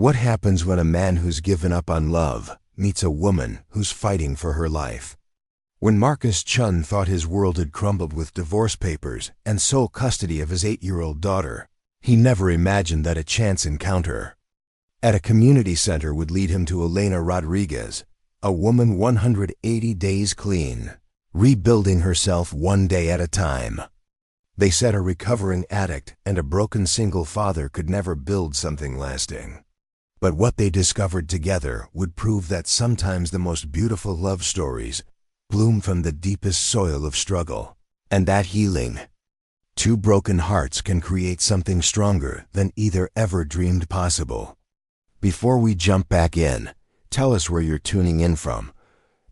What happens when a man who's given up on love meets a woman who's fighting for her life? When Marcus Chen thought his world had crumbled with divorce papers and sole custody of his 8-year-old daughter, he never imagined that a chance encounter at a community center would lead him to Elena Rodriguez, a woman 180 days clean, rebuilding herself one day at a time. They said a recovering addict and a broken single father could never build something lasting. But what they discovered together would prove that sometimes the most beautiful love stories bloom from the deepest soil of struggle, and that healing. Two broken hearts can create something stronger than either ever dreamed possible. Before we jump back in, tell us where you're tuning in from.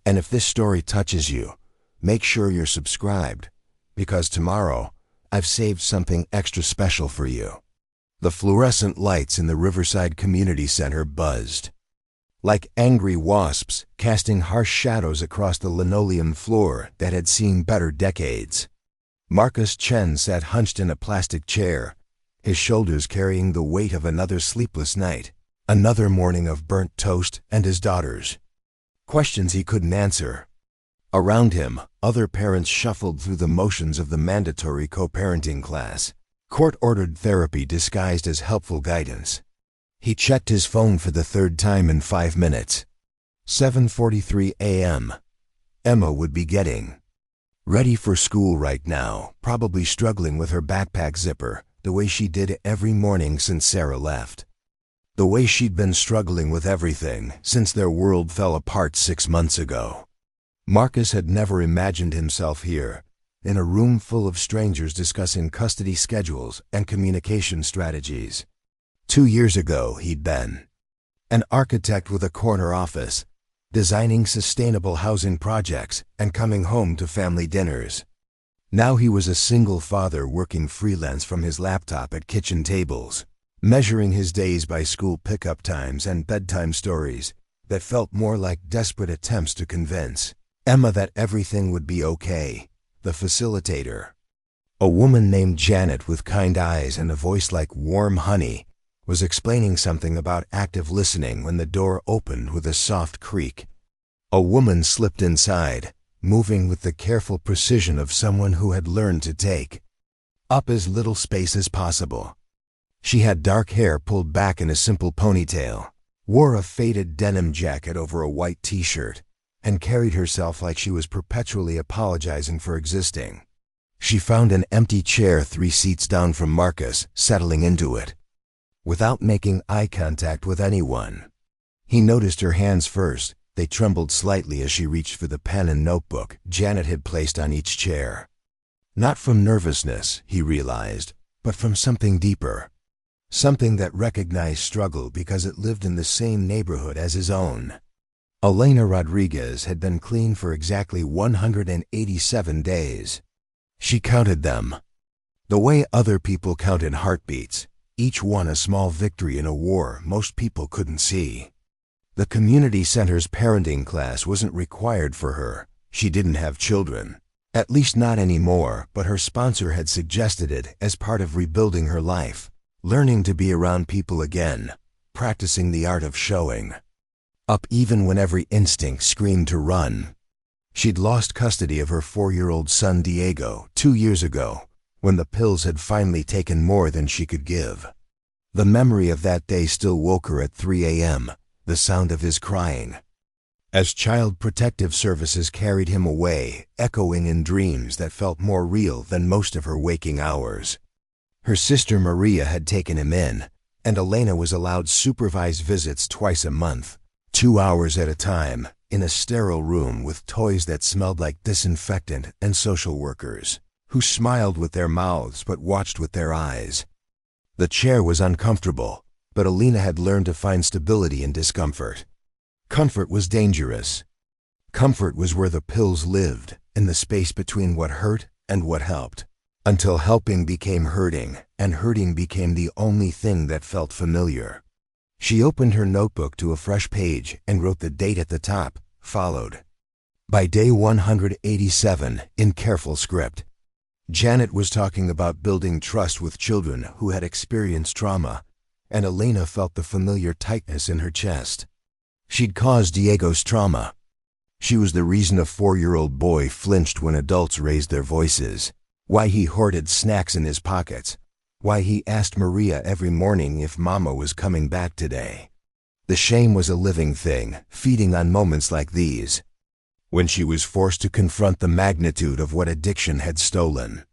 And if this story touches you, make sure you're subscribed, because tomorrow I've saved something extra special for you. The fluorescent lights in the Riverside Community Center buzzed like angry wasps, casting harsh shadows across the linoleum floor that had seen better decades. Marcus Chen sat hunched in a plastic chair, his shoulders carrying the weight of another sleepless night, another morning of burnt toast and his daughters. Questions he couldn't answer. Around him, other parents shuffled through the motions of the mandatory co-parenting class, court-ordered therapy disguised as helpful guidance. He checked his phone for the third time in 5 minutes. 7:43 a.m. Emma would be getting ready for school right now, probably struggling with her backpack zipper, the way she did every morning since Sarah left. The way she'd been struggling with everything since their world fell apart 6 months ago. Marcus had never imagined himself here, in a room full of strangers discussing custody schedules and communication strategies. 2 years ago, he'd been an architect with a corner office, designing sustainable housing projects and coming home to family dinners. Now he was a single father working freelance from his laptop at kitchen tables, measuring his days by school pickup times and bedtime stories that felt more like desperate attempts to convince Emma that everything would be okay. The facilitator, a woman named Janet with kind eyes and a voice like warm honey, was explaining something about active listening when the door opened with a soft creak. A woman slipped inside, moving with the careful precision of someone who had learned to take up as little space as possible. She had dark hair pulled back in a simple ponytail, wore a faded denim jacket over a white t-shirt, and carried herself like she was perpetually apologizing for existing. She found an empty chair 3 seats down from Marcus, settling into it, without making eye contact with anyone. He noticed her hands first. They trembled slightly as she reached for the pen and notebook Janet had placed on each chair. Not from nervousness, he realized, but from something deeper. Something that recognized struggle because it lived in the same neighborhood as his own. Elena Rodriguez had been clean for exactly 187 days. She counted them, the way other people counted heartbeats, each one a small victory in a war most people couldn't see. The community center's parenting class wasn't required for her. She didn't have children, at least not anymore, but her sponsor had suggested it as part of rebuilding her life. Learning to be around people again, practicing the art of showing up even when every instinct screamed to run. She'd lost custody of her 4-year-old son Diego 2 years ago, when the pills had finally taken more than she could give. The memory of that day still woke her at 3 a.m., the sound of his crying, as Child Protective Services carried him away, echoing in dreams that felt more real than most of her waking hours. Her sister Maria had taken him in, and Elena was allowed supervised visits twice a month, 2 hours at a time, in a sterile room with toys that smelled like disinfectant and social workers, who smiled with their mouths but watched with their eyes. The chair was uncomfortable, but Elena had learned to find stability in discomfort. Comfort was dangerous. Comfort was where the pills lived, in the space between what hurt and what helped. Until helping became hurting, and hurting became the only thing that felt familiar. She opened her notebook to a fresh page and wrote the date at the top, followed by day 187 in careful script. Janet was talking about building trust with children who had experienced trauma, and Elena felt the familiar tightness in her chest. She'd caused Diego's trauma. She was the reason a 4-year-old boy flinched when adults raised their voices, why he hoarded snacks in his pockets, why he asked Maria every morning if Mama was coming back today. The shame was a living thing, feeding on moments like these, when she was forced to confront the magnitude of what addiction had stolen.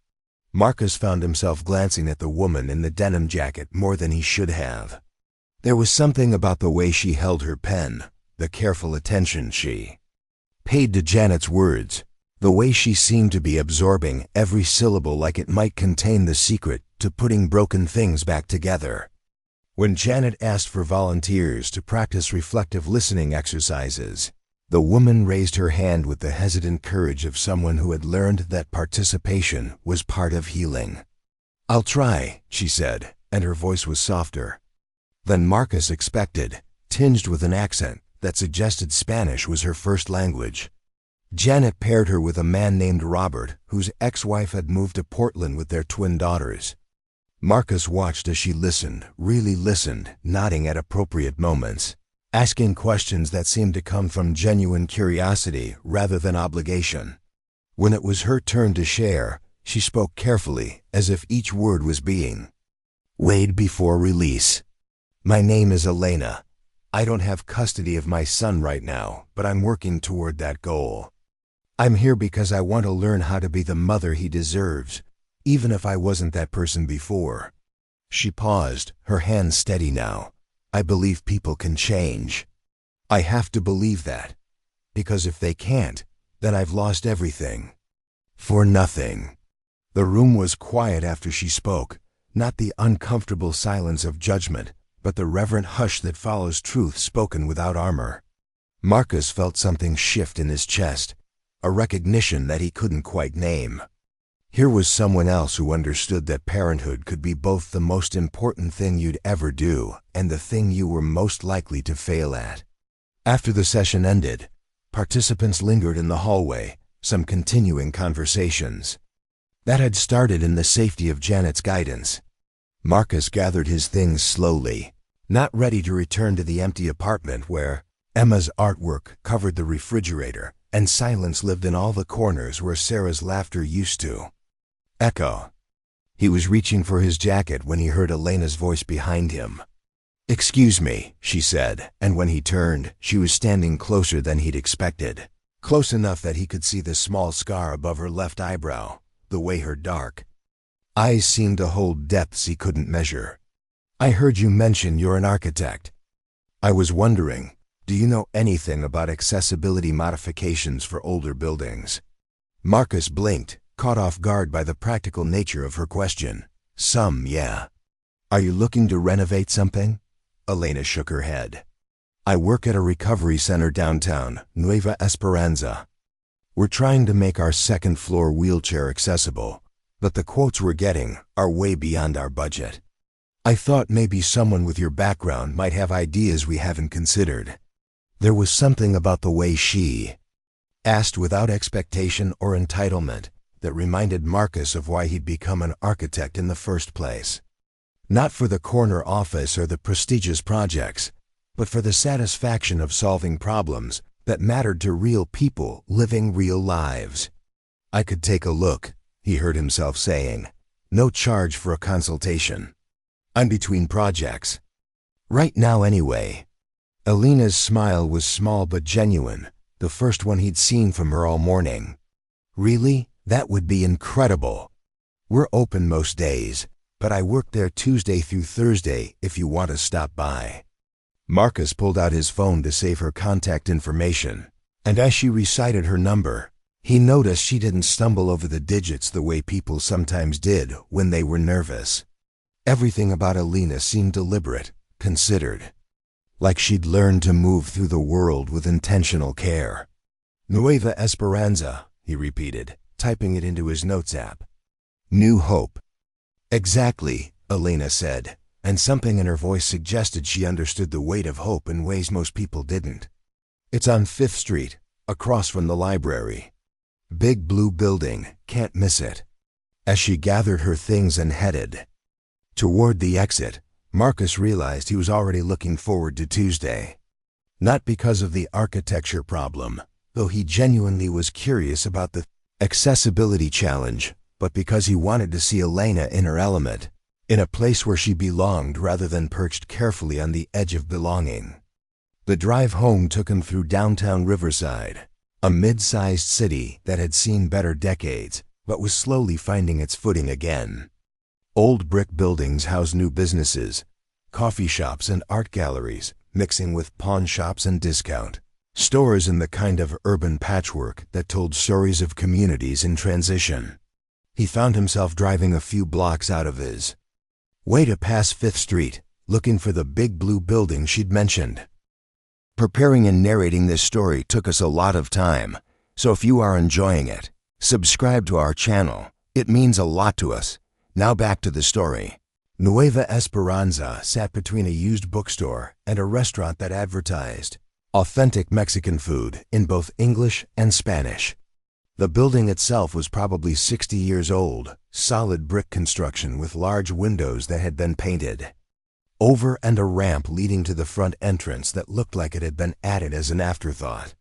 Marcus found himself glancing at the woman in the denim jacket more than he should have. There was something about the way she held her pen, the careful attention she paid to Janet's words, the way she seemed to be absorbing every syllable like it might contain the secret to putting broken things back together. When Janet asked for volunteers to practice reflective listening exercises, the woman raised her hand with the hesitant courage of someone who had learned that participation was part of healing. "I'll try," she said, and her voice was softer than Marcus expected, tinged with an accent that suggested Spanish was her first language. Janet paired her with a man named Robert, whose ex-wife had moved to Portland with their twin daughters. Marcus watched as she listened, really listened, nodding at appropriate moments, asking questions that seemed to come from genuine curiosity rather than obligation. When it was her turn to share, she spoke carefully, as if each word was being weighed before release. "My name is Elena. I don't have custody of my son right now, but I'm working toward that goal. I'm here because I want to learn how to be the mother he deserves, even if I wasn't that person before." She paused, her hands steady now. "I believe people can change. I have to believe that. Because if they can't, then I've lost everything. For nothing." The room was quiet after she spoke, not the uncomfortable silence of judgment, but the reverent hush that follows truth spoken without armor. Marcus felt something shift in his chest, a recognition that he couldn't quite name. Here was someone else who understood that parenthood could be both the most important thing you'd ever do and the thing you were most likely to fail at. After the session ended, participants lingered in the hallway, some continuing conversations that had started in the safety of Janet's guidance. Marcus gathered his things slowly, not ready to return to the empty apartment where Emma's artwork covered the refrigerator and silence lived in all the corners where Sarah's laughter used to echo. He was reaching for his jacket when he heard Elena's voice behind him. "Excuse me," she said, and when he turned, she was standing closer than he'd expected, close enough that he could see the small scar above her left eyebrow, the way her dark eyes seemed to hold depths he couldn't measure. "I heard you mention you're an architect. I was wondering, do you know anything about accessibility modifications for older buildings?" Marcus blinked, caught off guard by the practical nature of her question. "Some, yeah." "Are you looking to renovate something?" Elena shook her head. "I work at a recovery center downtown, Nueva Esperanza. We're trying to make our second-floor wheelchair accessible, but the quotes we're getting are way beyond our budget. I thought maybe someone with your background might have ideas we haven't considered." There was something about the way she asked without expectation or entitlement that reminded Marcus of why he'd become an architect in the first place. Not for the corner office or the prestigious projects, but for the satisfaction of solving problems that mattered to real people living real lives. "I could take a look," he heard himself saying. "No charge for a consultation. I'm between projects. Right now anyway." Elena's smile was small but genuine, the first one he'd seen from her all morning. "Really? That would be incredible. We're open most days, but I work there Tuesday through Thursday if you want to stop by." Marcus pulled out his phone to save her contact information, and as she recited her number, he noticed she didn't stumble over the digits the way people sometimes did when they were nervous. Everything about Elena seemed deliberate, considered, like she'd learned to move through the world with intentional care. "Nueva Esperanza," he repeated, typing it into his notes app. "New Hope." "Exactly," Elena said, and something in her voice suggested she understood the weight of hope in ways most people didn't. "It's on 5th Street, across from the library. Big blue building, can't miss it." As she gathered her things and headed toward the exit, Marcus realized he was already looking forward to Tuesday. Not because of the architecture problem, though he genuinely was curious about the accessibility challenge, but because he wanted to see Elena in her element, in a place where she belonged rather than perched carefully on the edge of belonging. The drive home took him through downtown Riverside, a mid-sized city that had seen better decades, but was slowly finding its footing again. Old brick buildings housed new businesses, coffee shops and art galleries, mixing with pawn shops and discount stores in the kind of urban patchwork that told stories of communities in transition. He found himself driving a few blocks out of his way to pass 5th Street, looking for the big blue building she'd mentioned. Preparing and narrating this story took us a lot of time, so if you are enjoying it, subscribe to our channel. It means a lot to us. Now back to the story. Nueva Esperanza sat between a used bookstore and a restaurant that advertised authentic Mexican food in both English and Spanish. The building itself was probably 60 years old, solid brick construction with large windows that had been painted over and a ramp leading to the front entrance that looked like it had been added as an afterthought.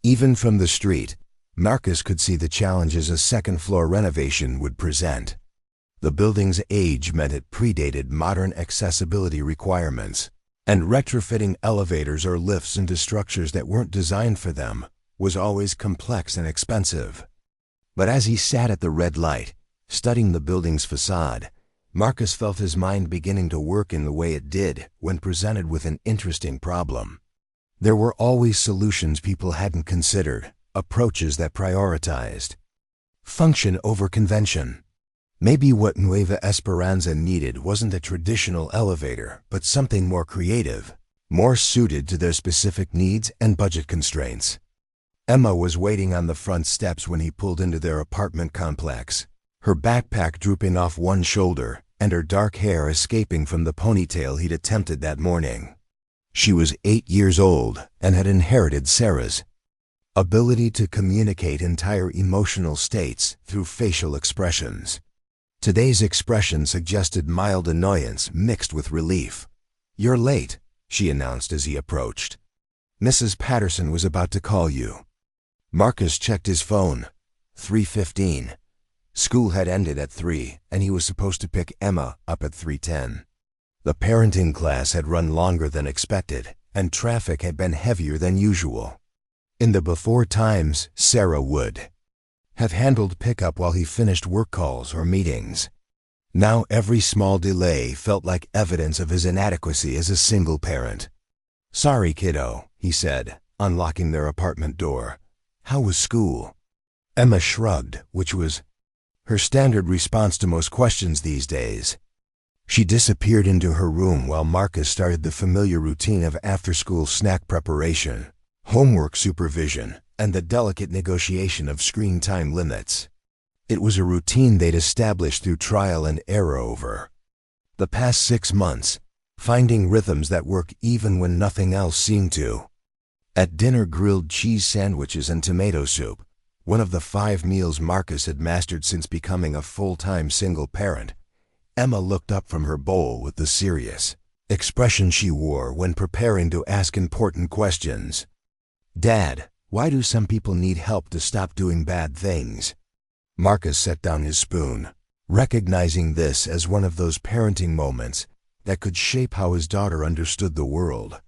Even from the street, Marcus could see the challenges a second-floor renovation would present. The building's age meant it predated modern accessibility requirements, and retrofitting elevators or lifts into structures that weren't designed for them was always complex and expensive. But as he sat at the red light, studying the building's facade, Marcus felt his mind beginning to work in the way it did when presented with an interesting problem. There were always solutions people hadn't considered, approaches that prioritized function over convention. Maybe what Nueva Esperanza needed wasn't a traditional elevator, but something more creative, more suited to their specific needs and budget constraints. Emma was waiting on the front steps when he pulled into their apartment complex, her backpack drooping off one shoulder and her dark hair escaping from the ponytail he'd attempted that morning. She was 8 years old and had inherited Sarah's ability to communicate entire emotional states through facial expressions. Today's expression suggested mild annoyance mixed with relief. "You're late," she announced as he approached. "Mrs. Patterson was about to call you." Marcus checked his phone. 3:15. School had ended at 3, and he was supposed to pick Emma up at 3:10. The parenting class had run longer than expected, and traffic had been heavier than usual. In the before times, Sarah would have handled pickup while he finished work calls or meetings. Now every small delay felt like evidence of his inadequacy as a single parent. "Sorry, kiddo," he said, unlocking their apartment door. "How was school?" Emma shrugged, which was her standard response to most questions these days. She disappeared into her room while Marcus started the familiar routine of after-school snack preparation, homework supervision, and the delicate negotiation of screen time limits. It was a routine they'd established through trial and error over the past 6 months, finding rhythms that work even when nothing else seemed to. At dinner, grilled cheese sandwiches and tomato soup, one of the 5 meals Marcus had mastered since becoming a full-time single parent. Emma looked up from her bowl with the serious expression she wore when preparing to ask important questions. "Dad, why do some people need help to stop doing bad things?" Marcus set down his spoon, recognizing this as one of those parenting moments that could shape how his daughter understood the world.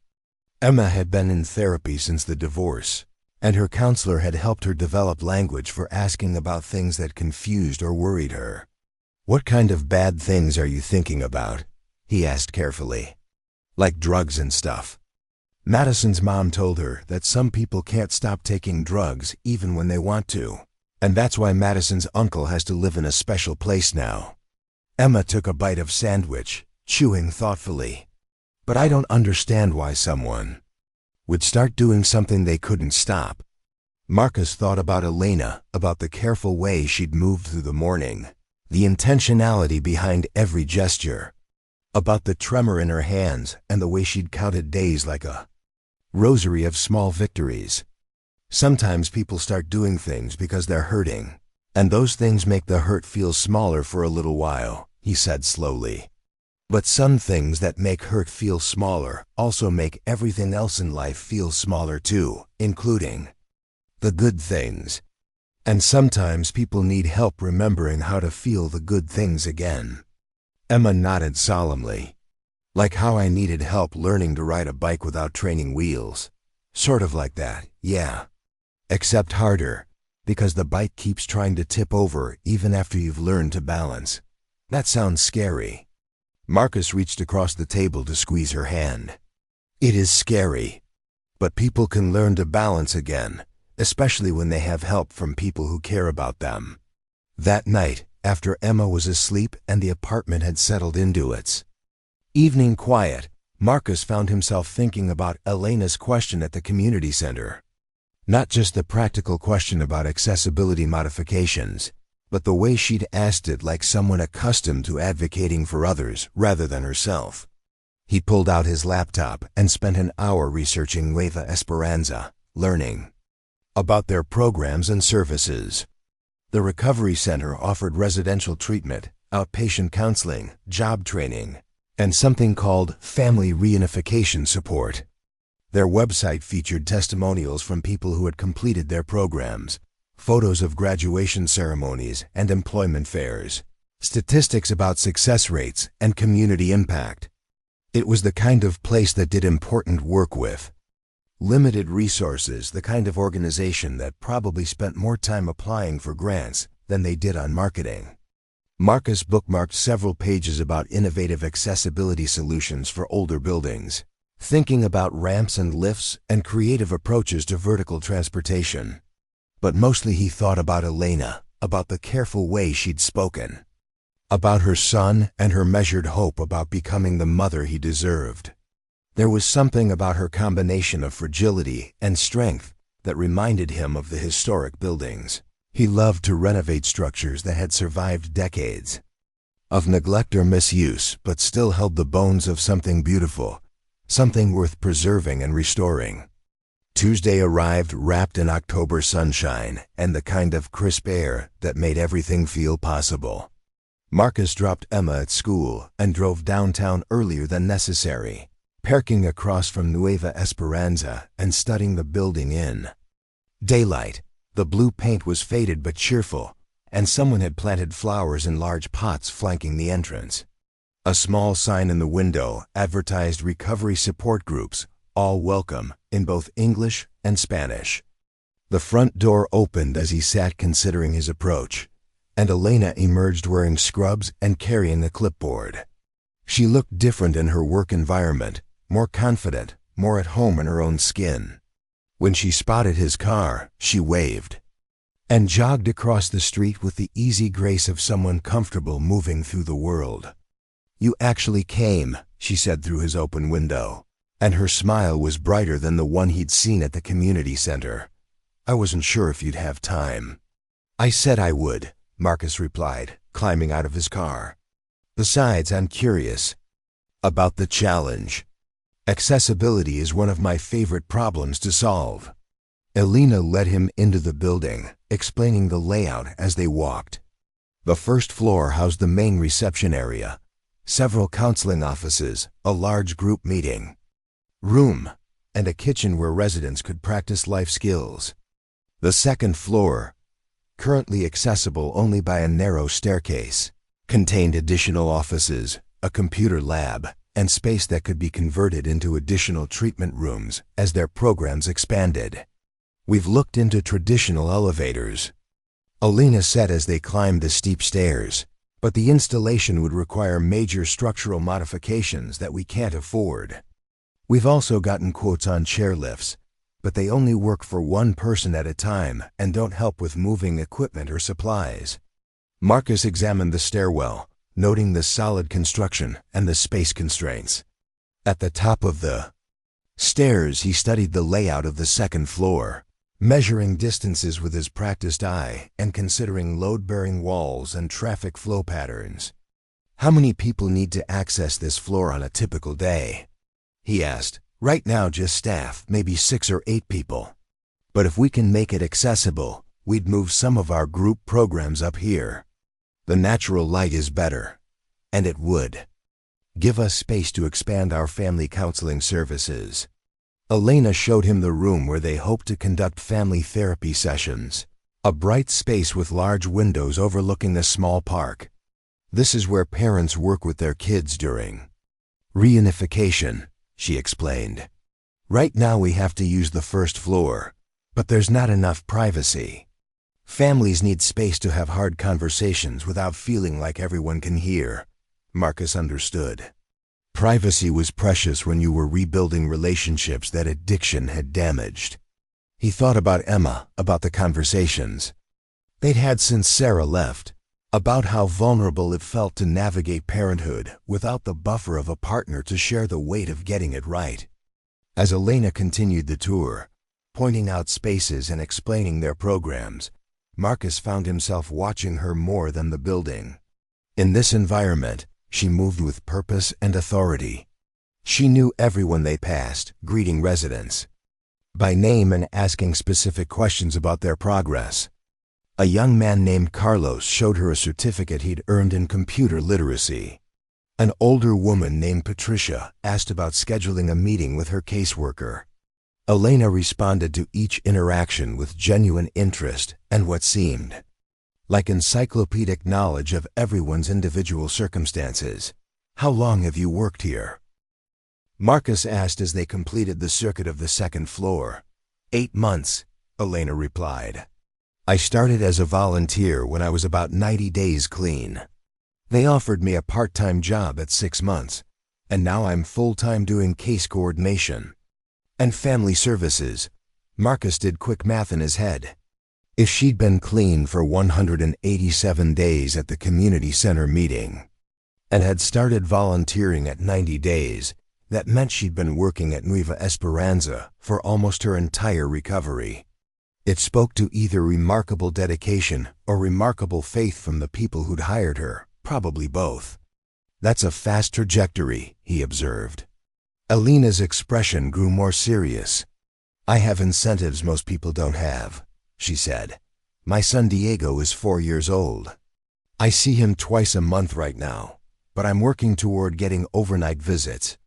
Emma had been in therapy since the divorce, and her counselor had helped her develop language for asking about things that confused or worried her. "What kind of bad things are you thinking about?" he asked carefully. "Like drugs and stuff." Madison's mom told her that some people can't stop taking drugs even when they want to, and that's why Madison's uncle has to live in a special place now. Emma took a bite of sandwich, chewing thoughtfully. "But I don't understand why someone would start doing something they couldn't stop." Marcus thought about Elena, about the careful way she'd moved through the morning, the intentionality behind every gesture, about the tremor in her hands and the way she'd counted days like a rosary of small victories. Sometimes people start doing things because they're hurting, and those things make the hurt feel smaller for a little while, he said slowly. But some things that make hurt feel smaller also make everything else in life feel smaller too, including the good things. And sometimes people need help remembering how to feel the good things again. Emma nodded solemnly. Like how I needed help learning to ride a bike without training wheels. Sort of like that, yeah. Except harder, because the bike keeps trying to tip over even after you've learned to balance. That sounds scary. Marcus reached across the table to squeeze her hand. It is scary. But people can learn to balance again, especially when they have help from people who care about them. That night, after Emma was asleep and the apartment had settled into its evening quiet, Marcus found himself thinking about Elena's question at the community center. Not just the practical question about accessibility modifications, but the way she'd asked it like someone accustomed to advocating for others rather than herself. He pulled out his laptop and spent an hour researching Nueva Esperanza, learning about their programs and services. The recovery center offered residential treatment, outpatient counseling, job training, and something called family reunification support. Their website featured testimonials from people who had completed their programs, photos of graduation ceremonies and employment fairs, statistics about success rates and community impact. It was the kind of place that did important work with limited resources, the kind of organization that probably spent more time applying for grants than they did on marketing. Marcus bookmarked several pages about innovative accessibility solutions for older buildings, thinking about ramps and lifts and creative approaches to vertical transportation. But mostly he thought about Elena, about the careful way she'd spoken, about her son and her measured hope about becoming the mother he deserved. There was something about her combination of fragility and strength that reminded him of the historic buildings. He loved to renovate structures that had survived decades of neglect or misuse but still held the bones of something beautiful, something worth preserving and restoring. Tuesday arrived wrapped in October sunshine and the kind of crisp air that made everything feel possible. Marcus dropped Emma at school and drove downtown earlier than necessary, parking across from Nueva Esperanza and studying the building in daylight. The blue paint was faded but cheerful, and someone had planted flowers in large pots flanking the entrance. A small sign in the window advertised recovery support groups, all welcome, in both English and Spanish. The front door opened as he sat considering his approach, and Elena emerged wearing scrubs and carrying a clipboard. She looked different in her work environment, more confident, more at home in her own skin. When she spotted his car, she waved and jogged across the street with the easy grace of someone comfortable moving through the world. "You actually came," she said through his open window, and her smile was brighter than the one he'd seen at the community center. "I wasn't sure if you'd have time." "I said I would," Marcus replied, climbing out of his car. "Besides, I'm curious about the challenge. Accessibility is one of my favorite problems to solve." Elena led him into the building, explaining the layout as they walked. The first floor housed the main reception area, several counseling offices, a large group meeting room, and a kitchen where residents could practice life skills. The second floor, currently accessible only by a narrow staircase, contained additional offices, a computer lab, and space that could be converted into additional treatment rooms as their programs expanded. "We've looked into traditional elevators," Elena said as they climbed the steep stairs, "but the installation would require major structural modifications that we can't afford. We've also gotten quotes on chairlifts, but they only work for one person at a time and don't help with moving equipment or supplies." Marcus examined the stairwell, noting the solid construction and the space constraints. At the top of the stairs, he studied the layout of the second floor, measuring distances with his practiced eye and considering load-bearing walls and traffic flow patterns. "How many people need to access this floor on a typical day?" he asked. "Right now, just staff, maybe 6 or 8 people. But if we can make it accessible, we'd move some of our group programs up here. The natural light is better." And it would. Give us space to expand our family counseling services. Elena showed him the room where they hoped to conduct family therapy sessions. A bright space with large windows overlooking a small park. This is where parents work with their kids during reunification, she explained. Right now we have to use the first floor, but there's not enough privacy. Families need space to have hard conversations without feeling like everyone can hear. Marcus understood. Privacy was precious when you were rebuilding relationships that addiction had damaged. He thought about Emma, about the conversations they'd had since Sarah left, about how vulnerable it felt to navigate parenthood without the buffer of a partner to share the weight of getting it right. As Elena continued the tour, pointing out spaces and explaining their programs, Marcus found himself watching her more than the building. In this environment, she moved with purpose and authority. She knew everyone they passed, greeting residents by name and asking specific questions about their progress. A young man named Carlos showed her a certificate he'd earned in computer literacy. An older woman named Patricia asked about scheduling a meeting with her caseworker. Elena responded to each interaction with genuine interest and what seemed like encyclopedic knowledge of everyone's individual circumstances. How long have you worked here? Marcus asked as they completed the circuit of the second floor. 8 months, Elena replied. I started as a volunteer when I was about 90 days clean. They offered me a part-time job at 6 months, and now I'm full-time doing case coordination and family services. Marcus did quick math in his head. If she'd been clean for 187 days at the community center meeting and had started volunteering at 90 days, that meant she'd been working at Nueva Esperanza for almost her entire recovery. It spoke to either remarkable dedication or remarkable faith from the people who'd hired her, probably both. That's a fast trajectory, he observed. Elena's expression grew more serious. I have incentives most people don't have, she said. My son Diego is 4 years old. I see him twice a month right now, but I'm working toward getting overnight visits.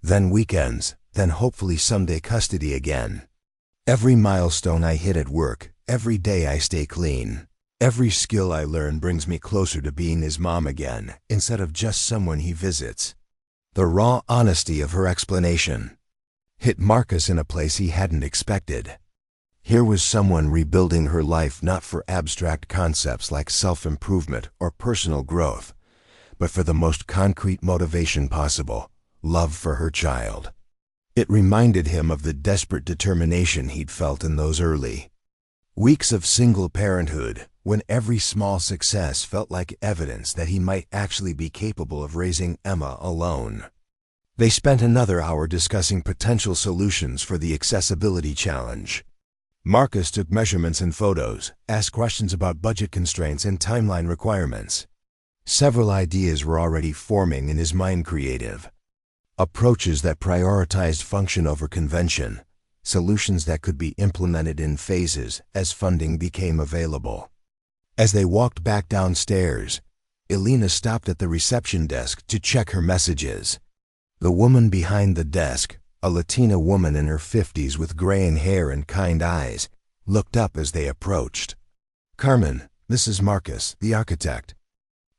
Then weekends, then hopefully someday custody again. Every milestone I hit at work, every day I stay clean. Every skill I learn brings me closer to being his mom again, instead of just someone he visits. The raw honesty of her explanation hit Marcus in a place he hadn't expected. Here was someone rebuilding her life not for abstract concepts like self-improvement or personal growth, but for the most concrete motivation possible: love for her child. It reminded him of the desperate determination he'd felt in those early weeks of single parenthood, when every small success felt like evidence that he might actually be capable of raising Emma alone. They spent another hour discussing potential solutions for the accessibility challenge. Marcus took measurements and photos, asked questions about budget constraints and timeline requirements. Several ideas were already forming in his mind: creative approaches that prioritized function over convention, solutions that could be implemented in phases as funding became available. As they walked back downstairs, Elena stopped at the reception desk to check her messages. The woman behind the desk, a Latina woman in her 50s with graying hair and kind eyes, looked up as they approached. Carmen, this is Marcus, the architect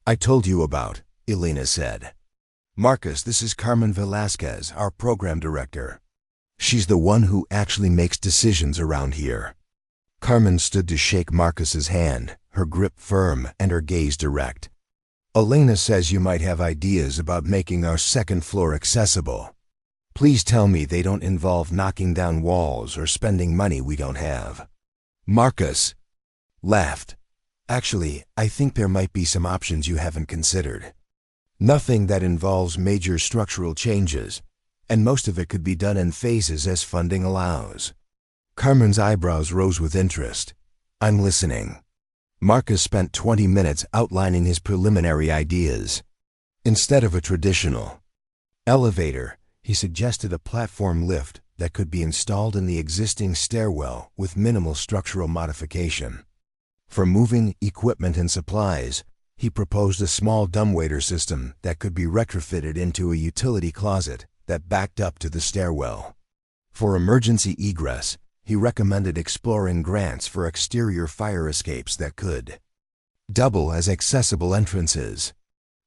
I told you about, Elena said. Marcus, this is Carmen Velasquez, our program director. She's the one who actually makes decisions around here. Carmen stood to shake Marcus's hand, her grip firm and her gaze direct. Elena says you might have ideas about making our second floor accessible. Please tell me they don't involve knocking down walls or spending money we don't have. Marcus laughed. Actually, I think there might be some options you haven't considered. Nothing that involves major structural changes, and most of it could be done in phases as funding allows. Carmen's eyebrows rose with interest. I'm listening. Marcus spent 20 minutes outlining his preliminary ideas. Instead of a traditional elevator, he suggested a platform lift that could be installed in the existing stairwell with minimal structural modification. For moving equipment and supplies, He proposed a small dumbwaiter system that could be retrofitted into a utility closet that backed up to the stairwell. For emergency egress, he recommended exploring grants for exterior fire escapes that could double as accessible entrances.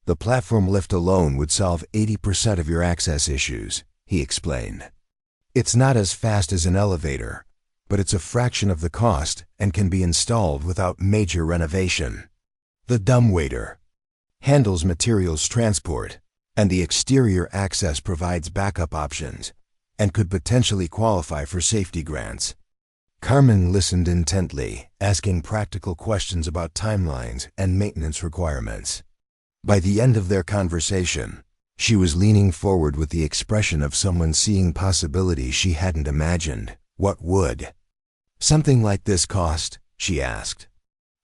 The platform lift alone would solve 80% of your access issues, he explained. It's not as fast as an elevator, but it's a fraction of the cost and can be installed without major renovation. The dumbwaiter handles materials transport, and the exterior access provides backup options and could potentially qualify for safety grants. Carmen listened intently, asking practical questions about timelines and maintenance requirements. By the end of their conversation, she was leaning forward with the expression of someone seeing possibilities she hadn't imagined. What would something like this cost? She asked.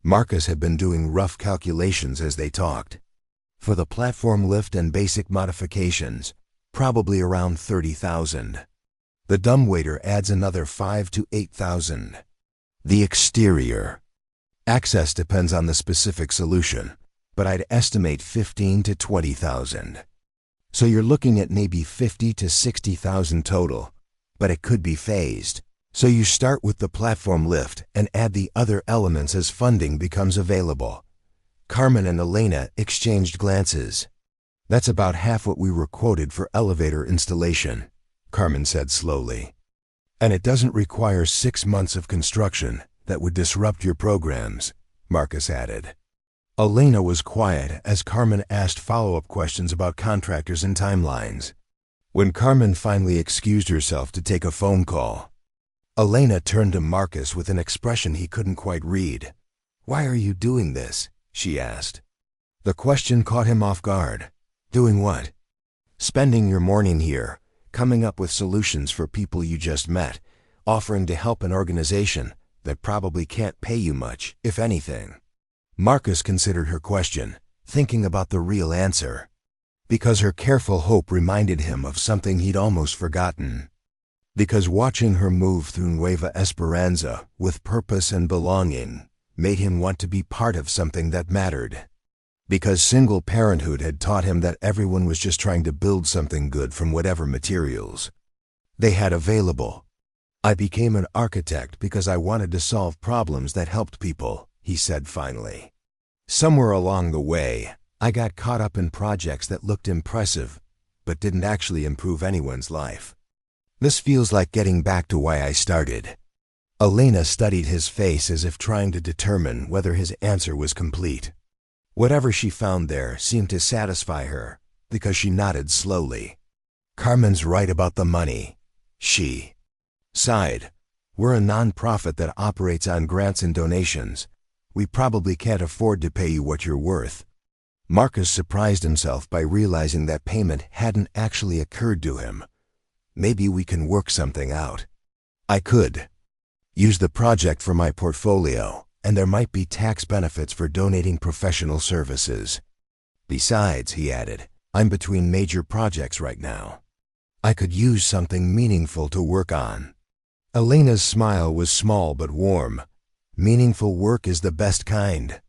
Marcus had been doing rough calculations as they talked. For the platform lift and basic modifications, probably around $30,000. The dumbwaiter adds another $5,000 to $8,000. The exterior access depends on the specific solution, but I'd estimate $15,000 to $20,000. So you're looking at maybe $50,000 to $60,000 total, but it could be phased. So you start with the platform lift and add the other elements as funding becomes available. Carmen and Elena exchanged glances. That's about half what we were quoted for elevator installation, Carmen said slowly. And it doesn't require 6 months of construction that would disrupt your programs, Marcus added. Elena was quiet as Carmen asked follow-up questions about contractors and timelines. When Carmen finally excused herself to take a phone call, Elena turned to Marcus with an expression he couldn't quite read. "Why are you doing this?" she asked. The question caught him off guard. "Doing what?" "Spending your morning here, coming up with solutions for people you just met, offering to help an organization that probably can't pay you much, if anything." Marcus considered her question, thinking about the real answer, because her careful hope reminded him of something he'd almost forgotten. Because watching her move through Nueva Esperanza with purpose and belonging made him want to be part of something that mattered. Because single parenthood had taught him that everyone was just trying to build something good from whatever materials they had available. "I became an architect because I wanted to solve problems that helped people," he said finally. "Somewhere along the way, I got caught up in projects that looked impressive, but didn't actually improve anyone's life. This feels like getting back to why I started." Elena studied his face as if trying to determine whether his answer was complete. Whatever she found there seemed to satisfy her, because she nodded slowly. "Carmen's right about the money," she sighed. "We're a non-profit that operates on grants and donations. We probably can't afford to pay you what you're worth." Marcus surprised himself by realizing that payment hadn't actually occurred to him. "Maybe we can work something out. I could use the project for my portfolio, and there might be tax benefits for donating professional services. Besides," he added, "I'm between major projects right now. I could use something meaningful to work on." Elena's smile was small but warm. Meaningful work is the best kind.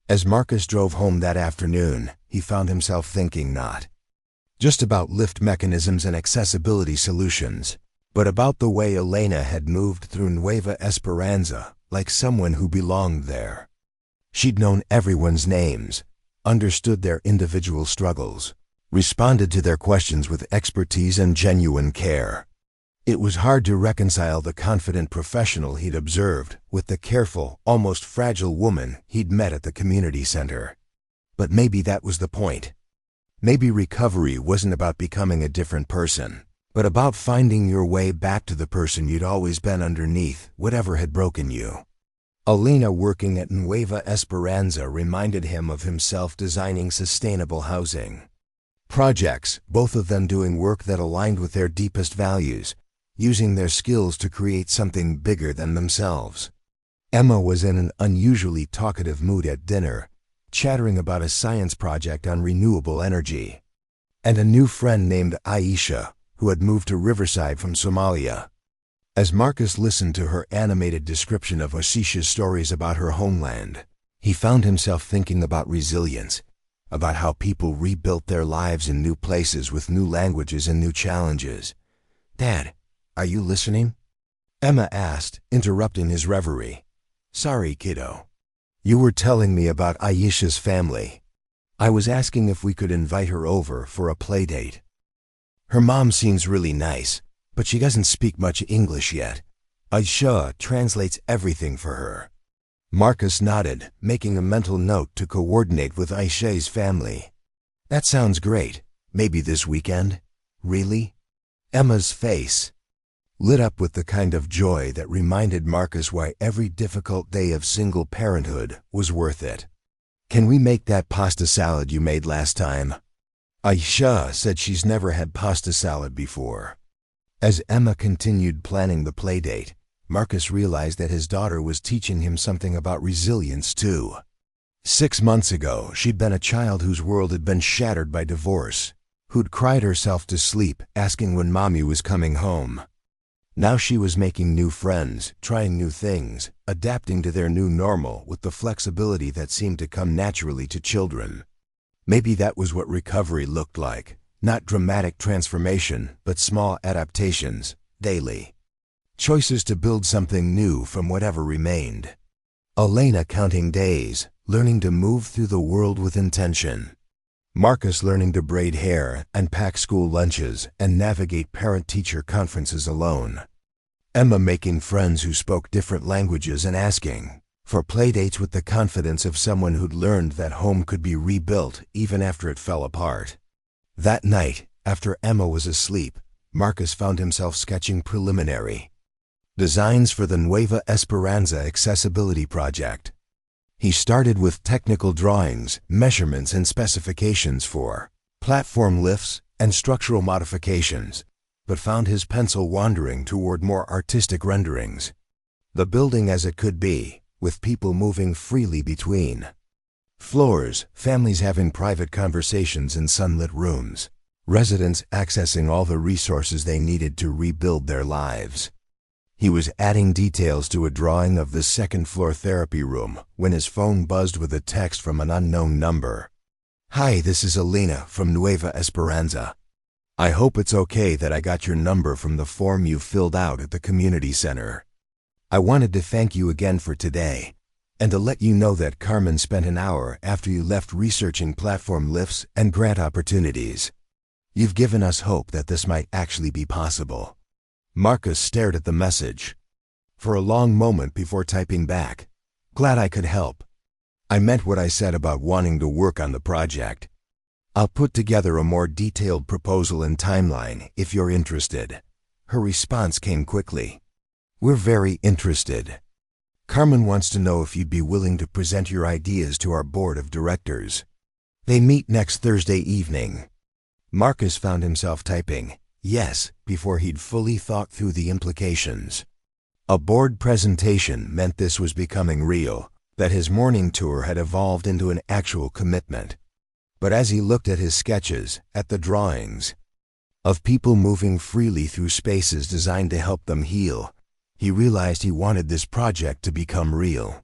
As Marcus drove home that afternoon, he found himself thinking not just about lift mechanisms and accessibility solutions, but about the way Elena had moved through Nueva Esperanza like someone who belonged there. She'd known everyone's names, understood their individual struggles, responded to their questions with expertise and genuine care. It was hard to reconcile the confident professional he'd observed with the careful, almost fragile woman he'd met at the community center. But maybe that was the point. Maybe recovery wasn't about becoming a different person, but about finding your way back to the person you'd always been underneath, whatever had broken you. Elena working at Nueva Esperanza reminded him of himself designing sustainable housing projects, both of them doing work that aligned with their deepest values, using their skills to create something bigger than themselves. Emma was in an unusually talkative mood at dinner, chattering about a science project on renewable energy, and a new friend named Aisha, who had moved to Riverside from Somalia. As Marcus listened to her animated description of Asisha's stories about her homeland, He found himself thinking about resilience, about how people rebuilt their lives in new places with new languages and new challenges. "Dad, are you listening?" Emma asked, interrupting his reverie. "Sorry, kiddo. You were telling me about Aisha's family. I was asking if we could invite her over for a play date. Her mom seems really nice, but she doesn't speak much English yet. Aisha translates everything for her." Marcus nodded, making a mental note to coordinate with Aisha's family. "That sounds great. Maybe this weekend?" "Really?" Emma's face lit up with the kind of joy that reminded Marcus why every difficult day of single parenthood was worth it. "Can we make that pasta salad you made last time?" Aisha said she's never had pasta salad before. As Emma continued planning the playdate, Marcus realized that his daughter was teaching him something about resilience too. 6 months ago, she'd been a child whose world had been shattered by divorce, who'd cried herself to sleep asking when mommy was coming home. Now she was making new friends, trying new things, adapting to their new normal with the flexibility that seemed to come naturally to children. Maybe that was what recovery looked like, not dramatic transformation, but small adaptations, daily. Choices to build something new from whatever remained. Elena counting days, learning to move through the world with intention. Marcus learning to braid hair and pack school lunches and navigate parent-teacher conferences alone. Emma making friends who spoke different languages and asking for playdates with the confidence of someone who'd learned that home could be rebuilt even after it fell apart. That night, after Emma was asleep, Marcus found himself sketching preliminary designs for the Nueva Esperanza Accessibility Project. He started with technical drawings, measurements, and specifications for platform lifts and structural modifications, but found his pencil wandering toward more artistic renderings. The building as it could be, with people moving freely between floors, families having private conversations in sunlit rooms, residents accessing all the resources they needed to rebuild their lives. He was adding details to a drawing of the second-floor therapy room when his phone buzzed with a text from an unknown number. "Hi, this is Elena from Nueva Esperanza. I hope it's okay that I got your number from the form you filled out at the community center. I wanted to thank you again for today, and to let you know that Carmen spent an hour after you left researching platform lifts and grant opportunities. You've given us hope that this might actually be possible." Marcus stared at the message for a long moment before typing back, "Glad I could help. I meant what I said about wanting to work on the project. I'll put together a more detailed proposal and timeline if you're interested." Her response came quickly. "We're very interested. Carmen wants to know if you'd be willing to present your ideas to our board of directors. They meet next Thursday evening." Marcus found himself typing "yes" before he'd fully thought through the implications. A board presentation meant this was becoming real, that his morning tour had evolved into an actual commitment. But as he looked at his sketches, at the drawings of people moving freely through spaces designed to help them heal, he realized he wanted this project to become real.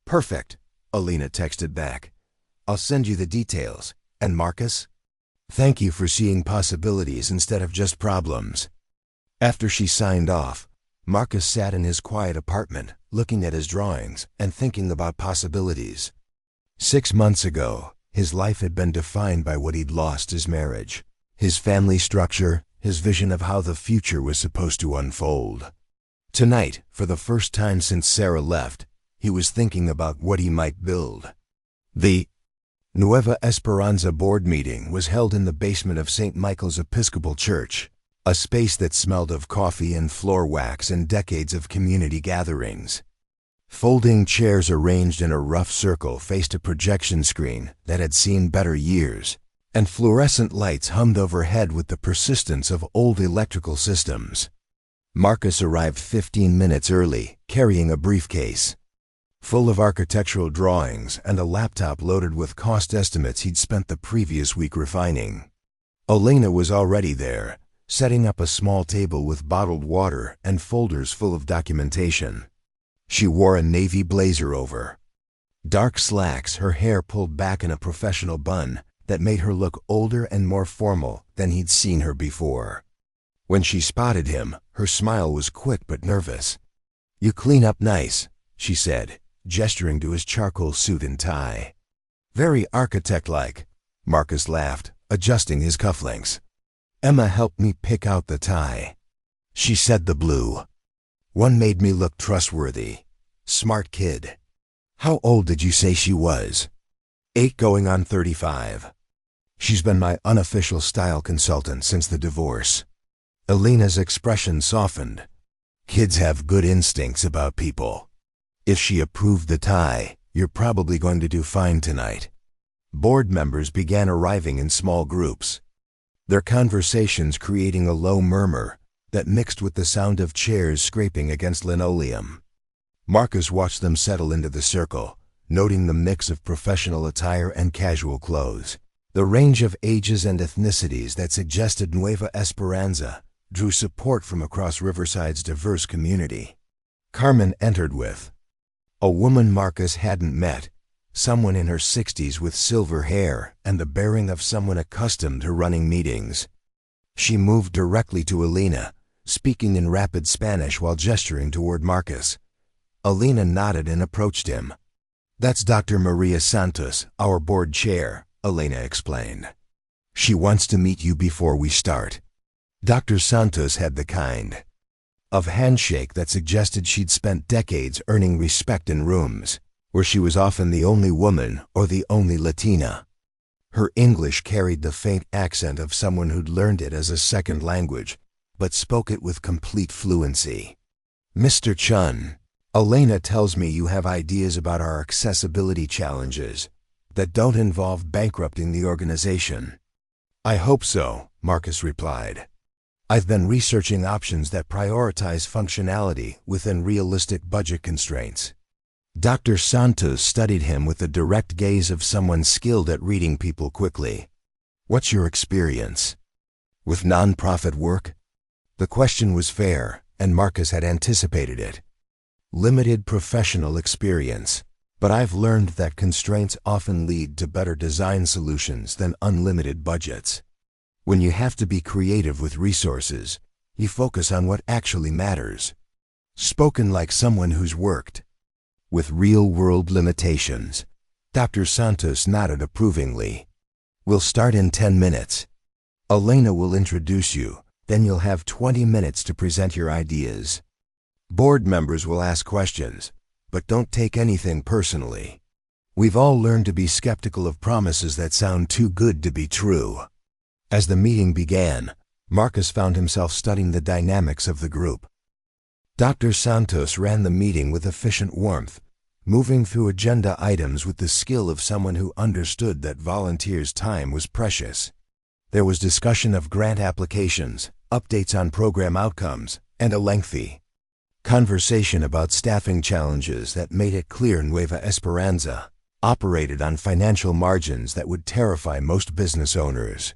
"Perfect," Elena texted back. "I'll send you the details. And Marcus? Thank you for seeing possibilities instead of just problems." After she signed off, Marcus sat in his quiet apartment, looking at his drawings and thinking about possibilities. 6 months ago, his life had been defined by what he'd lost: his marriage, his family structure, his vision of how the future was supposed to unfold. Tonight, for the first time since Sarah left, he was thinking about what he might build. The Nueva Esperanza board meeting was held in the basement of St. Michael's Episcopal Church, a space that smelled of coffee and floor wax and decades of community gatherings. Folding chairs arranged in a rough circle faced a projection screen that had seen better years, and fluorescent lights hummed overhead with the persistence of old electrical systems. Marcus arrived 15 minutes early, carrying a briefcase full of architectural drawings and a laptop loaded with cost estimates he'd spent the previous week refining. Elena was already there, setting up a small table with bottled water and folders full of documentation. She wore a navy blazer over Dark slacks, her hair pulled back in a professional bun that made her look older and more formal than he'd seen her before. When she spotted him, her smile was quick but nervous. "You clean up nice," she said, gesturing to his charcoal suit and tie. "Very architect-like," Marcus laughed, adjusting his cufflinks. "Emma helped me pick out the tie. She said the blue one made me look trustworthy. Smart kid." "How old did you say she was?" 8 going on 35. "She's been my unofficial style consultant since the divorce." Elena's expression softened. "Kids have good instincts about people. If she approved the tie, you're probably going to do fine tonight." Board members began arriving in small groups, their conversations creating a low murmur that mixed with the sound of chairs scraping against linoleum. Marcus watched them settle into the circle, noting the mix of professional attire and casual clothes. The range of ages and ethnicities that suggested Nueva Esperanza drew support from across Riverside's diverse community. Carmen entered with a woman Marcus hadn't met, someone in her 60s with silver hair and the bearing of someone accustomed to running meetings. She moved directly to Elena, speaking in rapid Spanish while gesturing toward Marcus. Elena nodded and approached him. "That's Dr. Maria Santos, our board chair," Elena explained. "She wants to meet you before we start." Dr. Santos had the kind of handshake that suggested she'd spent decades earning respect in rooms where she was often the only woman or the only Latina. Her English carried the faint accent of someone who'd learned it as a second language, but spoke it with complete fluency. "Mr. Chen, Elena tells me you have ideas about our accessibility challenges that don't involve bankrupting the organization." "I hope so," Marcus replied. "I've been researching options that prioritize functionality within realistic budget constraints." Dr. Santos studied him with the direct gaze of someone skilled at reading people quickly. "What's your experience with nonprofit work?" The question was fair, and Marcus had anticipated it. "Limited professional experience, but I've learned that constraints often lead to better design solutions than unlimited budgets. When you have to be creative with resources, you focus on what actually matters." Spoken like someone who's worked with real-world limitations, Dr. Santos nodded approvingly. "We'll start in 10 minutes. Elena will introduce you, then you'll have 20 minutes to present your ideas. Board members will ask questions, but don't take anything personally. We've all learned to be skeptical of promises that sound too good to be true." As the meeting began, Marcus found himself studying the dynamics of the group. Dr. Santos ran the meeting with efficient warmth, moving through agenda items with the skill of someone who understood that volunteers' time was precious. There was discussion of grant applications, updates on program outcomes, and a lengthy conversation about staffing challenges that made it clear Nueva Esperanza operated on financial margins that would terrify most business owners.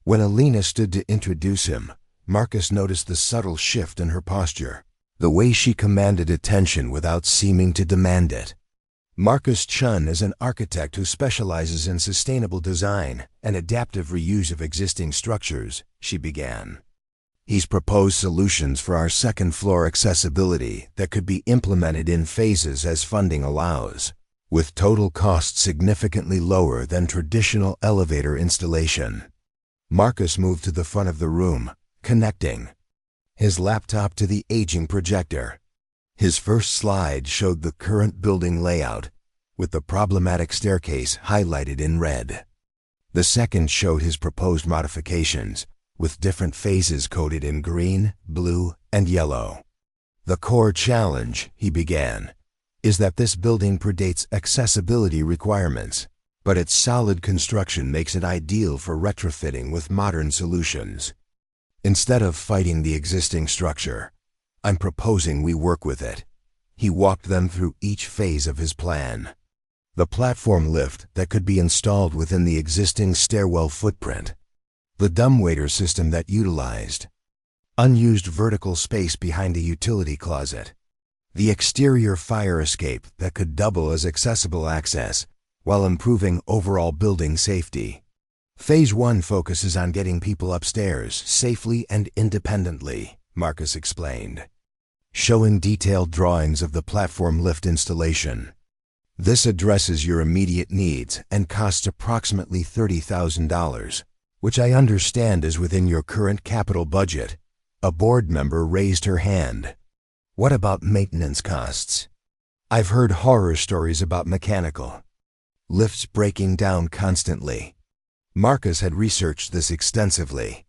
When Elena stood to introduce him, Marcus noticed the subtle shift in her posture, the way she commanded attention without seeming to demand it. Marcus Chen is an architect who specializes in sustainable design and adaptive reuse of existing structures, she began. He's proposed solutions for our second-floor accessibility that could be implemented in phases as funding allows, with total costs significantly lower than traditional elevator installation. Marcus moved to the front of the room, connecting his laptop to the aging projector. His first slide showed the current building layout, with the problematic staircase highlighted in red. The second showed his proposed modifications, with different phases coded in green, blue, and yellow. "The core challenge," he began, "is that this building predates accessibility requirements, but its solid construction makes it ideal for retrofitting with modern solutions. Instead of fighting the existing structure, I'm proposing we work with it." He walked them through each phase of his plan. The platform lift that could be installed within the existing stairwell footprint, the dumbwaiter system that utilized unused vertical space behind a utility closet, The exterior fire escape that could double as accessible access, while improving overall building safety. Phase 1 focuses on getting people upstairs safely and independently, Marcus explained, showing detailed drawings of the platform lift installation. This addresses your immediate needs and costs approximately $30,000, which I understand is within your current capital budget. A board member raised her hand. What about maintenance costs? I've heard horror stories about mechanical lifts breaking down constantly. Marcus had researched this extensively.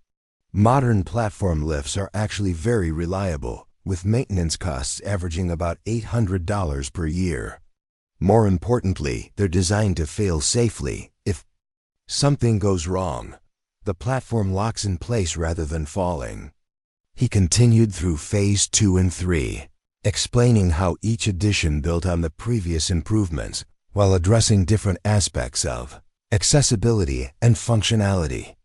Modern platform lifts are actually very reliable, with maintenance costs averaging about $800 per year. More importantly, they're designed to fail safely. If something goes wrong, the platform locks in place rather than falling. He continued through Phase 2 and 3, explaining how each addition built on the previous improvements while addressing different aspects of accessibility and functionality.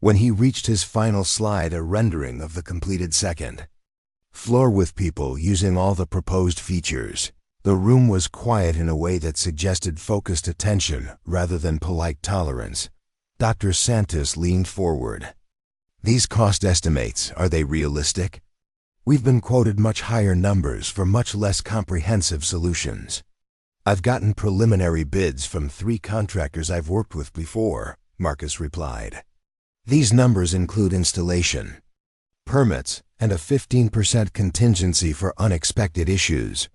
When he reached his final slide, a rendering of the completed second floor with people using all the proposed features, the room was quiet in a way that suggested focused attention rather than polite tolerance. Dr. Santos leaned forward. These cost estimates, are they realistic? We've been quoted much higher numbers for much less comprehensive solutions. I've gotten preliminary bids from 3 contractors I've worked with before, Marcus replied. These numbers include installation, permits, and a 15% contingency for unexpected issues.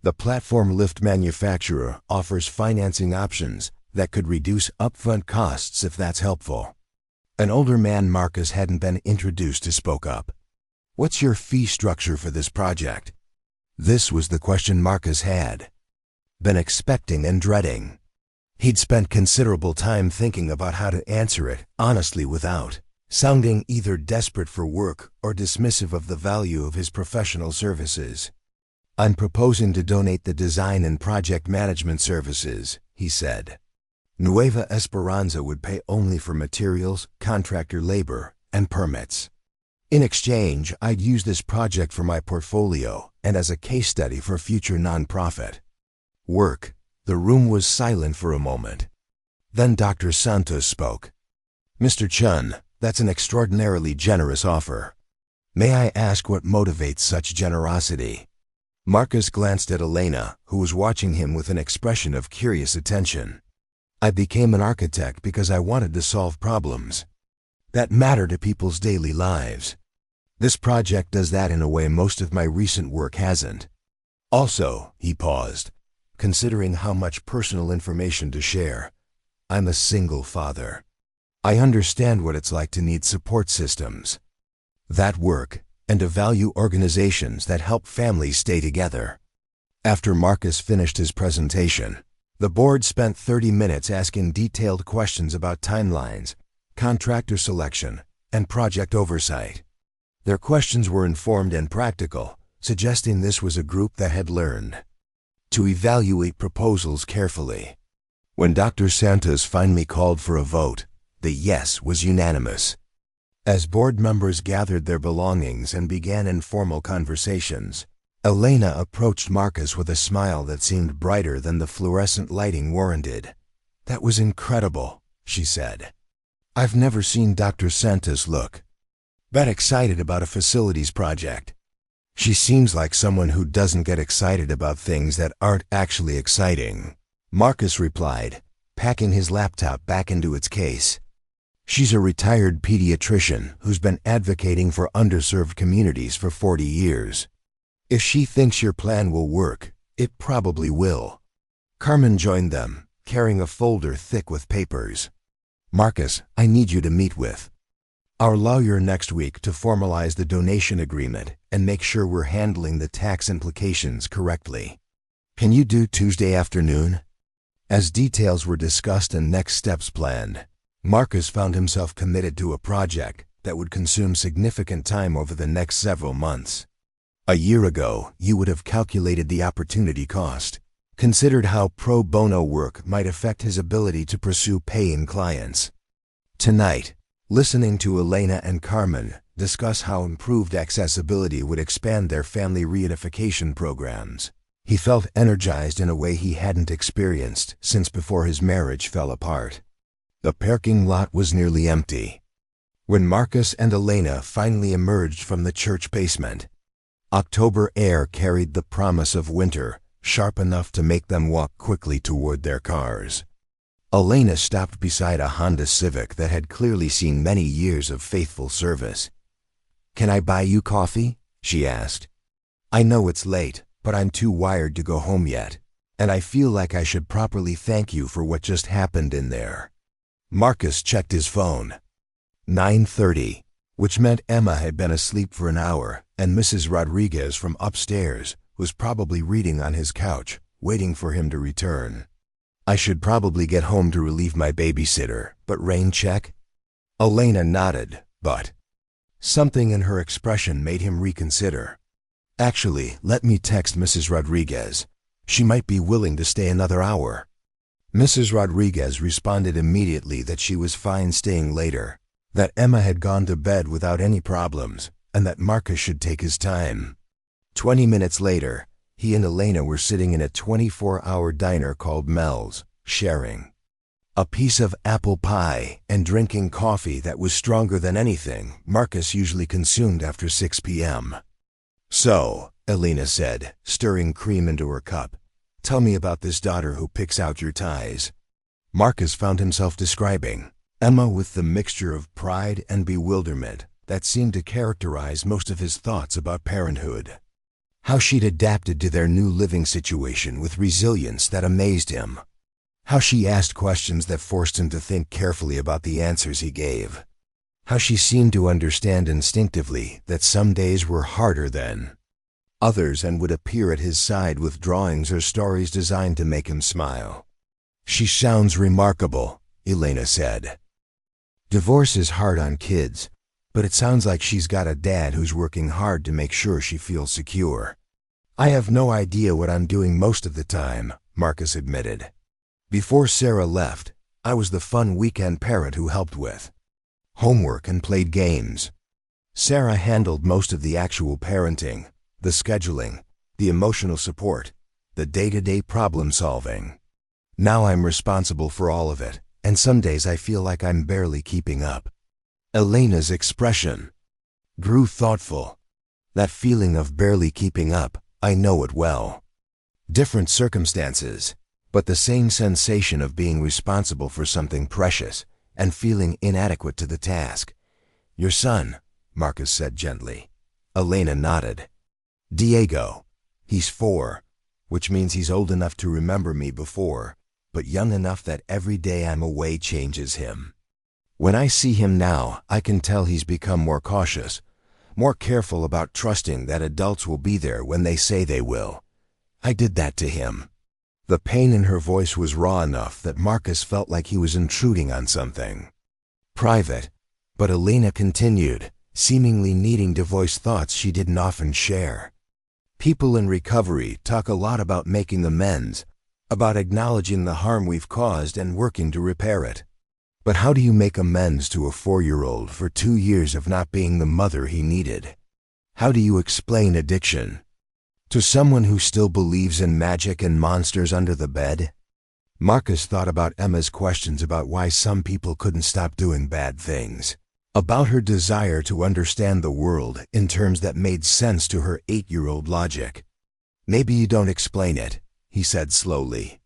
The platform lift manufacturer offers financing options that could reduce upfront costs if that's helpful. An older man Marcus hadn't been introduced to spoke up. What's your fee structure for this project? This was the question Marcus had been expecting and dreading. He'd spent considerable time thinking about how to answer it honestly without sounding either desperate for work or dismissive of the value of his professional services. I'm proposing to donate the design and project management services, he said. Nueva Esperanza would pay only for materials, contractor labor, and permits. In exchange, I'd use this project for my portfolio and as a case study for future nonprofit work. The room was silent for a moment. Then Dr. Santos spoke. Mr. Chen, that's an extraordinarily generous offer. May I ask what motivates such generosity? Marcus glanced at Elena, who was watching him with an expression of curious attention. I became an architect because I wanted to solve problems that matter to people's daily lives. This project does that in a way most of my recent work hasn't. Also, he paused, considering how much personal information to share. I'm a single father. I understand what it's like to need support systems that work and to value organizations that help families stay together. After Marcus finished his presentation, the board spent 30 minutes asking detailed questions about timelines, contractor selection, and project oversight. Their questions were informed and practical, suggesting this was a group that had learned to evaluate proposals carefully. When Dr. Santos finally called for a vote, the yes was unanimous. As board members gathered their belongings and began informal conversations, Elena approached Marcus with a smile that seemed brighter than the fluorescent lighting warranted. That was incredible, she said. I've never seen Dr. Santos look that excited about a facilities project. She seems like someone who doesn't get excited about things that aren't actually exciting, Marcus replied, packing his laptop back into its case. She's a retired pediatrician who's been advocating for underserved communities for 40 years. If she thinks your plan will work, it probably will. Carmen joined them, carrying a folder thick with papers. Marcus, I need you to meet with our lawyer next week to formalize the donation agreement and make sure we're handling the tax implications correctly. Can you do Tuesday afternoon? As details were discussed and next steps planned, Marcus found himself committed to a project that would consume significant time over the next several months. A year ago, you would have calculated the opportunity cost, considered how pro bono work might affect his ability to pursue paying clients. Tonight, Listening to Elena and Carmen discuss how improved accessibility would expand their family reunification programs, he felt energized in a way he hadn't experienced since before his marriage fell apart. The parking lot was nearly empty when Marcus and Elena finally emerged from the church basement. October air carried the promise of winter, sharp enough to make them walk quickly toward their cars. Elena stopped beside a Honda Civic that had clearly seen many years of faithful service. "Can I buy you coffee?" she asked. "I know it's late, but I'm too wired to go home yet, and I feel like I should properly thank you for what just happened in there." Marcus checked his phone. 9:30, which meant Emma had been asleep for an hour, and Mrs. Rodriguez from upstairs was probably reading on his couch, waiting for him to return. "I should probably get home to relieve my babysitter, but rain check?" Elena nodded, but something in her expression made him reconsider. "Actually, let me text Mrs. Rodriguez. She might be willing to stay another hour." Mrs. Rodriguez responded immediately that she was fine staying later, that Emma had gone to bed without any problems, and that Marcus should take his time. 20 minutes later, he and Elena were sitting in a 24-hour diner called Mel's, sharing a piece of apple pie and drinking coffee that was stronger than anything Marcus usually consumed after 6 p.m. "So," Elena said, stirring cream into her cup, "tell me about this daughter who picks out your ties." Marcus found himself describing Emma with the mixture of pride and bewilderment that seemed to characterize most of his thoughts about parenthood. How she'd adapted to their new living situation with resilience that amazed him. How she asked questions that forced him to think carefully about the answers he gave. How she seemed to understand instinctively that some days were harder than others and would appear at his side with drawings or stories designed to make him smile. "She sounds remarkable," Elena said. "Divorce is hard on kids, but it sounds like she's got a dad who's working hard to make sure she feels secure." "I have no idea what I'm doing most of the time," Marcus admitted. "Before Sarah left, I was the fun weekend parent who helped with homework and played games. Sarah handled most of the actual parenting, the scheduling, the emotional support, the day-to-day problem solving. Now I'm responsible for all of it, and some days I feel like I'm barely keeping up." Elena's expression grew thoughtful. "That feeling of barely keeping up, I know it well. Different circumstances, but the same sensation of being responsible for something precious and feeling inadequate to the task." "Your son," Marcus said gently. Elena nodded. "Diego. He's 4, which means he's old enough to remember me before, but young enough that every day I'm away changes him. When I see him now, I can tell he's become more cautious, more careful about trusting that adults will be there when they say they will. I did that to him." The pain in her voice was raw enough that Marcus felt like he was intruding on something private, but Elena continued, seemingly needing to voice thoughts she didn't often share. "People in recovery talk a lot about making amends, about acknowledging the harm we've caused and working to repair it. But how do you make amends to a 4-year-old for 2 years of not being the mother he needed? How do you explain addiction to someone who still believes in magic and monsters under the bed?" Marcus thought about Emma's questions about why some people couldn't stop doing bad things, about her desire to understand the world in terms that made sense to her 8-year-old logic. "Maybe you don't explain it," he said slowly.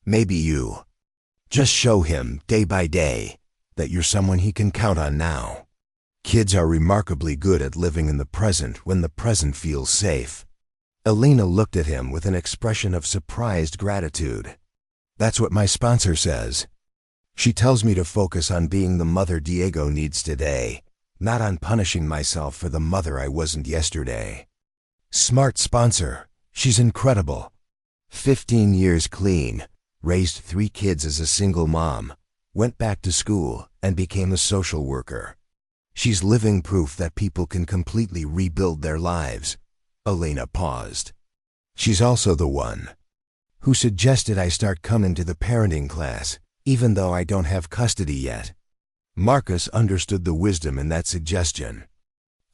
"Maybe you just show him, day by day, that you're someone he can count on now. Kids are remarkably good at living in the present when the present feels safe." Elena looked at him with an expression of surprised gratitude. "That's what my sponsor says. She tells me to focus on being the mother Diego needs today, not on punishing myself for the mother I wasn't yesterday." "Smart sponsor. She's incredible. 15 years clean, raised 3 kids as a single mom, went back to school, and became a social worker. She's living proof that people can completely rebuild their lives." Elena paused. "She's also the one who suggested I start coming to the parenting class, even though I don't have custody yet." Marcus understood the wisdom in that suggestion.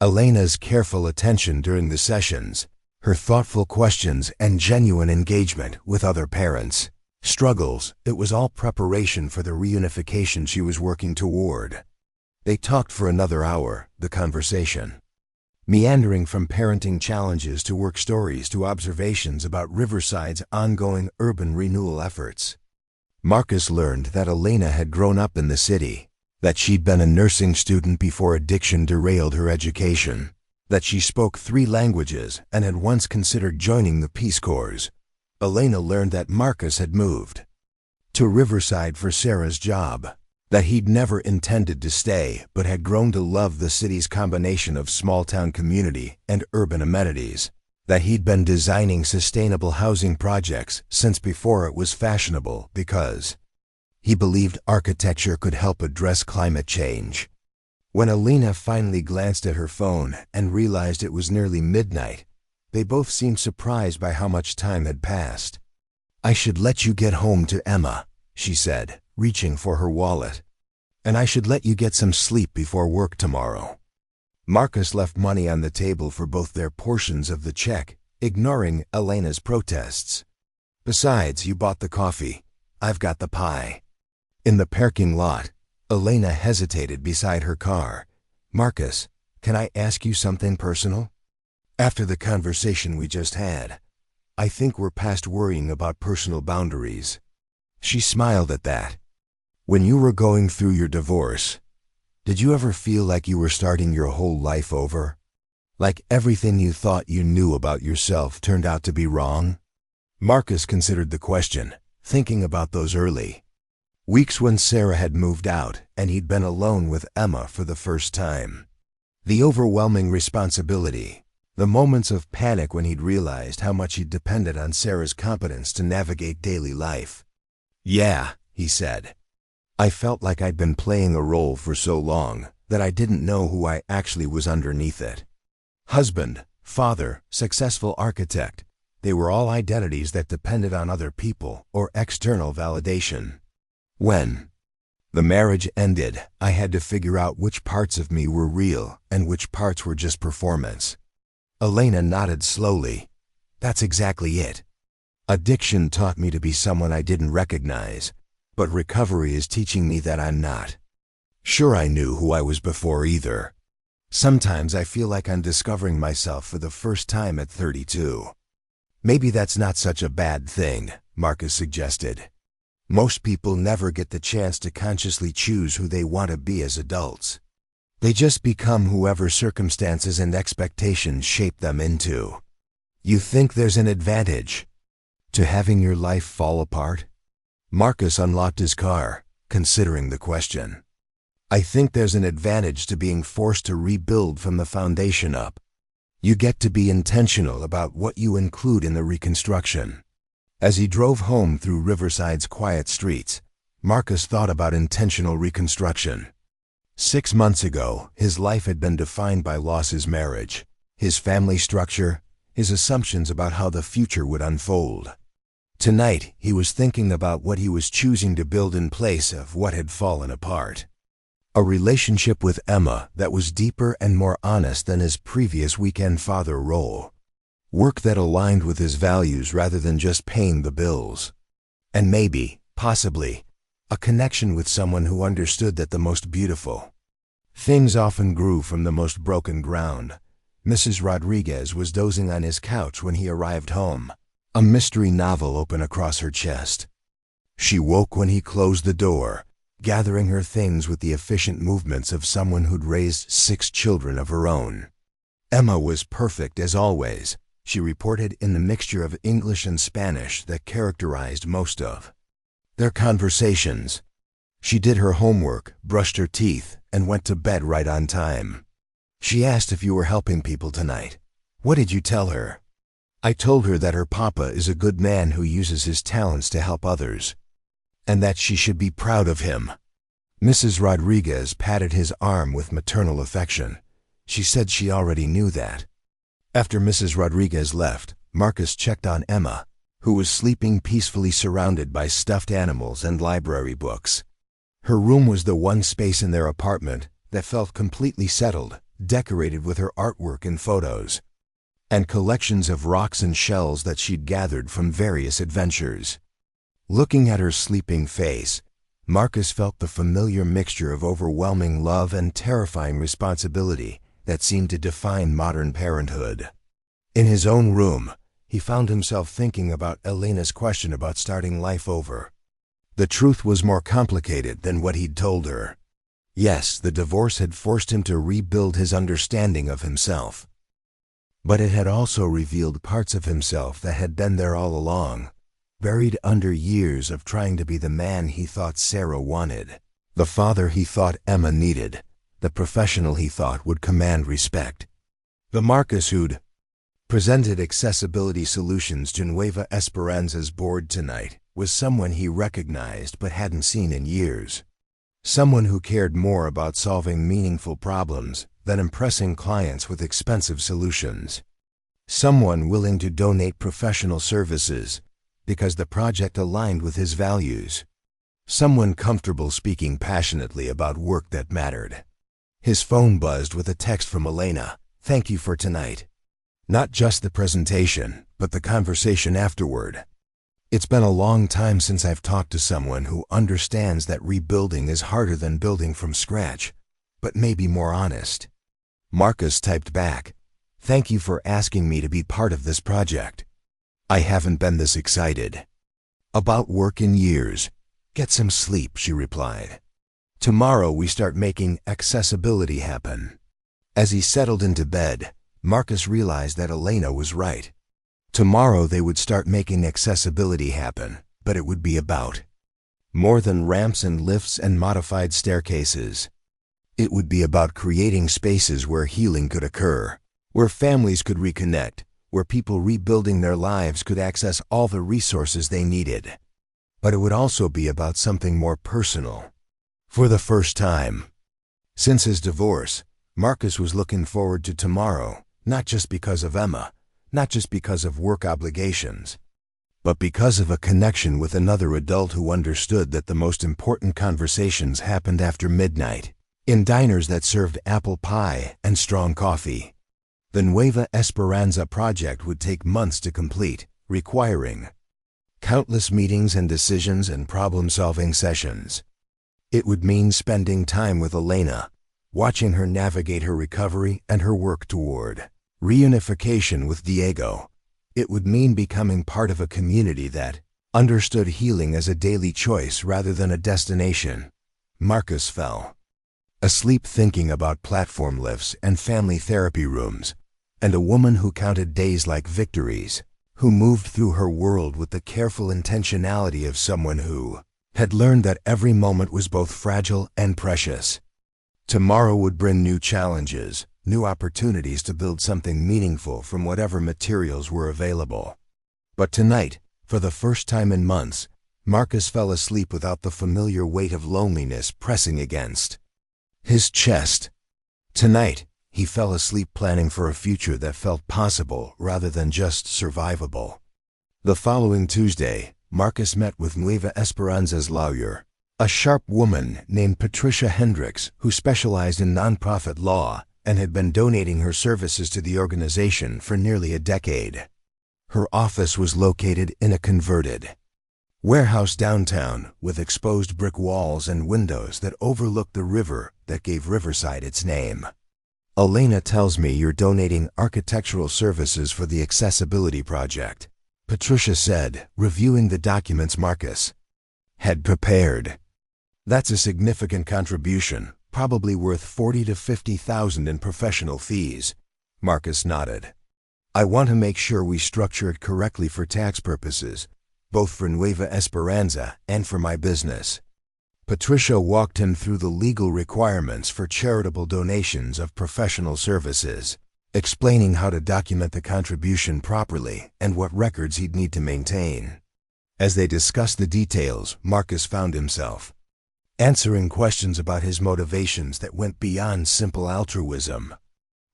Elena's careful attention during the sessions, her thoughtful questions and genuine engagement with other parents' struggles, it was all preparation for the reunification she was working toward. They talked for another hour, the conversation meandering from parenting challenges to work stories to observations about Riverside's ongoing urban renewal efforts. Marcus learned that Elena had grown up in the city, that she'd been a nursing student before addiction derailed her education, that she spoke 3 languages and had once considered joining the Peace Corps. Elena learned that Marcus had moved to Riverside for Sarah's job, that he'd never intended to stay but had grown to love the city's combination of small-town community and urban amenities, that he'd been designing sustainable housing projects since before it was fashionable because he believed architecture could help address climate change. When Elena finally glanced at her phone and realized it was nearly midnight, they both seemed surprised by how much time had passed. "I should let you get home to Emma," she said, reaching for her wallet. "And I should let you get some sleep before work tomorrow." Marcus left money on the table for both their portions of the check, ignoring Elena's protests. "Besides, you bought the coffee. I've got the pie." In the parking lot, Elena hesitated beside her car. "Marcus, can I ask you something personal? After the conversation we just had, I think we're past worrying about personal boundaries." She smiled at that. "When you were going through your divorce, did you ever feel like you were starting your whole life over? Like everything you thought you knew about yourself turned out to be wrong?" Marcus considered the question, thinking about those early weeks when Sarah had moved out and he'd been alone with Emma for the first time. The overwhelming responsibility, the moments of panic when he'd realized how much he'd depended on Sarah's competence to navigate daily life. "Yeah," he said. "I felt like I'd been playing a role for so long that I didn't know who I actually was underneath it. Husband, father, successful architect, they were all identities that depended on other people or external validation. When the marriage ended, I had to figure out which parts of me were real and which parts were just performance." Elena nodded slowly. "That's exactly it. Addiction taught me to be someone I didn't recognize, but recovery is teaching me that I'm not sure I knew who I was before either. Sometimes I feel like I'm discovering myself for the first time at 32. Maybe that's not such a bad thing," Marcus suggested. "Most people never get the chance to consciously choose who they want to be as adults. They just become whoever circumstances and expectations shape them into." "You think there's an advantage to having your life fall apart?" Marcus unlocked his car, considering the question. "I think there's an advantage to being forced to rebuild from the foundation up. You get to be intentional about what you include in the reconstruction." As he drove home through Riverside's quiet streets, Marcus thought about intentional reconstruction. 6 months ago, his life had been defined by Loss's marriage, his family structure, his assumptions about how the future would unfold. Tonight, he was thinking about what he was choosing to build in place of what had fallen apart. A relationship with Emma that was deeper and more honest than his previous weekend father role. Work that aligned with his values rather than just paying the bills. And maybe, possibly, a connection with someone who understood that the most beautiful things often grew from the most broken ground. Mrs. Rodriguez was dozing on his couch when he arrived home, a mystery novel open across her chest. She woke when he closed the door, gathering her things with the efficient movements of someone who'd raised 6 children of her own. Emma was perfect as always, she reported in the mixture of English and Spanish that characterized most of their conversations. She did her homework, brushed her teeth, and went to bed right on time. She asked if you were helping people tonight. What did you tell her? I told her that her papa is a good man who uses his talents to help others, and that she should be proud of him. Mrs. Rodriguez patted his arm with maternal affection. She said she already knew that. After Mrs. Rodriguez left, Marcus checked on Emma, who was sleeping peacefully surrounded by stuffed animals and library books. Her room was the one space in their apartment that felt completely settled, decorated with her artwork and photos, and collections of rocks and shells that she'd gathered from various adventures. Looking at her sleeping face, Marcus felt the familiar mixture of overwhelming love and terrifying responsibility that seemed to define modern parenthood. In his own room, he found himself thinking about Elena's question about starting life over. The truth was more complicated than what he'd told her. Yes, the divorce had forced him to rebuild his understanding of himself. But it had also revealed parts of himself that had been there all along, buried under years of trying to be the man he thought Sarah wanted, the father he thought Emma needed, the professional he thought would command respect. The Marcus who'd presented accessibility solutions to Nueva Esperanza's board tonight was someone he recognized but hadn't seen in years. Someone who cared more about solving meaningful problems than impressing clients with expensive solutions. Someone willing to donate professional services because the project aligned with his values. Someone comfortable speaking passionately about work that mattered. His phone buzzed with a text from Elena. "Thank you for tonight." Not just the presentation, but the conversation afterward. "It's been a long time since I've talked to someone who understands that rebuilding is harder than building from scratch, but maybe more honest." Marcus typed back, "Thank you for asking me to be part of this project. I haven't been this excited about work in years." "Get some sleep," she replied. "Tomorrow we start making accessibility happen." As he settled into bed, Marcus realized that Elena was right. Tomorrow they would start making accessibility happen, but it would be about more than ramps and lifts and modified staircases. It would be about creating spaces where healing could occur, where families could reconnect, where people rebuilding their lives could access all the resources they needed. But it would also be about something more personal. For the first time since his divorce, Marcus was looking forward to tomorrow, not just because of Emma, not just because of work obligations, but because of a connection with another adult who understood that the most important conversations happened after midnight, in diners that served apple pie and strong coffee. The Nueva Esperanza project would take months to complete, requiring countless meetings and decisions and problem-solving sessions. It would mean spending time with Elena, watching her navigate her recovery and her work toward reunification with Diego. It would mean becoming part of a community that understood healing as a daily choice rather than a destination. Marcus fell asleep thinking about platform lifts and family therapy rooms, and a woman who counted days like victories, who moved through her world with the careful intentionality of someone who had learned that every moment was both fragile and precious. Tomorrow would bring new challenges, new opportunities to build something meaningful from whatever materials were available. But tonight, for the first time in months, Marcus fell asleep without the familiar weight of loneliness pressing against his chest. Tonight, he fell asleep planning for a future that felt possible rather than just survivable. The following Tuesday, Marcus met with Nueva Esperanza's lawyer, a sharp woman named Patricia Hendricks who specialized in nonprofit law and had been donating her services to the organization for nearly a decade. Her office was located in a converted warehouse downtown with exposed brick walls and windows that overlooked the river that gave Riverside its name. "Elena tells me you're donating architectural services for the accessibility project," Patricia said, reviewing the documents Marcus had prepared. "That's a significant contribution, probably worth $40,000 to $50,000 in professional fees." Marcus nodded. "I want to make sure we structure it correctly for tax purposes, both for Nueva Esperanza and for my business." Patricia walked him through the legal requirements for charitable donations of professional services, explaining how to document the contribution properly and what records he'd need to maintain. As they discussed the details, Marcus found himself answering questions about his motivations that went beyond simple altruism.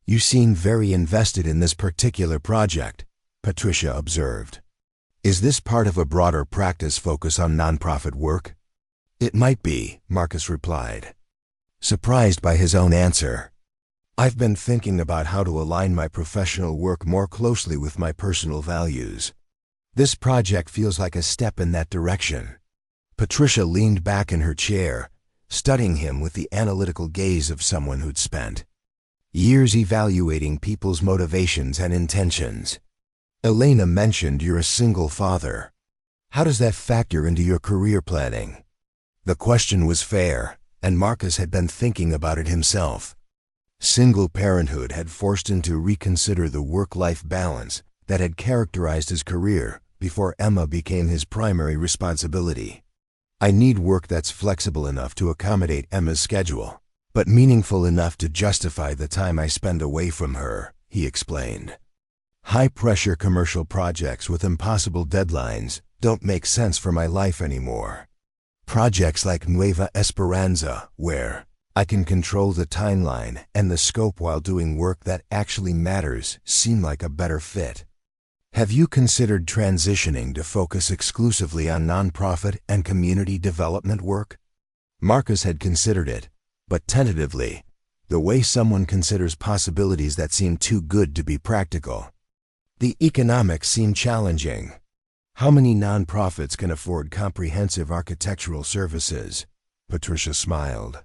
"You seem very invested in this particular project," Patricia observed. "Is this part of a broader practice focus on nonprofit work?" It might be, Marcus replied, surprised by his own answer. I've been thinking about how to align my professional work more closely with my personal values. This project feels like a step in that direction. Patricia leaned back in her chair, studying him with the analytical gaze of someone who'd spent years evaluating people's motivations and intentions. Elena mentioned you're a single father. How does that factor into your career planning? The question was fair, and Marcus had been thinking about it himself. Single parenthood had forced him to reconsider the work-life balance that had characterized his career before Emma became his primary responsibility. I need work that's flexible enough to accommodate Emma's schedule, but meaningful enough to justify the time I spend away from her, he explained. High-pressure commercial projects with impossible deadlines don't make sense for my life anymore. Projects like Nueva Esperanza, where I can control the timeline and the scope while doing work that actually matters, seem like a better fit. Have you considered transitioning to focus exclusively on nonprofit and community development work? Marcus had considered it, but tentatively, the way someone considers possibilities that seem too good to be practical. The economics seem challenging. How many nonprofits can afford comprehensive architectural services? Patricia smiled.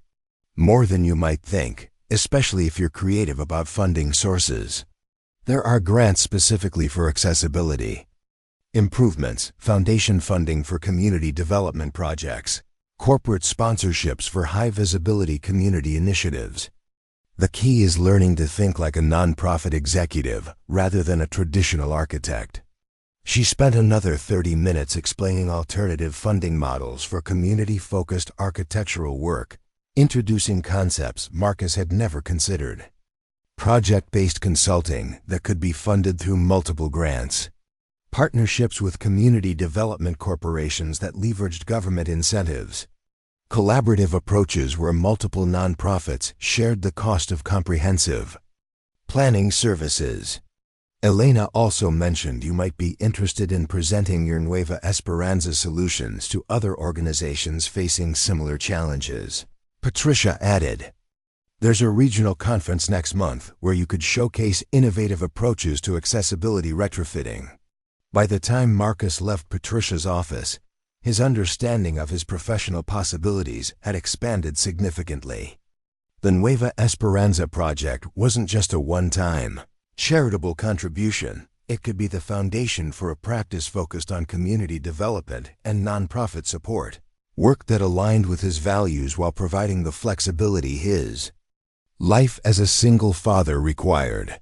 More than you might think, especially if you're creative about funding sources. There are grants specifically for accessibility, improvements, foundation funding for community development projects, corporate sponsorships for high-visibility community initiatives. The key is learning to think like a nonprofit executive rather than a traditional architect. She spent another 30 minutes explaining alternative funding models for community-focused architectural work, introducing concepts Marcus had never considered. Project-based consulting that could be funded through multiple grants. Partnerships with community development corporations that leveraged government incentives. Collaborative approaches where multiple nonprofits shared the cost of comprehensive planning services. Elena also mentioned you might be interested in presenting your Nueva Esperanza solutions to other organizations facing similar challenges. Patricia added, there's a regional conference next month where you could showcase innovative approaches to accessibility retrofitting. By the time Marcus left Patricia's office, his understanding of his professional possibilities had expanded significantly. The Nueva Esperanza project wasn't just a one-time, charitable contribution. It could be the foundation for a practice focused on community development and nonprofit support. Work that aligned with his values while providing the flexibility his life as a single father required.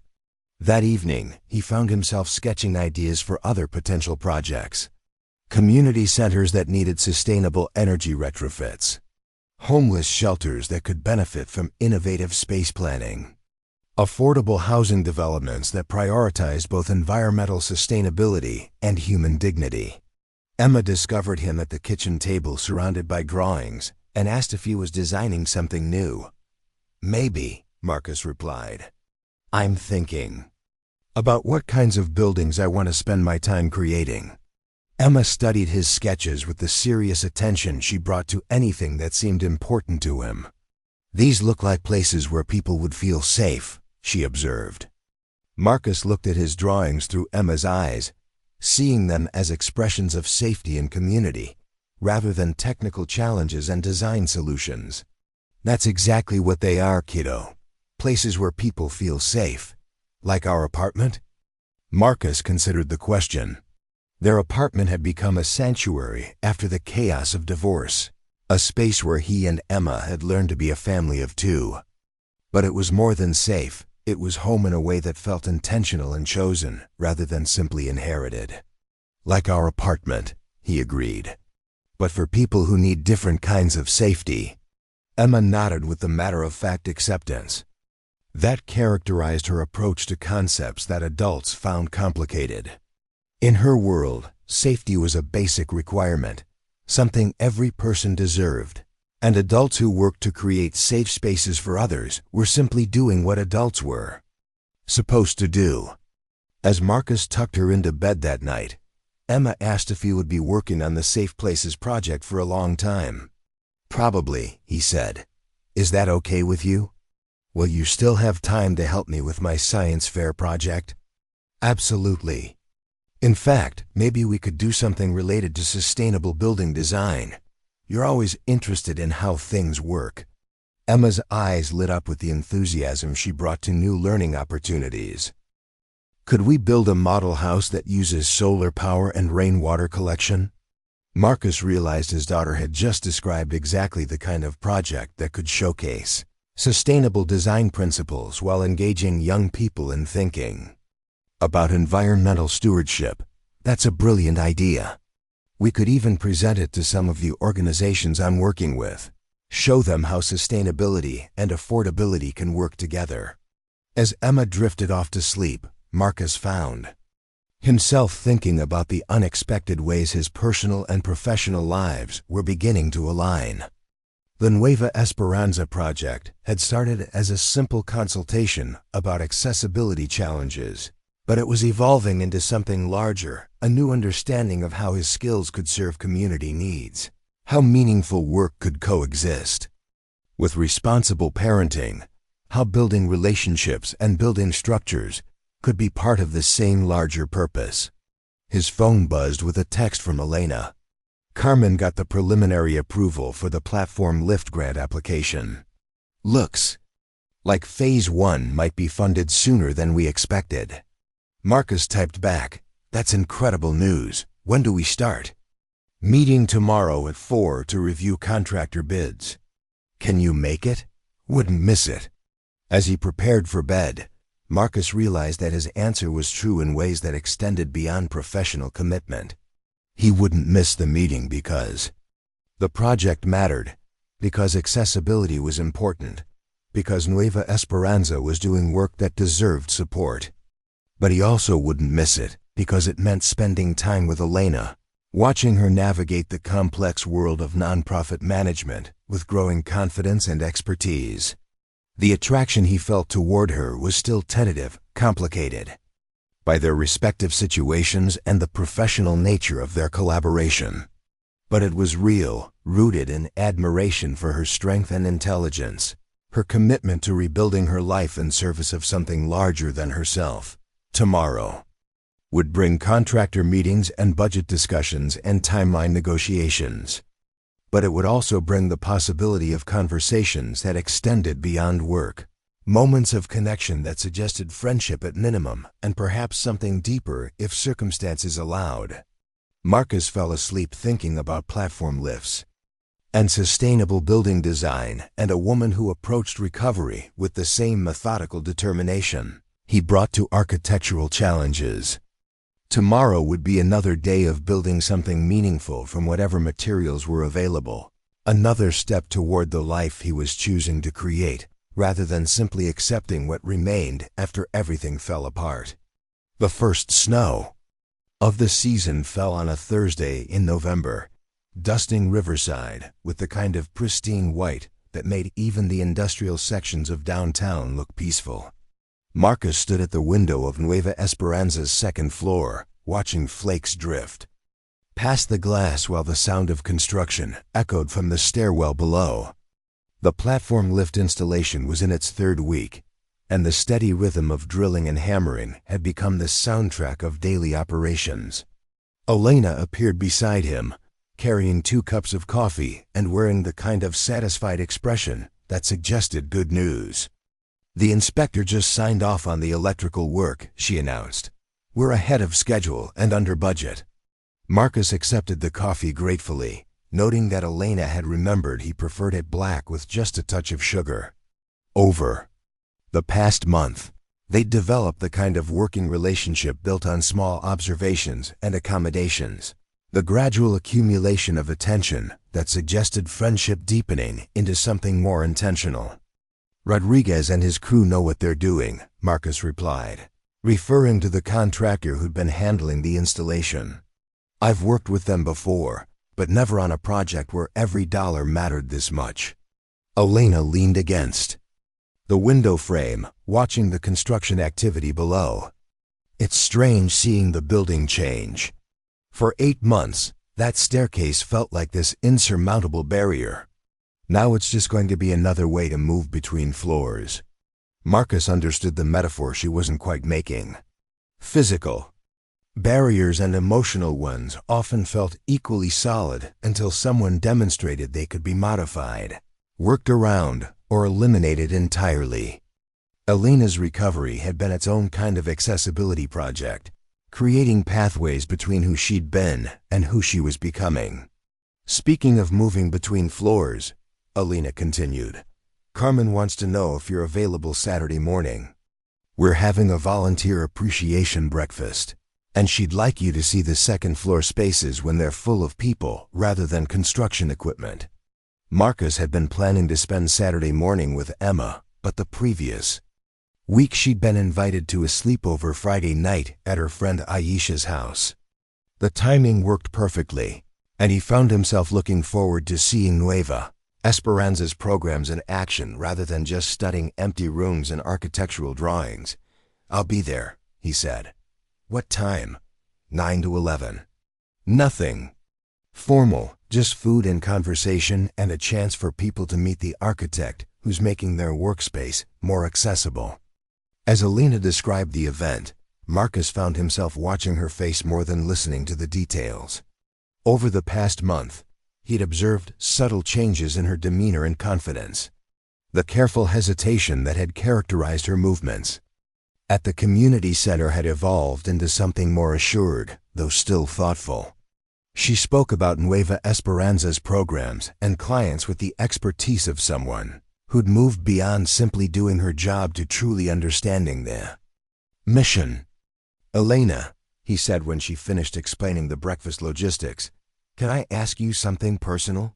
That evening, he found himself sketching ideas for other potential projects. Community centers that needed sustainable energy retrofits. Homeless shelters that could benefit from innovative space planning. Affordable housing developments that prioritized both environmental sustainability and human dignity. Emma discovered him at the kitchen table surrounded by drawings and asked if he was designing something new. Maybe, Marcus replied. I'm thinking about what kinds of buildings I want to spend my time creating. Emma studied his sketches with the serious attention she brought to anything that seemed important to him. These look like places where people would feel safe, she observed. Marcus looked at his drawings through Emma's eyes, seeing them as expressions of safety and community, rather than technical challenges and design solutions. That's exactly what they are, kiddo. Places where people feel safe. Like our apartment? Marcus considered the question. Their apartment had become a sanctuary after the chaos of divorce, a space where he and Emma had learned to be a family of two. But it was more than safe. It was home in a way that felt intentional and chosen, rather than simply inherited. Like our apartment, he agreed. But for people who need different kinds of safety. Emma nodded with the matter-of-fact acceptance. That characterized her approach to concepts that adults found complicated. In her world, safety was a basic requirement, something every person deserved, and adults who worked to create safe spaces for others were simply doing what adults were supposed to do. As Marcus tucked her into bed that night, Emma asked if he would be working on the Safe Places project for a long time. Probably, he said. Is that okay with you? Will you still have time to help me with my science fair project? Absolutely. In fact, maybe we could do something related to sustainable building design. You're always interested in how things work. Emma's eyes lit up with the enthusiasm she brought to new learning opportunities. Could we build a model house that uses solar power and rainwater collection? Marcus realized his daughter had just described exactly the kind of project that could showcase sustainable design principles while engaging young people in thinking about environmental stewardship. That's a brilliant idea. We could even present it to some of the organizations I'm working with. Show them how sustainability and affordability can work together. As Emma drifted off to sleep, Marcus found himself thinking about the unexpected ways his personal and professional lives were beginning to align. The Nueva Esperanza project had started as a simple consultation about accessibility challenges, but it was evolving into something larger, a new understanding of how his skills could serve community needs, how meaningful work could coexist with responsible parenting, how building relationships and building structures could be part of the same larger purpose. His phone buzzed with a text from Elena. Carmen got the preliminary approval for the Platform Lift grant application. Looks like Phase 1 might be funded sooner than we expected. Marcus typed back, "That's incredible news. When do we start?" "Meeting tomorrow at 4 to review contractor bids." "Can you make it?" "Wouldn't miss it." As he prepared for bed, Marcus realized that his answer was true in ways that extended beyond professional commitment. He wouldn't miss the meeting because the project mattered, because accessibility was important, because Nueva Esperanza was doing work that deserved support. But he also wouldn't miss it because it meant spending time with Elena, watching her navigate the complex world of nonprofit management with growing confidence and expertise. The attraction he felt toward her was still tentative, complicated by their respective situations and the professional nature of their collaboration. But it was real, rooted in admiration for her strength and intelligence, her commitment to rebuilding her life in service of something larger than herself. Tomorrow would bring contractor meetings and budget discussions and timeline negotiations. But it would also bring the possibility of conversations that extended beyond work, moments of connection that suggested friendship at minimum and perhaps something deeper if circumstances allowed. Marcus fell asleep thinking about platform lifts and sustainable building design and a woman who approached recovery with the same methodical determination he brought to architectural challenges. Tomorrow would be another day of building something meaningful from whatever materials were available, another step toward the life he was choosing to create, rather than simply accepting what remained after everything fell apart. The first snow of the season fell on a Thursday in November, dusting Riverside with the kind of pristine white that made even the industrial sections of downtown look peaceful. Marcus stood at the window of Nueva Esperanza's second floor, watching flakes drift past the glass while the sound of construction echoed from the stairwell below. The platform lift installation was in its third week, and the steady rhythm of drilling and hammering had become the soundtrack of daily operations. Elena appeared beside him, carrying 2 cups of coffee and wearing the kind of satisfied expression that suggested good news. "The inspector just signed off on the electrical work," she announced. "We're ahead of schedule and under budget." Marcus accepted the coffee gratefully, noting that Elena had remembered he preferred it black with just a touch of sugar. Over the past month, they'd developed the kind of working relationship built on small observations and accommodations, the gradual accumulation of attention that suggested friendship deepening into something more intentional. "Rodriguez and his crew know what they're doing," Marcus replied, referring to the contractor who'd been handling the installation. "I've worked with them before, but never on a project where every dollar mattered this much." Elena leaned against the window frame, watching the construction activity below. "It's strange seeing the building change. For 8 months, that staircase felt like this insurmountable barrier. Now it's just going to be another way to move between floors. Marcus understood the metaphor she wasn't quite making. Physical barriers and emotional ones often felt equally solid until someone demonstrated they could be modified, worked around, or eliminated entirely. Elena's recovery had been its own kind of accessibility project, creating pathways between who she'd been and who she was becoming. Speaking of moving between floors, Elena continued, Carmen wants to know if you're available Saturday morning. We're having a volunteer appreciation breakfast, and she'd like you to see the second-floor spaces when they're full of people rather than construction equipment. Marcus had been planning to spend Saturday morning with Emma, but the previous week she'd been invited to a sleepover Friday night at her friend Aisha's house. The timing worked perfectly, and he found himself looking forward to seeing Nueva Esperanza's programs in action rather than just studying empty rooms and architectural drawings. I'll be there, he said. What time? 9 to 11. Nothing formal, just food and conversation and a chance for people to meet the architect who's making their workspace more accessible. As Elena described the event, Marcus found himself watching her face more than listening to the details. Over the past month, he'd observed subtle changes in her demeanor and confidence. The careful hesitation that had characterized her movements at the community center had evolved into something more assured, though still thoughtful. She spoke about Nueva Esperanza's programs and clients with the expertise of someone who'd moved beyond simply doing her job to truly understanding the mission. Elena, he said when she finished explaining the breakfast logistics, can I ask you something personal?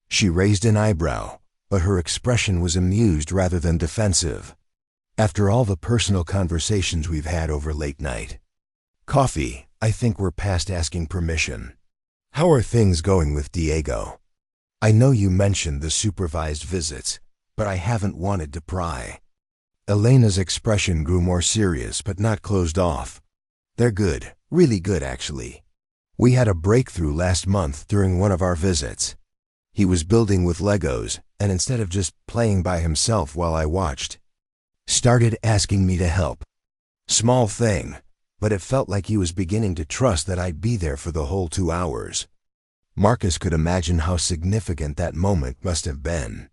She raised an eyebrow, but her expression was amused rather than defensive. After all the personal conversations we've had over late night coffee, I think we're past asking permission. How are things going with Diego? I know you mentioned the supervised visits, but I haven't wanted to pry. Elena's expression grew more serious but not closed off. They're good, really good actually. We had a breakthrough last month during one of our visits. He was building with Legos, and instead of just playing by himself while I watched, started asking me to help. Small thing, but it felt like he was beginning to trust that I'd be there for the whole 2 hours. Marcus could imagine how significant that moment must have been.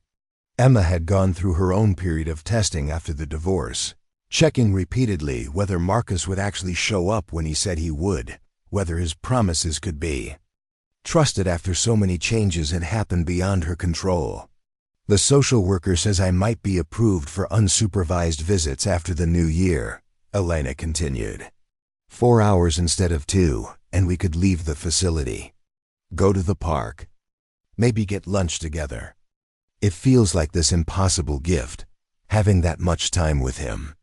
Emma had gone through her own period of testing after the divorce, checking repeatedly whether Marcus would actually show up when he said he would, whether his promises could be trusted after so many changes had happened beyond her control. The social worker says I might be approved for unsupervised visits after the new year, Elena continued. 4 hours instead of 2, and we could leave the facility. Go to the park. Maybe get lunch together. It feels like this impossible gift, having that much time with him.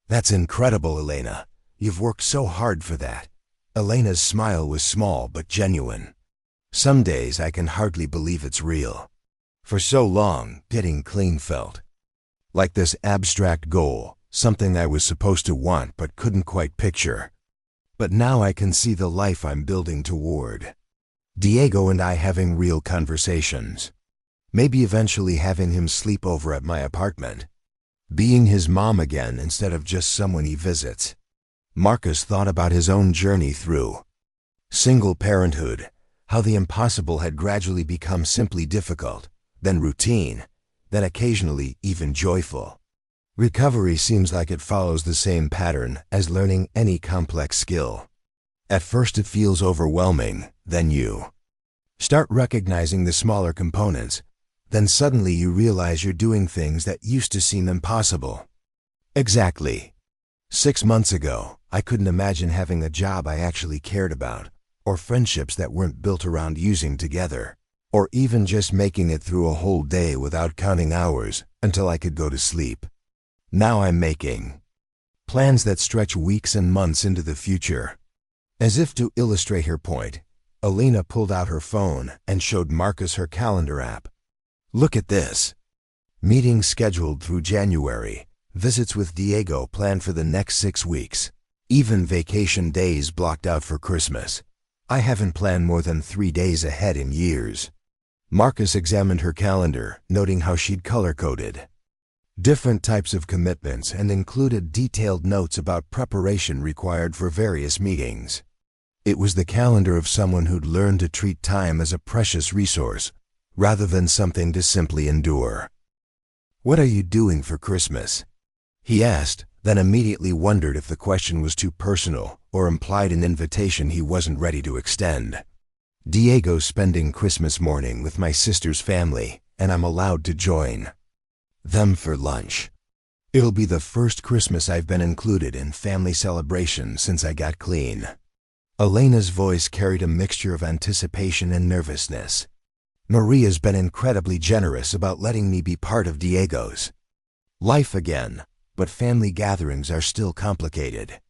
That's incredible, Elena. You've worked so hard for that. Elena's smile was small but genuine. Some days I can hardly believe it's real. For so long, getting clean felt like this abstract goal, something I was supposed to want but couldn't quite picture. But now I can see the life I'm building toward. Diego and I having real conversations. Maybe eventually having him sleep over at my apartment. Being his mom again instead of just someone he visits. Marcus thought about his own journey through single parenthood, how the impossible had gradually become simply difficult, then routine, then occasionally even joyful. Recovery seems like it follows the same pattern as learning any complex skill. At first it feels overwhelming, then you start recognizing the smaller components, then suddenly you realize you're doing things that used to seem impossible. Exactly. 6 months ago, I couldn't imagine having a job I actually cared about, or friendships that weren't built around using together, or even just making it through a whole day without counting hours until I could go to sleep. Now I'm making plans that stretch weeks and months into the future. As if to illustrate her point, Elena pulled out her phone and showed Marcus her calendar app. Look at this. Meetings scheduled through January. Visits with Diego planned for the next 6 weeks. Even vacation days blocked out for Christmas. I haven't planned more than 3 days ahead in years. Marcus examined her calendar, noting how she'd color-coded different types of commitments and included detailed notes about preparation required for various meetings. It was the calendar of someone who'd learned to treat time as a precious resource, rather than something to simply endure. "What are you doing for Christmas?" he asked, then immediately wondered if the question was too personal or implied an invitation he wasn't ready to extend. "Diego's spending Christmas morning with my sister's family, and I'm allowed to join them for lunch. It'll be the first Christmas I've been included in family celebrations since I got clean." Elena's voice carried a mixture of anticipation and nervousness. "Maria's been incredibly generous about letting me be part of Diego's life again, but family gatherings are still complicated.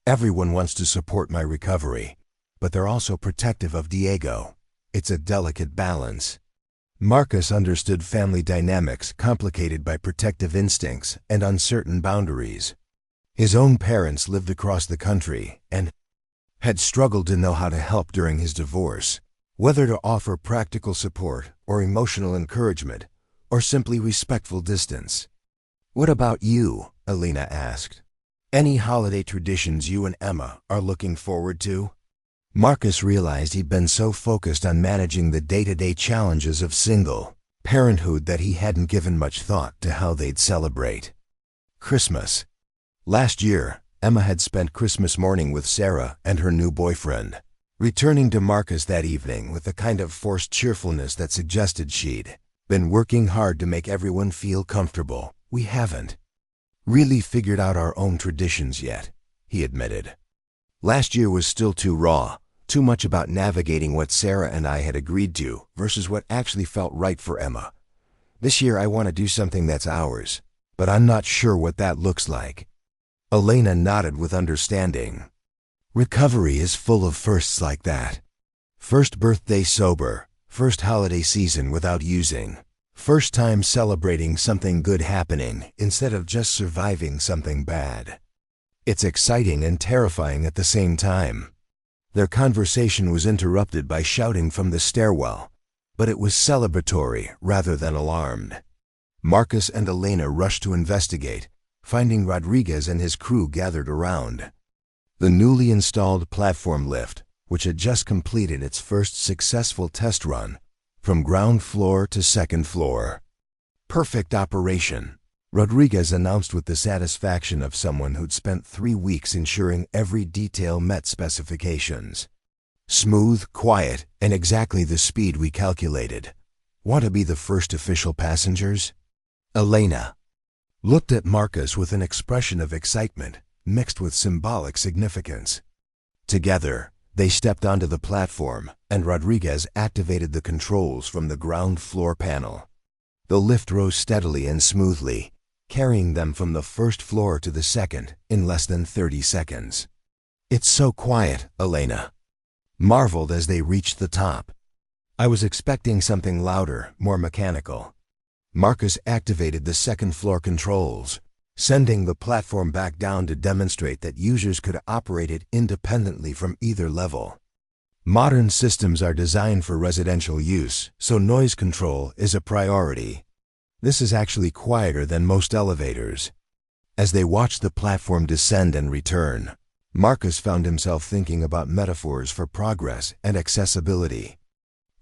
Everyone wants to support my recovery, but they're also protective of Diego. It's a delicate balance." Marcus understood family dynamics complicated by protective instincts and uncertain boundaries. His own parents lived across the country and had struggled to know how to help during his divorce, whether to offer practical support or emotional encouragement, or simply respectful distance. "What about you?" Elena asked. "Any holiday traditions you and Emma are looking forward to?" Marcus realized he'd been so focused on managing the day-to-day challenges of single parenthood that he hadn't given much thought to how they'd celebrate Christmas. Last year, Emma had spent Christmas morning with Sarah and her new boyfriend, returning to Marcus that evening with a kind of forced cheerfulness that suggested she'd been working hard to make everyone feel comfortable. "We haven't really figured out our own traditions yet," he admitted. "Last year was still too raw. Too much about navigating what Sarah and I had agreed to versus what actually felt right for Emma. This year I want to do something that's ours, but I'm not sure what that looks like." Elena nodded with understanding. "Recovery is full of firsts like that. First birthday sober, first holiday season without using, first time celebrating something good happening instead of just surviving something bad. It's exciting and terrifying at the same time." Their conversation was interrupted by shouting from the stairwell, but it was celebratory rather than alarmed. Marcus and Elena rushed to investigate, finding Rodriguez and his crew gathered around the newly installed platform lift, which had just completed its first successful test run from ground floor to second floor. "Perfect operation," Rodriguez announced with the satisfaction of someone who'd spent 3 weeks ensuring every detail met specifications. "Smooth, quiet, and exactly the speed we calculated. Want to be the first official passengers?" Elena looked at Marcus with an expression of excitement mixed with symbolic significance. Together, they stepped onto the platform, and Rodriguez activated the controls from the ground floor panel. The lift rose steadily and smoothly, carrying them from the first floor to the second in less than 30 seconds. "It's so quiet," Elena marveled as they reached the top. "I was expecting something louder, more mechanical." Marcus activated the second floor controls, sending the platform back down to demonstrate that users could operate it independently from either level. Modern systems are designed for residential use, so noise control is a priority. This is actually quieter than most elevators. As they watched the platform descend and return, Marcus found himself thinking about metaphors for progress and accessibility.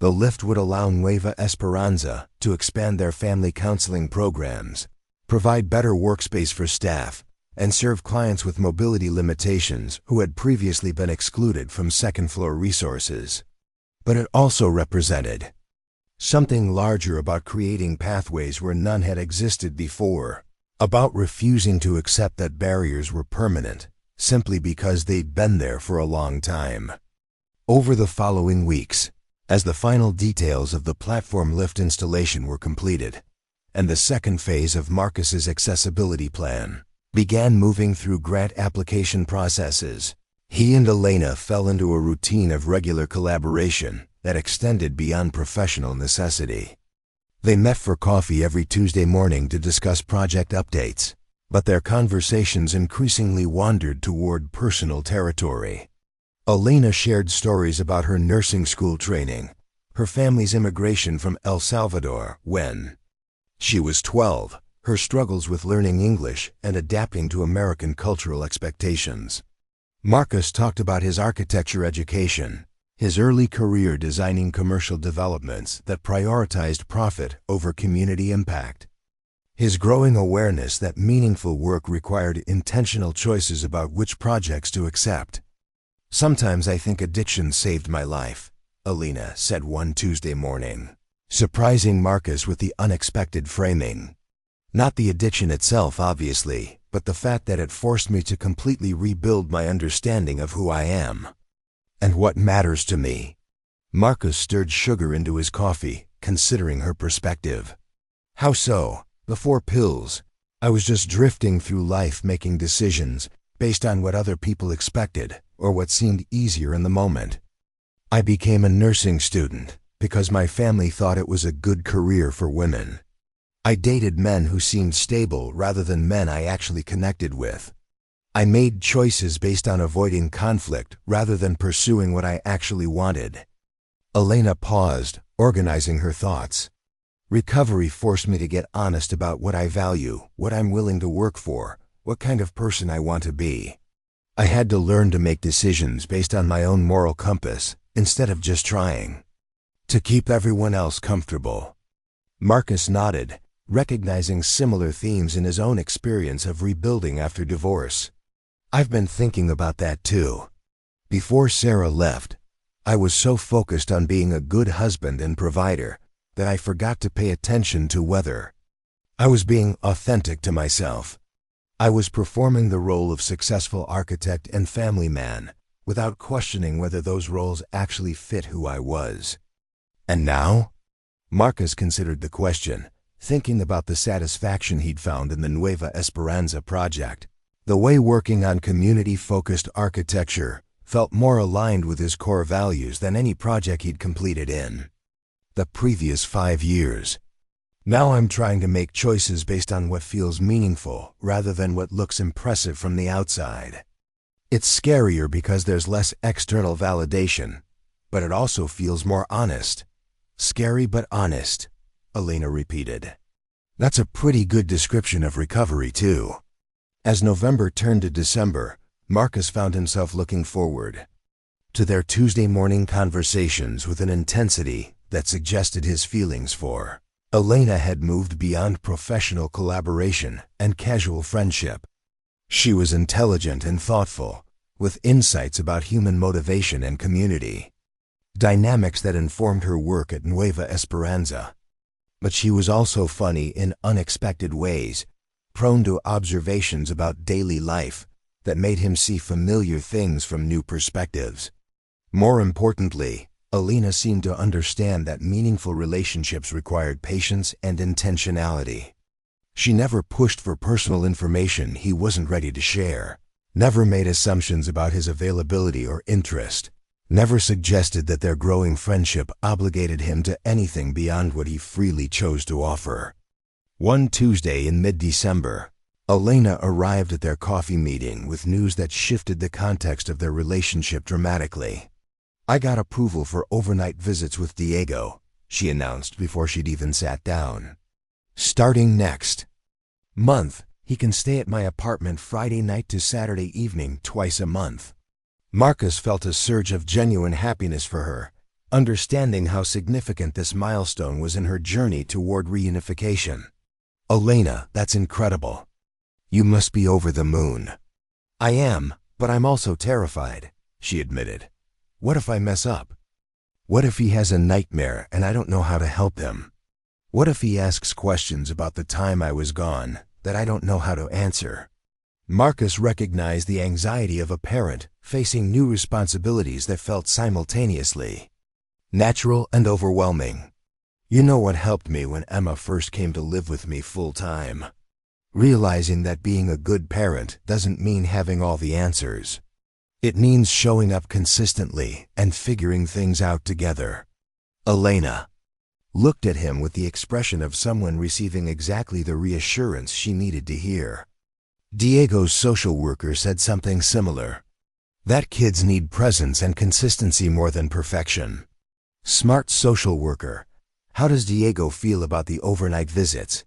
The lift would allow Nueva Esperanza to expand their family counseling programs, provide better workspace for staff, and serve clients with mobility limitations who had previously been excluded from second-floor resources. But it also represented something larger about creating pathways where none had existed before, about refusing to accept that barriers were permanent simply because they'd been there for a long time. Over the following weeks, as the final details of the platform lift installation were completed, and the second phase of Marcus's accessibility plan began moving through grant application processes, he and Elena fell into a routine of regular collaboration that extended beyond professional necessity. They met for coffee every Tuesday morning to discuss project updates, but their conversations increasingly wandered toward personal territory. Elena shared stories about her nursing school training, her family's immigration from El Salvador when she was 12, her struggles with learning English and adapting to American cultural expectations. Marcus talked about his architecture education, his early career designing commercial developments that prioritized profit over community impact, his growing awareness that meaningful work required intentional choices about which projects to accept. "Sometimes I think addiction saved my life," Elena said one Tuesday morning, surprising Marcus with the unexpected framing. "Not the addiction itself, obviously, but the fact that it forced me to completely rebuild my understanding of who I am and what matters to me." Marcus stirred sugar into his coffee, considering her perspective. "How so?" "Before pills, I was just drifting through life making decisions based on what other people expected or what seemed easier in the moment. I became a nursing student because my family thought it was a good career for women. I dated men who seemed stable rather than men I actually connected with. I made choices based on avoiding conflict rather than pursuing what I actually wanted." Elena paused, organizing her thoughts. "Recovery forced me to get honest about what I value, what I'm willing to work for, what kind of person I want to be. I had to learn to make decisions based on my own moral compass, instead of just trying to keep everyone else comfortable." Marcus nodded, recognizing similar themes in his own experience of rebuilding after divorce. "I've been thinking about that too. Before Sarah left, I was so focused on being a good husband and provider that I forgot to pay attention to whether I was being authentic to myself. I was performing the role of successful architect and family man without questioning whether those roles actually fit who I was. And now?" Marcus considered the question, thinking about the satisfaction he'd found in the Nueva Esperanza project. The way working on community-focused architecture felt more aligned with his core values than any project he'd completed in the previous 5 years. "Now I'm trying to make choices based on what feels meaningful rather than what looks impressive from the outside. It's scarier because there's less external validation, but it also feels more honest." "Scary but honest," Elena repeated. "That's a pretty good description of recovery, too." As November turned to December, Marcus found himself looking forward to their Tuesday morning conversations with an intensity that suggested his feelings for Elena had moved beyond professional collaboration and casual friendship. She was intelligent and thoughtful, with insights about human motivation and community dynamics that informed her work at Nueva Esperanza. But she was also funny in unexpected ways, prone to observations about daily life that made him see familiar things from new perspectives. More importantly, Elena seemed to understand that meaningful relationships required patience and intentionality. She never pushed for personal information he wasn't ready to share, never made assumptions about his availability or interest, never suggested that their growing friendship obligated him to anything beyond what he freely chose to offer. One Tuesday in mid-December, Elena arrived at their coffee meeting with news that shifted the context of their relationship dramatically. "I got approval for overnight visits with Diego," she announced before she'd even sat down. "Starting next month, he can stay at my apartment Friday night to Saturday evening twice a month." Marcus felt a surge of genuine happiness for her, understanding how significant this milestone was in her journey toward reunification. "Elena, that's incredible. You must be over the moon." "I am, but I'm also terrified," she admitted. "What if I mess up? What if he has a nightmare and I don't know how to help him? What if he asks questions about the time I was gone that I don't know how to answer?" Marcus recognized the anxiety of a parent facing new responsibilities that felt simultaneously natural and overwhelming. "You know what helped me when Emma first came to live with me full-time? Realizing that being a good parent doesn't mean having all the answers. It means showing up consistently and figuring things out together." Elena looked at him with the expression of someone receiving exactly the reassurance she needed to hear. Diego's social worker said something similar. "That kids need presence and consistency more than perfection." Smart social worker. How does Diego feel about the overnight visits?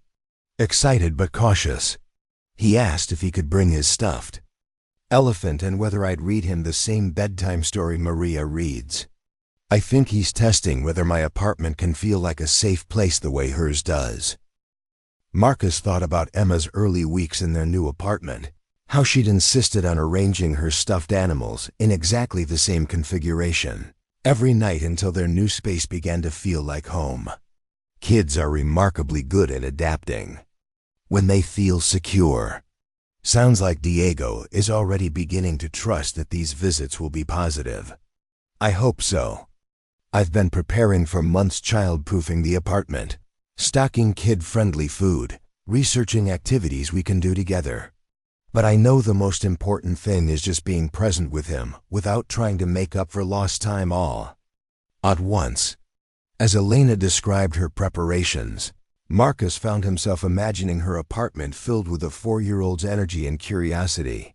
Excited but cautious. He asked if he could bring his stuffed elephant and whether I'd read him the same bedtime story Maria reads. I think he's testing whether my apartment can feel like a safe place the way hers does. Marcus thought about Emma's early weeks in their new apartment, how she'd insisted on arranging her stuffed animals in exactly the same configuration every night until their new space began to feel like home. Kids are remarkably good at adapting when they feel secure. Sounds like Diego is already beginning to trust that these visits will be positive. I hope so. I've been preparing for months, child-proofing the apartment, stocking kid-friendly food, researching activities we can do together. But I know the most important thing is just being present with him without trying to make up for lost time all at once. As Elena described her preparations, Marcus found himself imagining her apartment filled with a 4-year-old's energy and curiosity.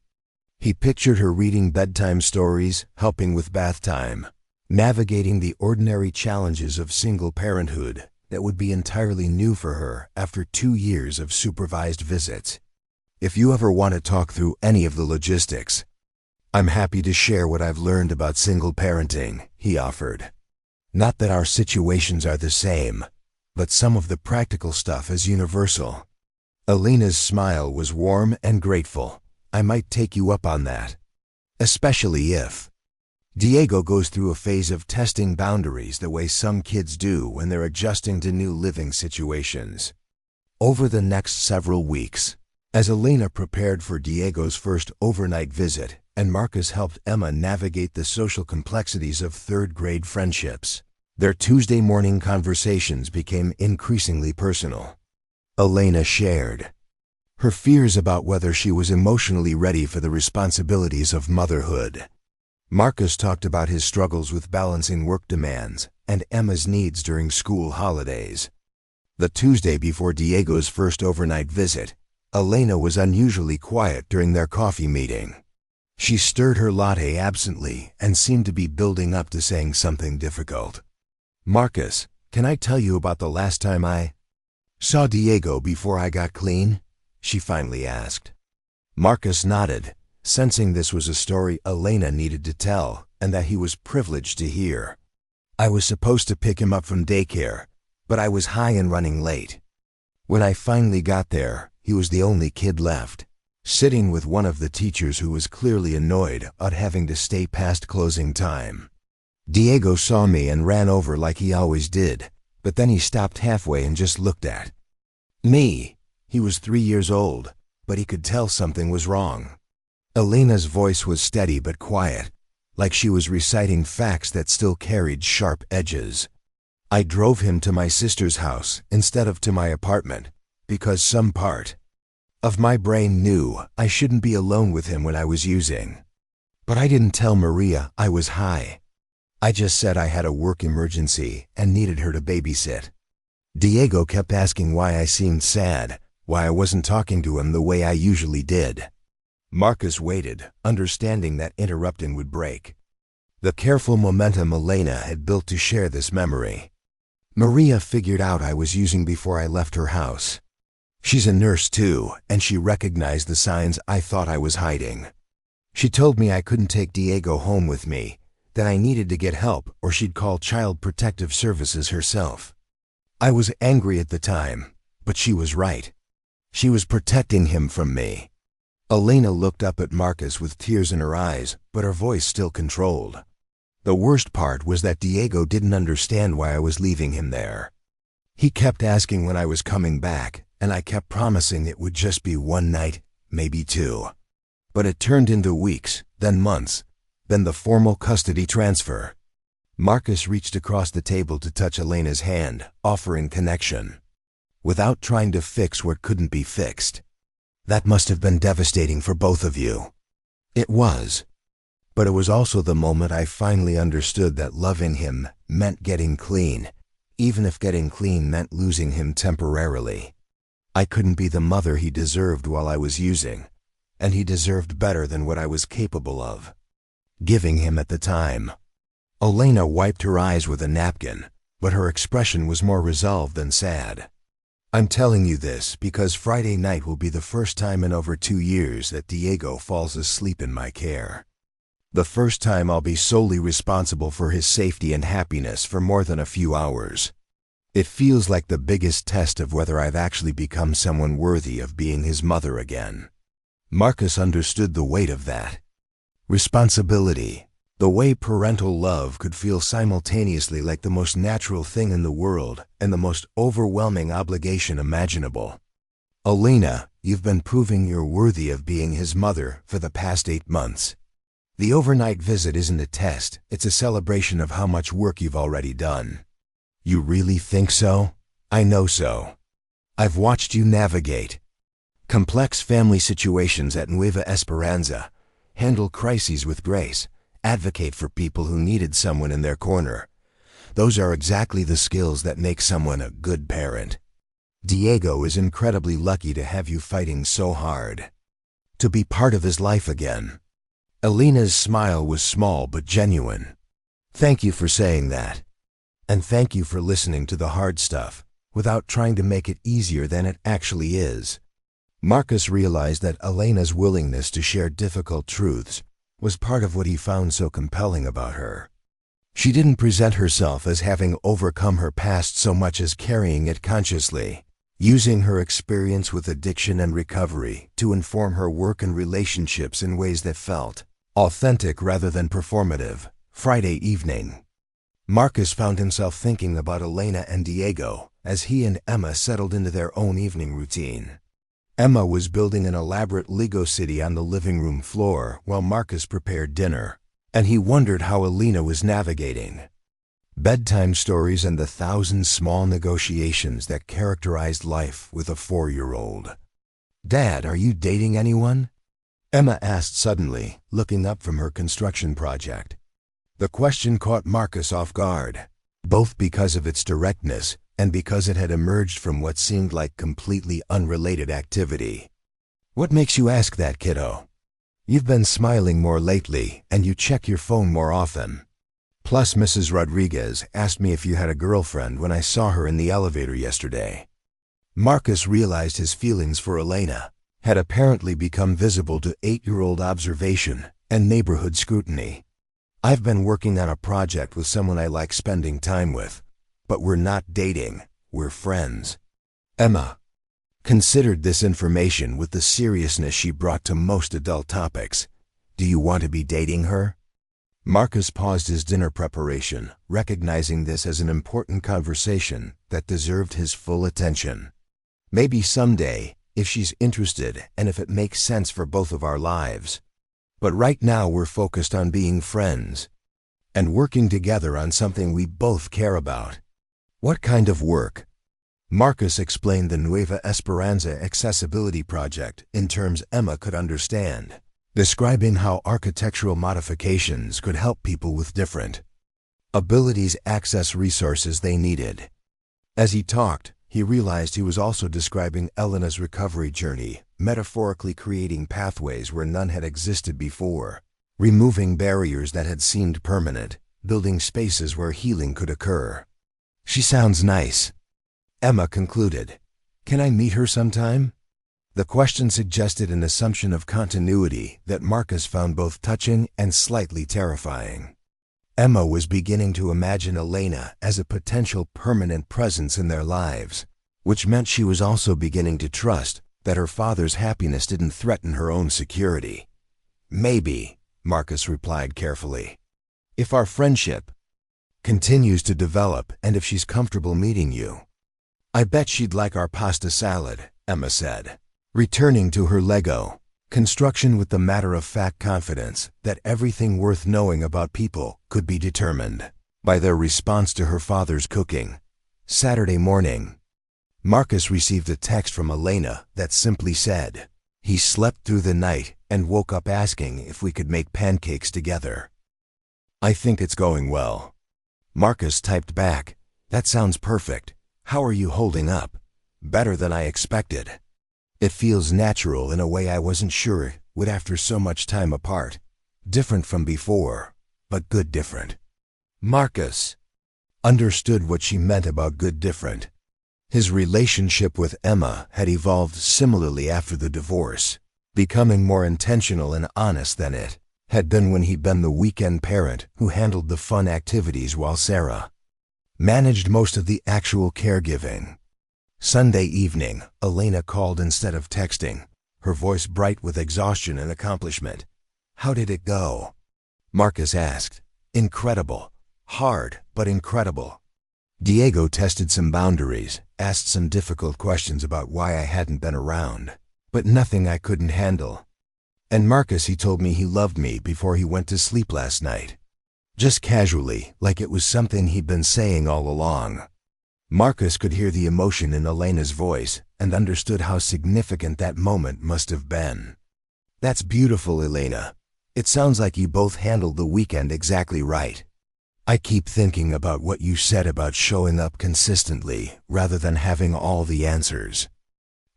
He pictured her reading bedtime stories, helping with bath time, navigating the ordinary challenges of single parenthood that would be entirely new for her after 2 years of supervised visits. If you ever want to talk through any of the logistics, I'm happy to share what I've learned about single parenting, he offered. Not that our situations are the same, but some of the practical stuff is universal. Elena's smile was warm and grateful. I might take you up on that. Especially if Diego goes through a phase of testing boundaries the way some kids do when they're adjusting to new living situations. Over the next several weeks, as Elena prepared for Diego's first overnight visit and Marcus helped Emma navigate the social complexities of third-grade friendships, their Tuesday morning conversations became increasingly personal. Elena shared her fears about whether she was emotionally ready for the responsibilities of motherhood. Marcus talked about his struggles with balancing work demands and Emma's needs during school holidays. The Tuesday before Diego's first overnight visit, Elena was unusually quiet during their coffee meeting. She stirred her latte absently and seemed to be building up to saying something difficult. Marcus, can I tell you about the last time I saw Diego before I got clean? She finally asked. Marcus nodded, sensing this was a story Elena needed to tell and that he was privileged to hear. I was supposed to pick him up from daycare, but I was high and running late. When I finally got there, he was the only kid left, sitting with one of the teachers who was clearly annoyed at having to stay past closing time. Diego saw me and ran over like he always did, but then he stopped halfway and just looked at me. He was 3 years old, but he could tell something was wrong. Elena's voice was steady but quiet, like she was reciting facts that still carried sharp edges. I drove him to my sister's house instead of to my apartment, because some part of my brain knew I shouldn't be alone with him when I was using. But I didn't tell Maria I was high. I just said I had a work emergency and needed her to babysit. Diego kept asking why I seemed sad, why I wasn't talking to him the way I usually did. Marcus waited, understanding that interrupting would break the careful momentum Elena had built to share this memory. Maria figured out I was using before I left her house. She's a nurse too, and she recognized the signs I thought I was hiding. She told me I couldn't take Diego home with me, that I needed to get help or she'd call Child Protective Services herself. I was angry at the time, but she was right. She was protecting him from me. Elena looked up at Marcus with tears in her eyes, but her voice still controlled. The worst part was that Diego didn't understand why I was leaving him there. He kept asking when I was coming back, and I kept promising it would just be 1 night, maybe 2. But it turned into weeks, then months, then the formal custody transfer. Marcus reached across the table to touch Elena's hand, offering connection, without trying to fix what couldn't be fixed. That must have been devastating for both of you. It was. But it was also the moment I finally understood that loving him meant getting clean, even if getting clean meant losing him temporarily. I couldn't be the mother he deserved while I was using, and he deserved better than what I was capable of giving him at the time. Elena wiped her eyes with a napkin, but her expression was more resolved than sad. I'm telling you this because Friday night will be the first time in over 2 years that Diego falls asleep in my care. The first time I'll be solely responsible for his safety and happiness for more than a few hours. It feels like the biggest test of whether I've actually become someone worthy of being his mother again. Marcus understood the weight of that. Responsibility. The way parental love could feel simultaneously like the most natural thing in the world and the most overwhelming obligation imaginable. Elena, you've been proving you're worthy of being his mother for the past 8 months. The overnight visit isn't a test, it's a celebration of how much work you've already done. You really think so? I know so. I've watched you navigate complex family situations at Nueva Esperanza, handle crises with grace, advocate for people who needed someone in their corner. Those are exactly the skills that make someone a good parent. Diego is incredibly lucky to have you fighting so hard. To be part of his life again. Elena's smile was small but genuine. Thank you for saying that. And thank you for listening to the hard stuff, without trying to make it easier than it actually is. Marcus realized that Elena's willingness to share difficult truths was part of what he found so compelling about her. She didn't present herself as having overcome her past so much as carrying it consciously, using her experience with addiction and recovery to inform her work and relationships in ways that felt authentic rather than performative. Friday evening. Marcus found himself thinking about Elena and Diego as he and Emma settled into their own evening routine. Emma was building an elaborate Lego city on the living room floor while Marcus prepared dinner, and he wondered how Elena was navigating bedtime stories and the 1,000 small negotiations that characterized life with a 4-year-old. "Dad, are you dating anyone?" Emma asked suddenly, looking up from her construction project. The question caught Marcus off guard, both because of its directness and because it had emerged from what seemed like completely unrelated activity. "What makes you ask that, kiddo? You've been smiling more lately, and you check your phone more often. Plus, Mrs. Rodriguez asked me if you had a girlfriend when I saw her in the elevator yesterday." Marcus realized his feelings for Elena had apparently become visible to 8-year-old observation and neighborhood scrutiny. "I've been working on a project with someone I like spending time with, but we're not dating, we're friends." Emma considered this information with the seriousness she brought to most adult topics. "Do you want to be dating her?" Marcus paused his dinner preparation, recognizing this as an important conversation that deserved his full attention. "Maybe someday, if she's interested and if it makes sense for both of our lives. But right now we're focused on being friends and working together on something we both care about." "What kind of work?" Marcus explained the Nueva Esperanza accessibility project in terms Emma could understand, describing how architectural modifications could help people with different abilities access resources they needed. As he talked, he realized he was also describing Elena's recovery journey, metaphorically creating pathways where none had existed before, removing barriers that had seemed permanent, building spaces where healing could occur. "She sounds nice," Emma concluded. "Can I meet her sometime?" The question suggested an assumption of continuity that Marcus found both touching and slightly terrifying. Emma was beginning to imagine Elena as a potential permanent presence in their lives, which meant she was also beginning to trust that her father's happiness didn't threaten her own security. "Maybe," Marcus replied carefully. "If our friendship continues to develop and if she's comfortable meeting you." "I bet she'd like our pasta salad," Emma said, returning to her Lego construction with the matter-of-fact confidence that everything worth knowing about people could be determined by their response to her father's cooking. Saturday morning, Marcus received a text from Elena that simply said, "He slept through the night and woke up asking if we could make pancakes together. I think it's going well." Marcus typed back, "That sounds perfect. How are you holding up?" "Better than I expected. It feels natural in a way I wasn't sure it would after so much time apart. Different from before, but good different." Marcus understood what she meant about good different. His relationship with Emma had evolved similarly after the divorce, becoming more intentional and honest than it had been when he'd been the weekend parent who handled the fun activities while Sarah managed most of the actual caregiving. Sunday evening, Elena called instead of texting, her voice bright with exhaustion and accomplishment. "How did it go?" Marcus asked. "Incredible. Hard, but incredible." Diego tested some boundaries, asked some difficult questions about why I hadn't been around, but nothing I couldn't handle. And Marcus, he told me he loved me before he went to sleep last night. Just casually, like it was something he'd been saying all along. Marcus could hear the emotion in Elena's voice and understood how significant that moment must have been. "That's beautiful, Elena. It sounds like you both handled the weekend exactly right. I keep thinking about what you said about showing up consistently rather than having all the answers."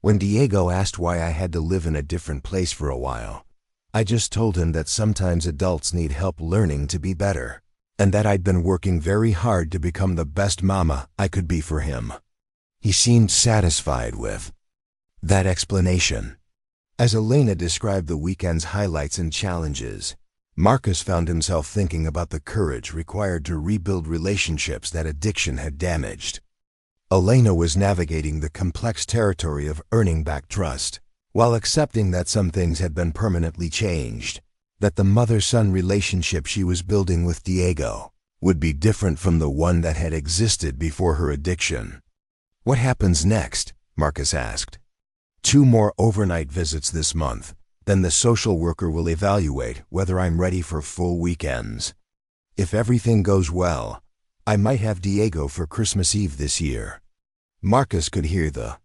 When Diego asked why I had to live in a different place for a while, I just told him that sometimes adults need help learning to be better, and that I'd been working very hard to become the best mama I could be for him. He seemed satisfied with that explanation. As Elena described the weekend's highlights and challenges, Marcus found himself thinking about the courage required to rebuild relationships that addiction had damaged. Elena was navigating the complex territory of earning back trust, while accepting that some things had been permanently changed, that the mother-son relationship she was building with Diego would be different from the one that had existed before her addiction. "What happens next?" Marcus asked. 2 more overnight visits this month. Then the social worker will evaluate whether I'm ready for full weekends. If everything goes well, I might have Diego for Christmas Eve this year." Marcus could hear the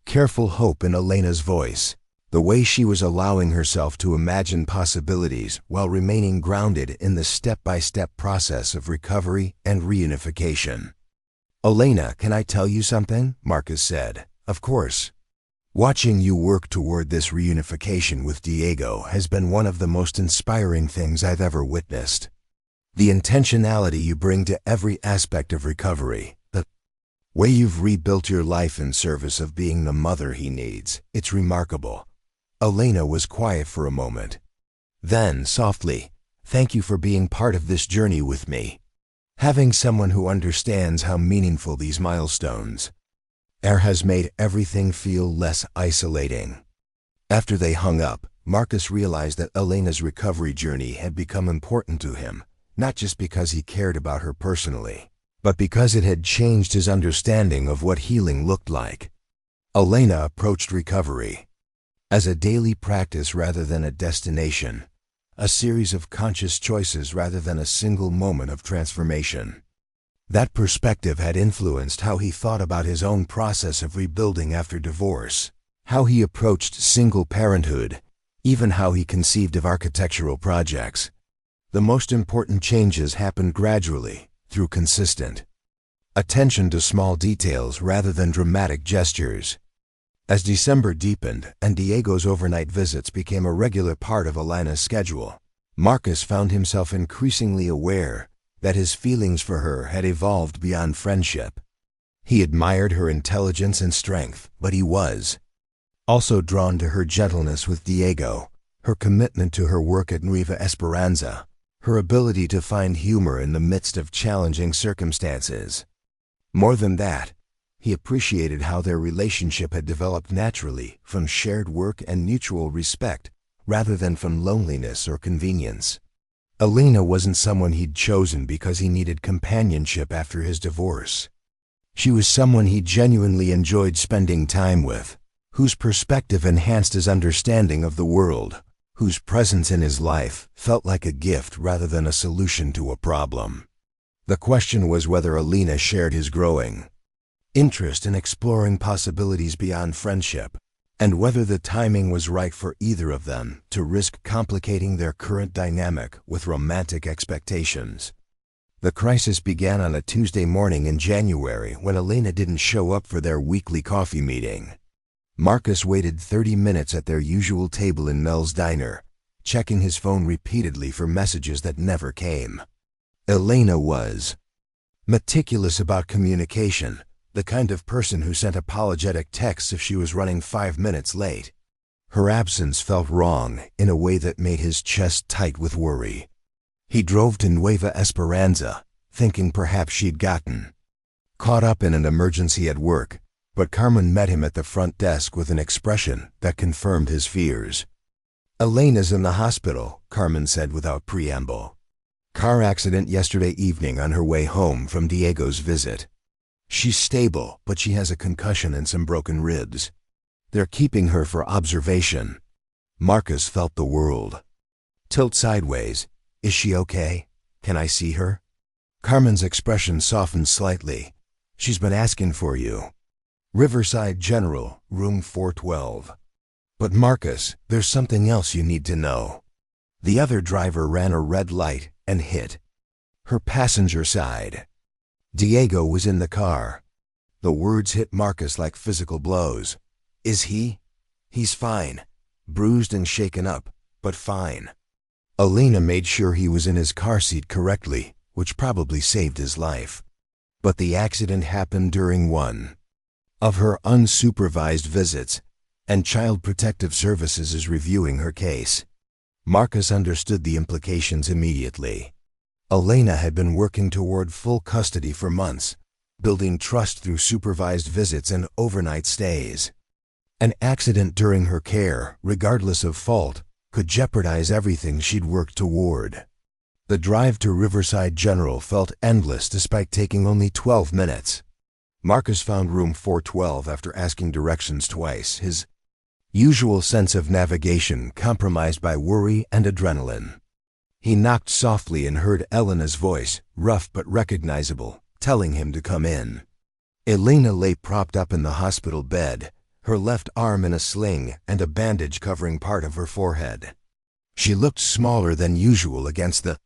careful hope in Elena's voice, the way she was allowing herself to imagine possibilities while remaining grounded in the step-by-step process of recovery and reunification. "Elena, can I tell you something?" Marcus said. "Of course. Watching you work toward this reunification with Diego has been one of the most inspiring things I've ever witnessed. The intentionality you bring to every aspect of recovery, the way you've rebuilt your life in service of being the mother he needs, it's remarkable." Elena was quiet for a moment. Then, softly, "Thank you for being part of this journey with me. Having someone who understands how meaningful these milestones has made everything feel less isolating." After they hung up, Marcus realized that Elena's recovery journey had become important to him, not just because he cared about her personally, but because it had changed his understanding of what healing looked like. Elena approached recovery as a daily practice rather than a destination, a series of conscious choices rather than a single moment of transformation. That perspective had influenced how he thought about his own process of rebuilding after divorce, how he approached single parenthood, even how he conceived of architectural projects. The most important changes happened gradually, through consistent attention to small details rather than dramatic gestures. As December deepened and Diego's overnight visits became a regular part of Elena's schedule, Marcus found himself increasingly aware that his feelings for her had evolved beyond friendship. He admired her intelligence and strength, but he was also drawn to her gentleness with Diego, her commitment to her work at Nueva Esperanza, her ability to find humor in the midst of challenging circumstances. More than that, he appreciated how their relationship had developed naturally from shared work and mutual respect rather than from loneliness or convenience. Elena wasn't someone he'd chosen because he needed companionship after his divorce. She was someone he genuinely enjoyed spending time with, whose perspective enhanced his understanding of the world, whose presence in his life felt like a gift rather than a solution to a problem. The question was whether Elena shared his growing interest in exploring possibilities beyond friendship, and whether the timing was right for either of them to risk complicating their current dynamic with romantic expectations. The crisis began on a Tuesday morning in January when Elena didn't show up for their weekly coffee meeting. Marcus waited 30 minutes at their usual table in Mel's diner, checking his phone repeatedly for messages that never came. Elena was meticulous about communication, the kind of person who sent apologetic texts if she was running 5 minutes late. Her absence felt wrong in a way that made his chest tight with worry. He drove to Nueva Esperanza, thinking perhaps she'd gotten caught up in an emergency at work, but Carmen met him at the front desk with an expression that confirmed his fears. "Elena's in the hospital," Carmen said without preamble. "Car accident yesterday evening on her way home from Diego's visit. She's stable, but she has a concussion and some broken ribs. They're keeping her for observation." Marcus felt the world tilt sideways. "Is she okay? Can I see her?" Carmen's expression softened slightly. "She's been asking for you. Riverside General, room 412. But Marcus, there's something else you need to know." The other driver ran a red light and hit her passenger side. Diego was in the car. The words hit Marcus like physical blows. "Is he?" "He's fine. Bruised and shaken up, but fine." Elena made sure he was in his car seat correctly, which probably saved his life. But the accident happened during one of her unsupervised visits, and Child Protective Services is reviewing her case. Marcus understood the implications immediately. Elena had been working toward full custody for months, building trust through supervised visits and overnight stays. An accident during her care, regardless of fault, could jeopardize everything she'd worked toward. The drive to Riverside General felt endless despite taking only 12 minutes. Marcus found room 412 after asking directions twice, his usual sense of navigation compromised by worry and adrenaline. He knocked softly and heard Elena's voice, rough but recognizable, telling him to come in. Elena lay propped up in the hospital bed, her left arm in a sling and a bandage covering part of her forehead. She looked smaller than usual against the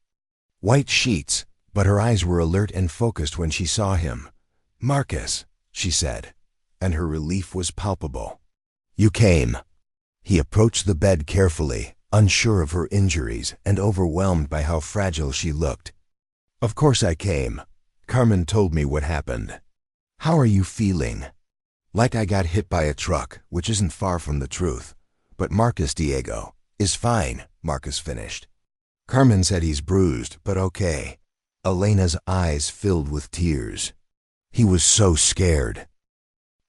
white sheets, but her eyes were alert and focused when she saw him. "Marcus," she said, and her relief was palpable. "You came." He approached the bed carefully, unsure of her injuries and overwhelmed by how fragile she looked. "Of course I came. Carmen told me what happened." "How are you feeling?" "Like I got hit by a truck, which isn't far from the truth. But Marcus Diego is fine," Marcus finished. "Carmen said he's bruised, but okay." Elena's eyes filled with tears. He was so scared.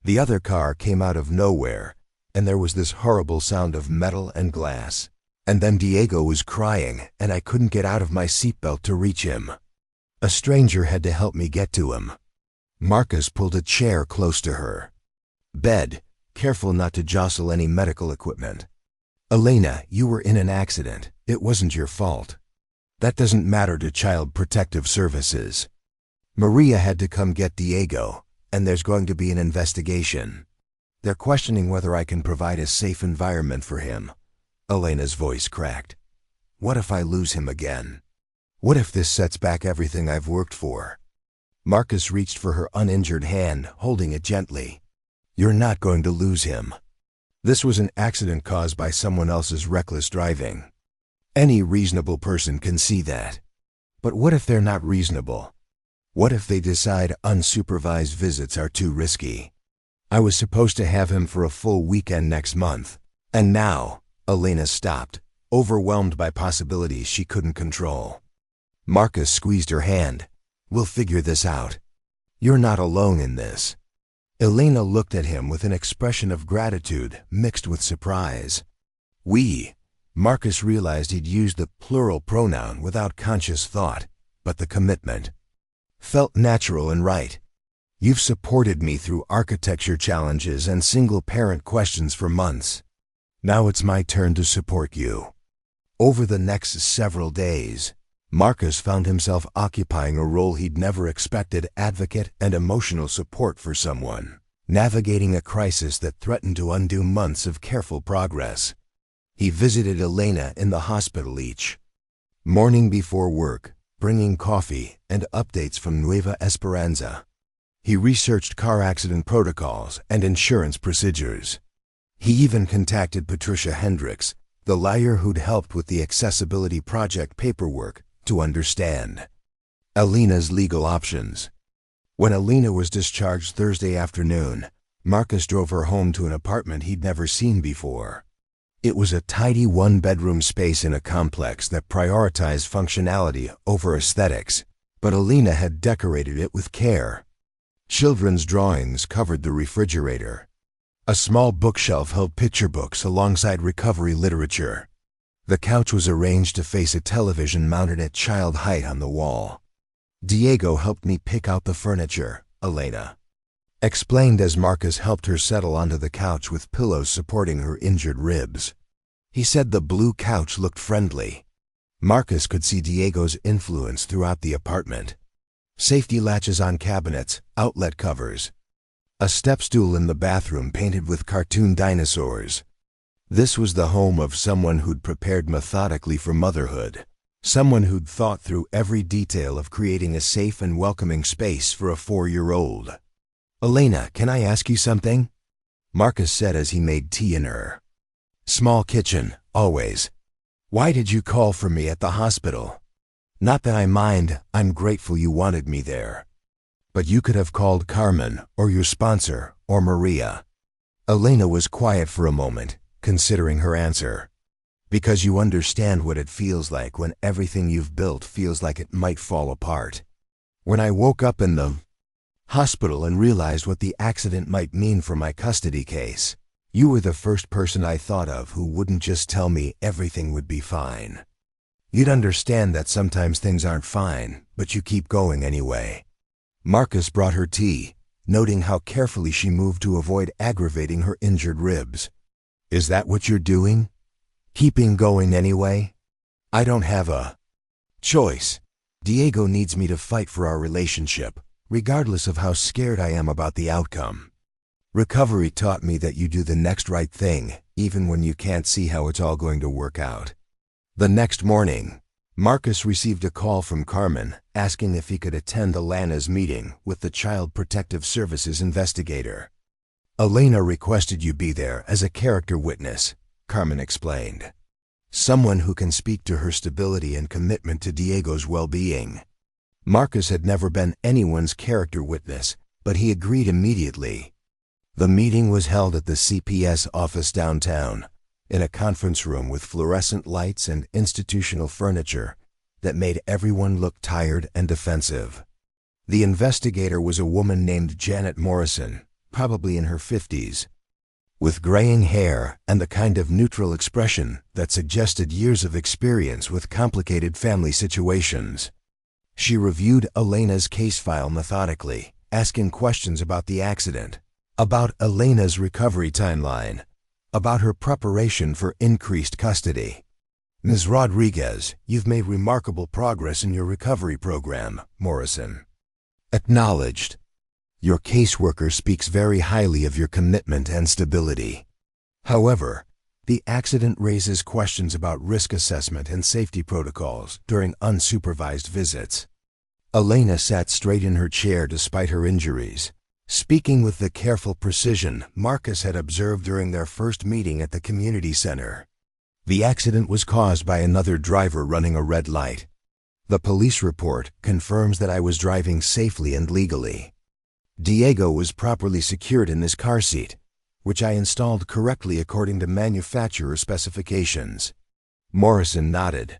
The other car came out of nowhere, and there was this horrible sound of metal and glass. And then Diego was crying, and I couldn't get out of my seatbelt to reach him. A stranger had to help me get to him. Marcus pulled a chair close to her bed, careful not to jostle any medical equipment. "Elena, you were in an accident. It wasn't your fault. That doesn't matter to Child Protective Services. Maria had to come get Diego, and there's going to be an investigation. They're questioning whether I can provide a safe environment for him." Elena's voice cracked. "What if I lose him again? What if this sets back everything I've worked for?" Marcus reached for her uninjured hand, holding it gently. "You're not going to lose him. This was an accident caused by someone else's reckless driving. Any reasonable person can see that. But what if they're not reasonable? What if they decide unsupervised visits are too risky? I was supposed to have him for a full weekend next month. And now," Elena stopped, overwhelmed by possibilities she couldn't control. Marcus squeezed her hand. "We'll figure this out. You're not alone in this." Elena looked at him with an expression of gratitude mixed with surprise. "We." Marcus realized he'd used the plural pronoun without conscious thought, but the commitment felt natural and right. "You've supported me through architecture challenges and single-parent questions for months. Now it's my turn to support you." Over the next several days, Marcus found himself occupying a role he'd never expected: advocate and emotional support for someone navigating a crisis that threatened to undo months of careful progress. He visited Elena in the hospital each morning before work, bringing coffee and updates from Nueva Esperanza. He researched car accident protocols and insurance procedures. He even contacted Patricia Hendricks, the lawyer who'd helped with the accessibility project paperwork, to understand Elena's legal options. When Elena was discharged Thursday afternoon, Marcus drove her home to an apartment he'd never seen before. It was a tidy one-bedroom space in a complex that prioritized functionality over aesthetics, but Elena had decorated it with care. Children's drawings covered the refrigerator. A small bookshelf held picture books alongside recovery literature. The couch was arranged to face a television mounted at child height on the wall. "Diego helped me pick out the furniture," Elena explained as Marcus helped her settle onto the couch with pillows supporting her injured ribs. He said the blue couch looked friendly. Marcus could see Diego's influence throughout the apartment. Safety latches on cabinets, outlet covers. A step stool in the bathroom painted with cartoon dinosaurs. This was the home of someone who'd prepared methodically for motherhood. Someone who'd thought through every detail of creating a safe and welcoming space for a 4-year-old. "Elena, can I ask you something?" Marcus said as he made tea in her small kitchen, always. "Why did you call for me at the hospital? Not that I mind, I'm grateful you wanted me there. But you could have called Carmen, or your sponsor, or Maria." Elena was quiet for a moment, considering her answer. "Because you understand what it feels like when everything you've built feels like it might fall apart. When I woke up in the hospital and realized what the accident might mean for my custody case, you were the first person I thought of who wouldn't just tell me everything would be fine. You'd understand that sometimes things aren't fine, but you keep going anyway." Marcus brought her tea, noting how carefully she moved to avoid aggravating her injured ribs. "Is that what you're doing? Keeping going anyway?" "I don't have a choice. Diego needs me to fight for our relationship, regardless of how scared I am about the outcome. Recovery taught me that you do the next right thing, even when you can't see how it's all going to work out." The next morning, Marcus received a call from Carmen asking if he could attend Elena's meeting with the Child Protective Services investigator. "Elena requested you be there as a character witness," Carmen explained. "Someone who can speak to her stability and commitment to Diego's well-being." Marcus had never been anyone's character witness, but he agreed immediately. The meeting was held at the CPS office downtown, in a conference room with fluorescent lights and institutional furniture that made everyone look tired and defensive. The investigator was a woman named Janet Morrison, probably in her 50s, with graying hair and the kind of neutral expression that suggested years of experience with complicated family situations. She reviewed Elena's case file methodically, asking questions about the accident, about Elena's recovery timeline, about her preparation for increased custody. "Ms. Rodriguez, you've made remarkable progress in your recovery program," Morrison acknowledged. "Your caseworker speaks very highly of your commitment and stability. However, the accident raises questions about risk assessment and safety protocols during unsupervised visits." Elena sat straight in her chair despite her injuries, speaking with the careful precision Marcus had observed during their first meeting at the community center. "The accident was caused by another driver running a red light. The police report confirms that I was driving safely and legally. Diego was properly secured in this car seat, which I installed correctly according to manufacturer specifications." Morrison nodded.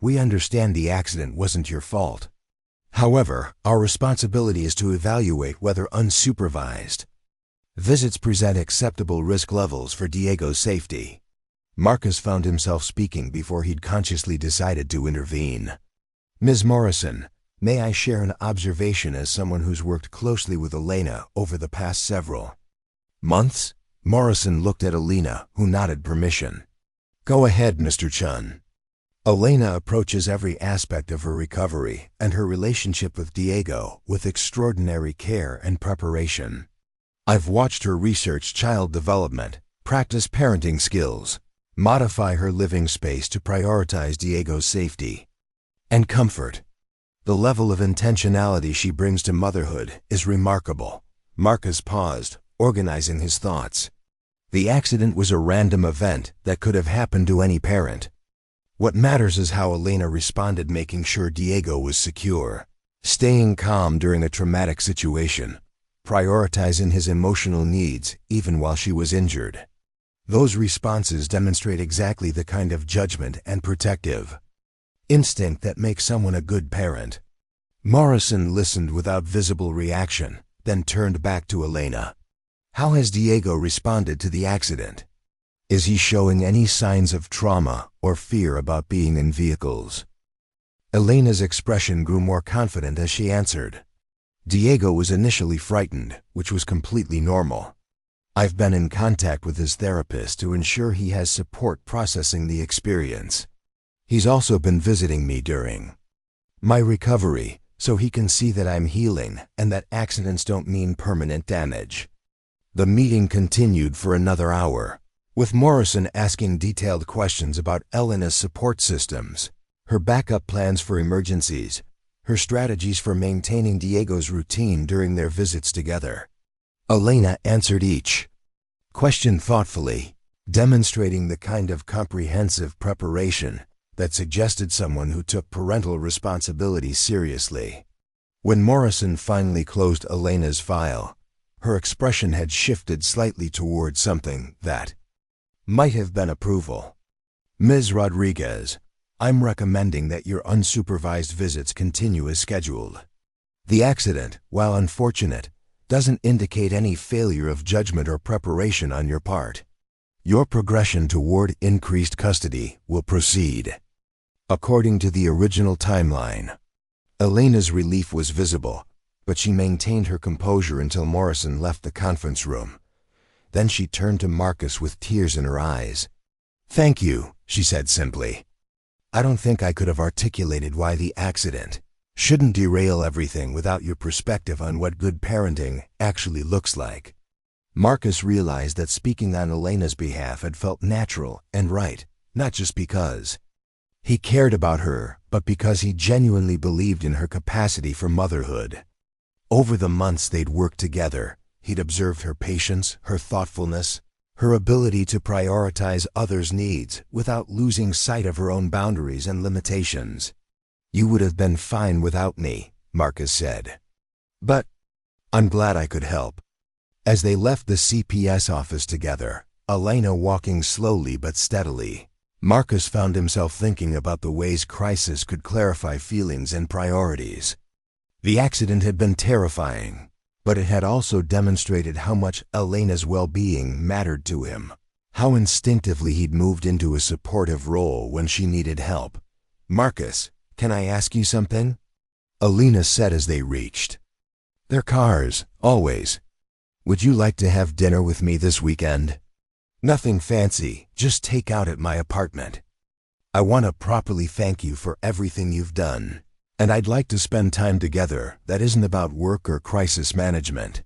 "We understand the accident wasn't your fault. However, our responsibility is to evaluate whether unsupervised visits present acceptable risk levels for Diego's safety." Marcus found himself speaking before he'd consciously decided to intervene. "Ms. Morrison, may I share an observation as someone who's worked closely with Elena over the past several months?" Morrison looked at Elena, who nodded permission. "Go ahead, Mr. Chen." "Elena approaches every aspect of her recovery and her relationship with Diego with extraordinary care and preparation. I've watched her research child development, practice parenting skills, modify her living space to prioritize Diego's safety and comfort. The level of intentionality she brings to motherhood is remarkable." Marcus paused, organizing his thoughts. The accident was a random event that could have happened to any parent. What matters is how Elena responded, making sure Diego was secure. staying calm during a traumatic situation, prioritizing his emotional needs even while she was injured. Those responses demonstrate exactly the kind of judgment and protective instinct that makes someone a good parent. Morrison listened without visible reaction, then turned back to Elena. How has Diego responded to the accident? Is he showing any signs of trauma or fear about being in vehicles? Elena's expression grew more confident as she answered. Diego was initially frightened, which was completely normal. I've been in contact with his therapist to ensure he has support processing the experience. He's also been visiting me during my recovery, so he can see that I'm healing and that accidents don't mean permanent damage. The meeting continued for another hour, with Morrison asking detailed questions about Elena's support systems, her backup plans for emergencies, her strategies for maintaining Diego's routine during their visits together. Elena answered each question thoughtfully, demonstrating the kind of comprehensive preparation that suggested someone who took parental responsibility seriously. When Morrison finally closed Elena's file, her expression had shifted slightly toward something that might have been approval. Ms. Rodriguez, I'm recommending that your unsupervised visits continue as scheduled. The accident, while unfortunate, doesn't indicate any failure of judgment or preparation on your part. Your progression toward increased custody will proceed according to the original timeline. Elena's relief was visible, but she maintained her composure until Morrison left the conference room. Then she turned to Marcus with tears in her eyes. Thank you, she said simply. I don't think I could have articulated why the accident shouldn't derail everything without your perspective on what good parenting actually looks like. Marcus realized that speaking on Elena's behalf had felt natural and right, not just because he cared about her, but because he genuinely believed in her capacity for motherhood. Over the months they'd worked together, he'd observed her patience, her thoughtfulness, her ability to prioritize others' needs without losing sight of her own boundaries and limitations. You would have been fine without me, Marcus said. But I'm glad I could help. As they left the CPS office together, Elena walking slowly but steadily, Marcus found himself thinking about the ways crisis could clarify feelings and priorities. The accident had been terrifying, but it had also demonstrated how much Elena's well-being mattered to him, how instinctively he'd moved into a supportive role when she needed help. Marcus, can I ask you something? Elena said as they reached their cars, always. Would you like to have dinner with me this weekend? Nothing fancy, just take out at my apartment. I want to properly thank you for everything you've done, and I'd like to spend time together that isn't about work or crisis management.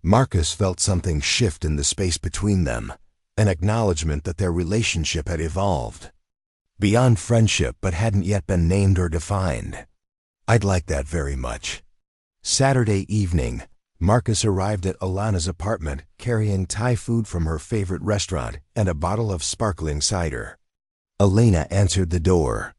Marcus felt something shift in the space between them, an acknowledgement that their relationship had evolved beyond friendship but hadn't yet been named or defined. I'd like that very much. Saturday evening, Marcus arrived at Elena's apartment carrying Thai food from her favorite restaurant and a bottle of sparkling cider. Elena answered the door,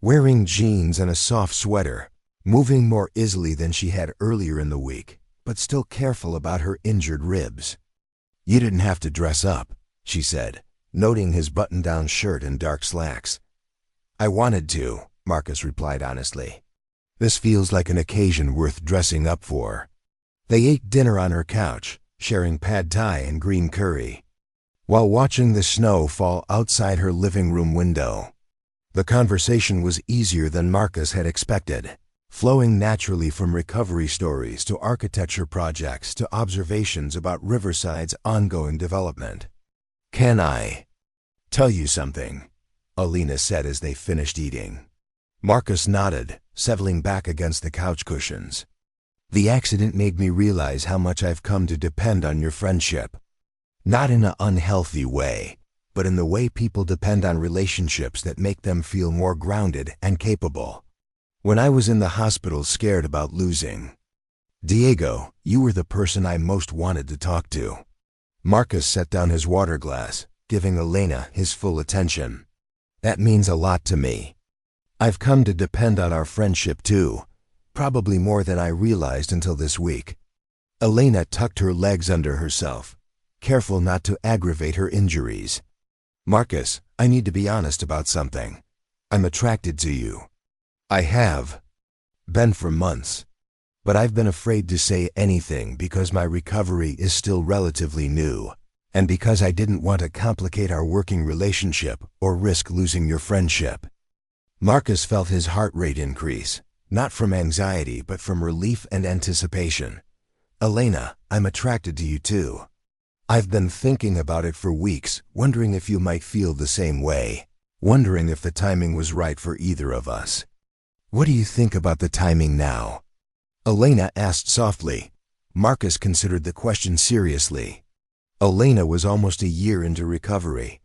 wearing jeans and a soft sweater, moving more easily than she had earlier in the week, but still careful about her injured ribs. You didn't have to dress up, she said, noting his button-down shirt and dark slacks. I wanted to, Marcus replied honestly. This feels like an occasion worth dressing up for. They ate dinner on her couch, sharing pad thai and green curry, while watching the snow fall outside her living room window. The conversation was easier than Marcus had expected, flowing naturally from recovery stories to architecture projects to observations about Riverside's ongoing development. Can I tell you something? Elena said as they finished eating. Marcus nodded, settling back against the couch cushions. The accident made me realize how much I've come to depend on your friendship. Not in an unhealthy way, but in the way people depend on relationships that make them feel more grounded and capable. When I was in the hospital scared about losing Diego, you were the person I most wanted to talk to. Marcus set down his water glass, giving Elena his full attention. That means a lot to me. I've come to depend on our friendship too, Probably more than I realized until this week. Elena tucked her legs under herself, careful not to aggravate her injuries. Marcus, I need to be honest about something. I'm attracted to you. I have been for months. But I've been afraid to say anything because my recovery is still relatively new, and because I didn't want to complicate our working relationship or risk losing your friendship. Marcus felt his heart rate increase, not from anxiety but from relief and anticipation. Elena, I'm attracted to you too. I've been thinking about it for weeks, wondering if you might feel the same way, wondering if the timing was right for either of us. What do you think about the timing now? Elena asked softly. Marcus considered the question seriously. Elena was almost a year into recovery,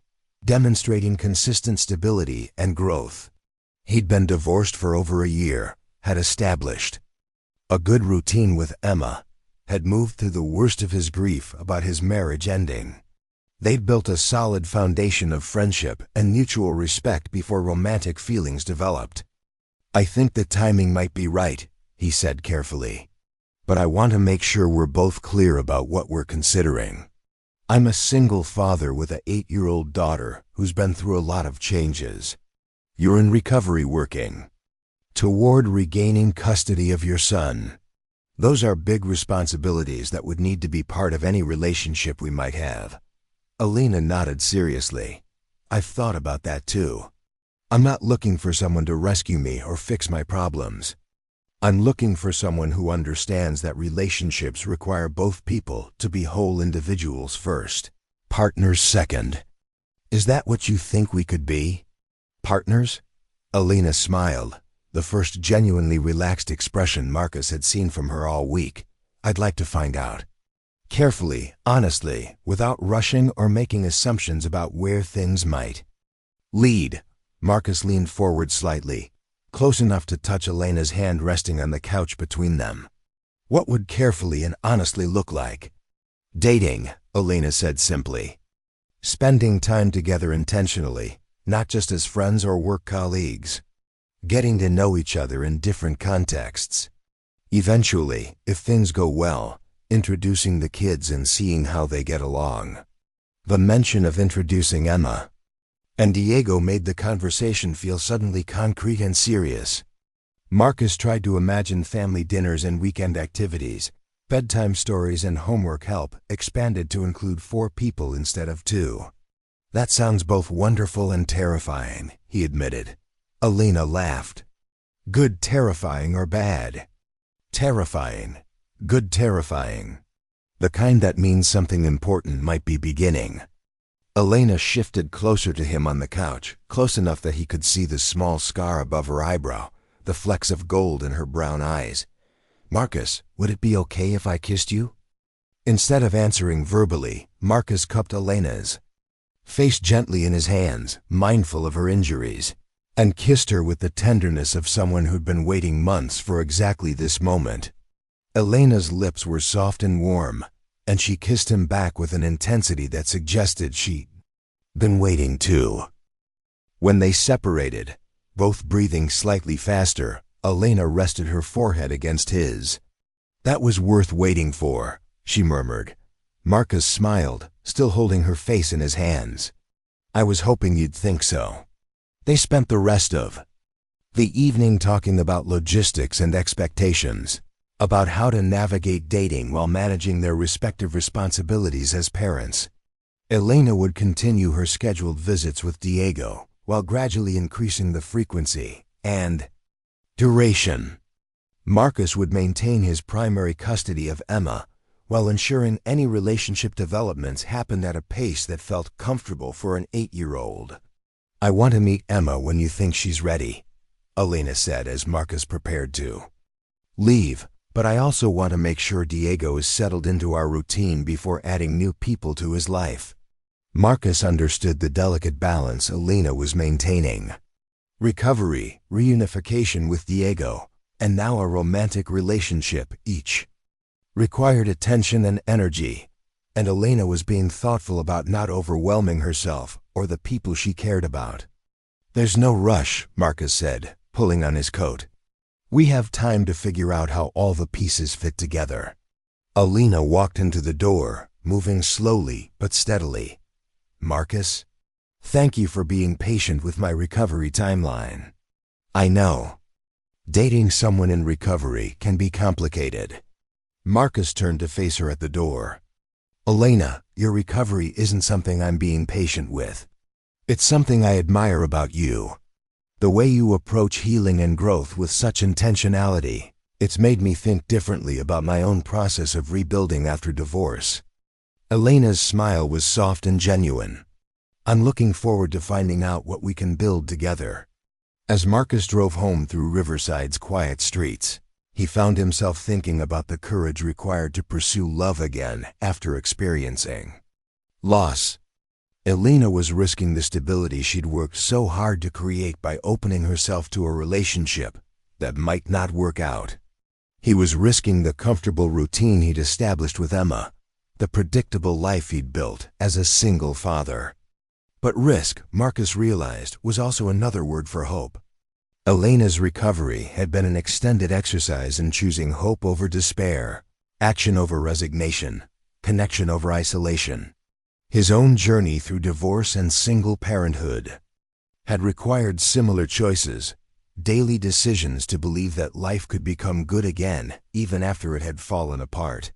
demonstrating consistent stability and growth. He'd been divorced for over a year, had established a good routine with Emma, had moved through the worst of his grief about his marriage ending. They'd built a solid foundation of friendship and mutual respect before romantic feelings developed. I think the timing might be right, he said carefully. But I want to make sure we're both clear about what we're considering. I'm a single father with an 8-year-old daughter who's been through a lot of changes. You're in recovery working toward regaining custody of your son. Those are big responsibilities that would need to be part of any relationship we might have. Elena nodded seriously. I've thought about that too. I'm not looking for someone to rescue me or fix my problems. I'm looking for someone who understands that relationships require both people to be whole individuals first, partners second. Is that what you think we could be? Partners? Elena smiled, the first genuinely relaxed expression Marcus had seen from her all week. I'd like to find out. Carefully, honestly, without rushing or making assumptions about where things might lead. Marcus leaned forward slightly, close enough to touch Elena's hand resting on the couch between them. What would carefully and honestly look like? Dating, Elena said simply. Spending time together intentionally, not just as friends or work colleagues. Getting to know each other in different contexts. Eventually, if things go well, introducing the kids and seeing how they get along. The mention of introducing Emma and Diego made the conversation feel suddenly concrete and serious. Marcus tried to imagine family dinners and weekend activities, bedtime stories and homework help expanded to include 4 people instead of 2. That sounds both wonderful and terrifying, he admitted. Elena laughed. Good terrifying or bad? Terrifying. Good terrifying. The kind that means something important might be beginning. Elena shifted closer to him on the couch, close enough that he could see the small scar above her eyebrow, the flecks of gold in her brown eyes. Marcus, would it be okay if I kissed you? Instead of answering verbally, Marcus cupped Elena's face gently in his hands, mindful of her injuries, and kissed her with the tenderness of someone who'd been waiting months for exactly this moment. Elena's lips were soft and warm, and she kissed him back with an intensity that suggested she'd been waiting too. When they separated, both breathing slightly faster, Elena rested her forehead against his. That was worth waiting for, she murmured. Marcus smiled, still holding her face in his hands. I was hoping you'd think so. They spent the rest of the evening talking about logistics and expectations, about how to navigate dating while managing their respective responsibilities as parents. Elena would continue her scheduled visits with Diego, while gradually increasing the frequency and duration. Marcus would maintain his primary custody of Emma, while ensuring any relationship developments happened at a pace that felt comfortable for an 8-year-old. I want to meet Emma when you think she's ready, Elena said as Marcus prepared to leave. But I also want to make sure Diego is settled into our routine before adding new people to his life. Marcus understood the delicate balance Elena was maintaining. Recovery, reunification with Diego, and now a romantic relationship each required attention and energy, and Elena was being thoughtful about not overwhelming herself or the people she cared about. There's no rush, Marcus said, pulling on his coat. We have time to figure out how all the pieces fit together. Elena walked into the door, moving slowly but steadily. Marcus, thank you for being patient with my recovery timeline. I know. Dating someone in recovery can be complicated. Marcus turned to face her at the door. Elena, your recovery isn't something I'm being patient with. It's something I admire about you. The way you approach healing and growth with such intentionality, it's made me think differently about my own process of rebuilding after divorce. Elena's smile was soft and genuine. I'm looking forward to finding out what we can build together. As Marcus drove home through Riverside's quiet streets, he found himself thinking about the courage required to pursue love again after experiencing loss. Elena was risking the stability she'd worked so hard to create by opening herself to a relationship that might not work out. He was risking the comfortable routine he'd established with Emma, the predictable life he'd built as a single father. But risk, Marcus realized, was also another word for hope. Elena's recovery had been an extended exercise in choosing hope over despair, action over resignation, connection over isolation. His own journey through divorce and single parenthood had required similar choices, daily decisions to believe that life could become good again even after it had fallen apart.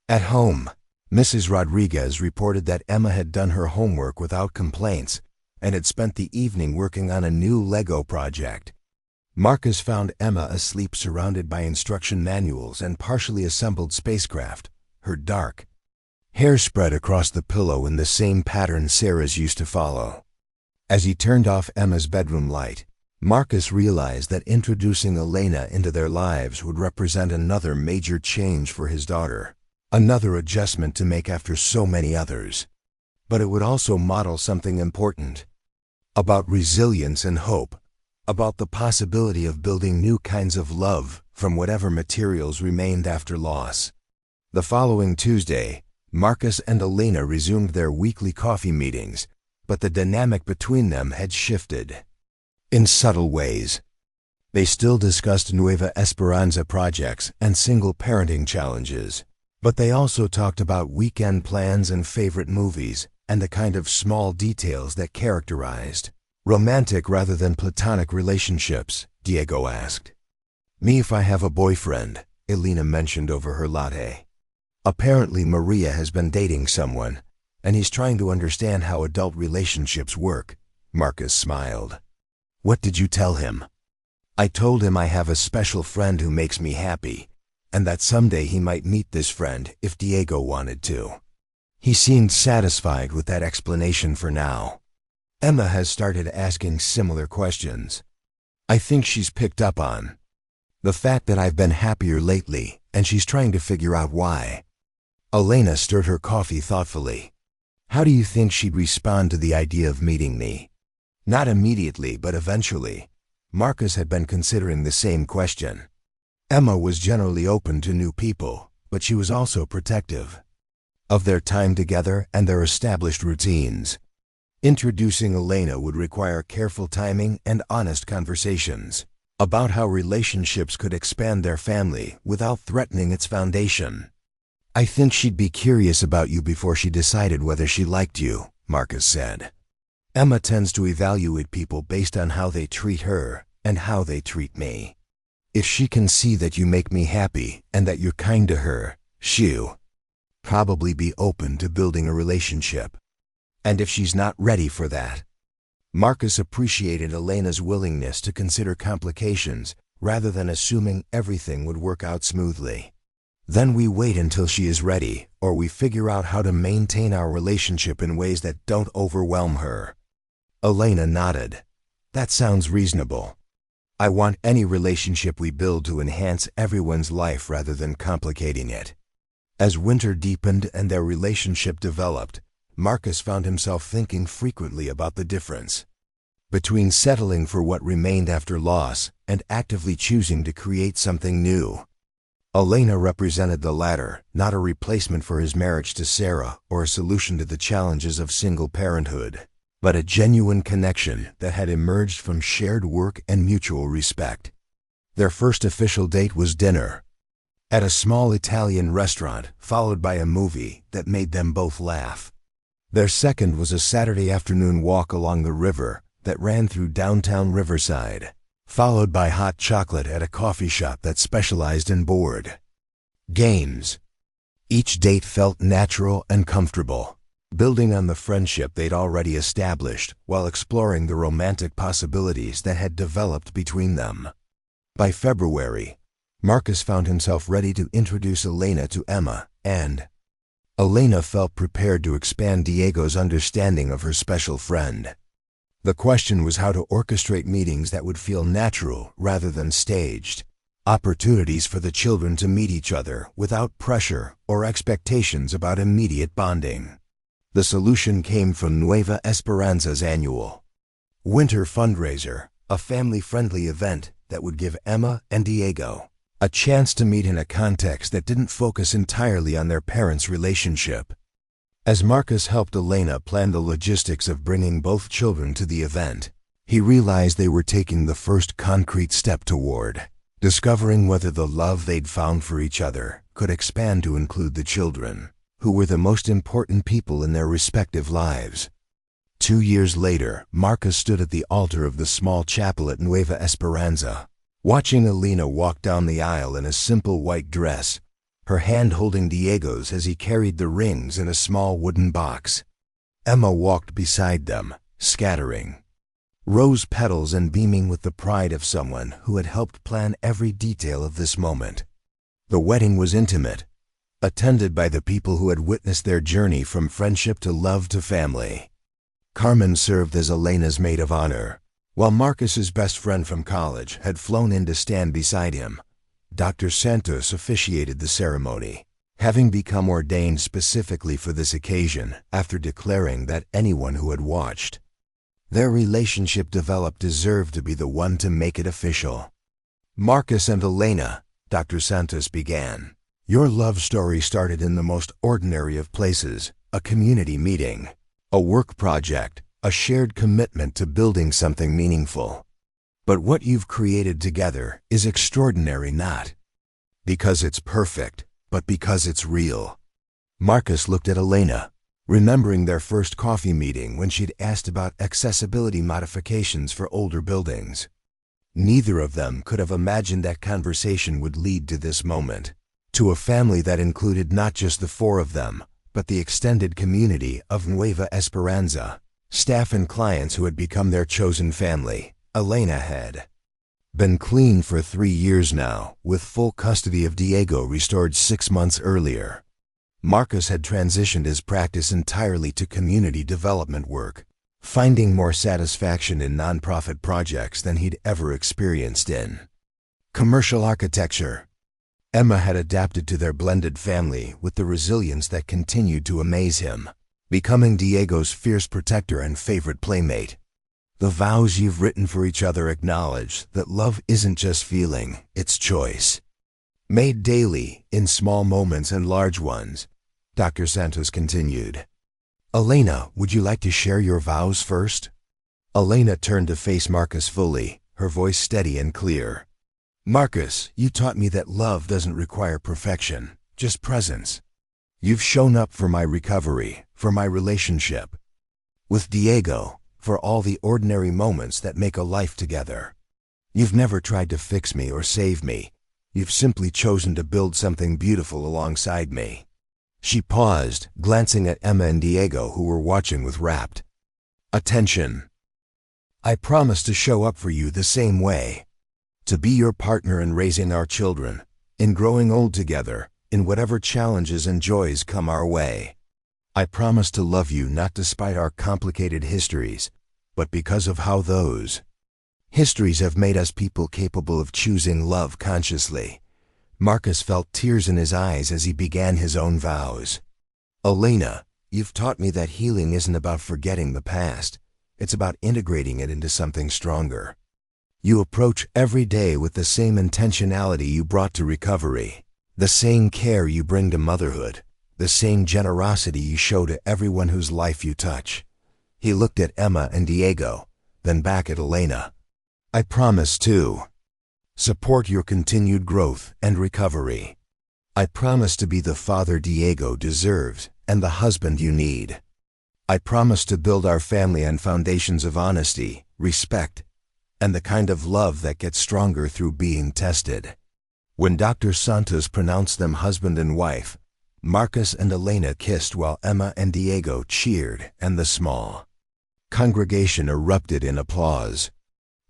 At home, Mrs. Rodriguez reported that Emma had done her homework without complaints and had spent the evening working on a new Lego project. Marcus found Emma asleep surrounded by instruction manuals and partially assembled spacecraft, her dark hair spread across the pillow in the same pattern Sarah's used to follow. As he turned off Emma's bedroom light, Marcus realized that introducing Elena into their lives would represent another major change for his daughter, another adjustment to make after so many others. But it would also model something important about resilience and hope, about the possibility of building new kinds of love from whatever materials remained after loss. The following Tuesday, Marcus and Elena resumed their weekly coffee meetings, but the dynamic between them had shifted. In subtle ways. They still discussed Nueva Esperanza projects and single parenting challenges, but they also talked about weekend plans and favorite movies and the kind of small details that characterized romantic rather than platonic relationships, Diego asked. Me if I have a boyfriend, Elena mentioned over her latte. Apparently Maria has been dating someone, and he's trying to understand how adult relationships work. Marcus smiled. What did you tell him? I told him I have a special friend who makes me happy, and that someday he might meet this friend if Diego wanted to. He seemed satisfied with that explanation for now. Emma has started asking similar questions. I think she's picked up on the fact that I've been happier lately, and she's trying to figure out why. Elena stirred her coffee thoughtfully. How do you think she'd respond to the idea of meeting me? Not immediately, but eventually. Marcus had been considering the same question. Emma was generally open to new people, but she was also protective of their time together and their established routines. Introducing Elena would require careful timing and honest conversations about how relationships could expand their family without threatening its foundation. I think she'd be curious about you before she decided whether she liked you, Marcus said. Emma tends to evaluate people based on how they treat her and how they treat me. If she can see that you make me happy and that you're kind to her, she'll probably be open to building a relationship. And if she's not ready for that. Marcus appreciated Elena's willingness to consider complications rather than assuming everything would work out smoothly. Then we wait until she is ready, or we figure out how to maintain our relationship in ways that don't overwhelm her. Elena nodded. That sounds reasonable. I want any relationship we build to enhance everyone's life rather than complicating it. As winter deepened and their relationship developed, Marcus found himself thinking frequently about the difference between settling for what remained after loss and actively choosing to create something new. Elena represented the latter, not a replacement for his marriage to Sarah or a solution to the challenges of single parenthood, but a genuine connection that had emerged from shared work and mutual respect. Their first official date was dinner at a small Italian restaurant, followed by a movie that made them both laugh. Their second was a Saturday afternoon walk along the river that ran through downtown Riverside, followed by hot chocolate at a coffee shop that specialized in board games. Each date felt natural and comfortable, building on the friendship they'd already established while exploring the romantic possibilities that had developed between them. By February, Marcus found himself ready to introduce Elena to Emma, and Elena felt prepared to expand Diego's understanding of her special friend. The question was how to orchestrate meetings that would feel natural rather than staged, opportunities for the children to meet each other without pressure or expectations about immediate bonding. The solution came from Nueva Esperanza's annual winter fundraiser, a family-friendly event that would give Emma and Diego a chance to meet in a context that didn't focus entirely on their parents' relationship. As Marcus helped Elena plan the logistics of bringing both children to the event, he realized they were taking the first concrete step toward discovering whether the love they'd found for each other could expand to include the children, who were the most important people in their respective lives. 2 years later, Marcus stood at the altar of the small chapel at Nueva Esperanza, watching Elena walk down the aisle in a simple white dress, her hand holding Diego's as he carried the rings in a small wooden box. Emma walked beside them, scattering rose petals and beaming with the pride of someone who had helped plan every detail of this moment. The wedding was intimate, attended by the people who had witnessed their journey from friendship to love to family. Carmen served as Elena's maid of honor, while Marcus's best friend from college had flown in to stand beside him. Dr. Santos officiated the ceremony, having become ordained specifically for this occasion after declaring that anyone who had watched their relationship develop deserved to be the one to make it official. "Marcus and Elena," Dr. Santos began, "your love story started in the most ordinary of places, a community meeting, a work project, a shared commitment to building something meaningful. But what you've created together is extraordinary, not because it's perfect, but because it's real." Marcus looked at Elena, remembering their first coffee meeting when she'd asked about accessibility modifications for older buildings. Neither of them could have imagined that conversation would lead to this moment, to a family that included not just the four of them, but the extended community of Nueva Esperanza, staff and clients who had become their chosen family. Elena had been clean for 3 years now, with full custody of Diego restored 6 months earlier. Marcus had transitioned his practice entirely to community development work, finding more satisfaction in nonprofit projects than he'd ever experienced in commercial architecture. Emma had adapted to their blended family with the resilience that continued to amaze him, becoming Diego's fierce protector and favorite playmate. The vows you've written for each other acknowledge that love isn't just feeling, it's choice. Made daily, in small moments and large ones, Dr. Santos continued. "Elena, would you like to share your vows first?" Elena turned to face Marcus fully, her voice steady and clear. "Marcus, you taught me that love doesn't require perfection, just presence. You've shown up for my recovery, for my relationship with Diego, for all the ordinary moments that make a life together. You've never tried to fix me or save me. You've simply chosen to build something beautiful alongside me." She paused, glancing at Emma and Diego, who were watching with rapt attention. "I promise to show up for you the same way, to be your partner in raising our children, in growing old together, in whatever challenges and joys come our way. I promise to love you not despite our complicated histories, but because of how those histories have made us people capable of choosing love consciously." Marcus felt tears in his eyes as he began his own vows. "Elena, you've taught me that healing isn't about forgetting the past. It's about integrating it into something stronger. You approach every day with the same intentionality you brought to recovery, the same care you bring to motherhood, the same generosity you show to everyone whose life you touch." He looked at Emma and Diego, then back at Elena. "I promise too." support your continued growth and recovery. I promise to be the father Diego deserves and the husband you need. I promise to build our family on foundations of honesty, respect, and the kind of love that gets stronger through being tested." When Dr. Santos pronounced them husband and wife, Marcus and Elena kissed while Emma and Diego cheered, and the small congregation erupted in applause.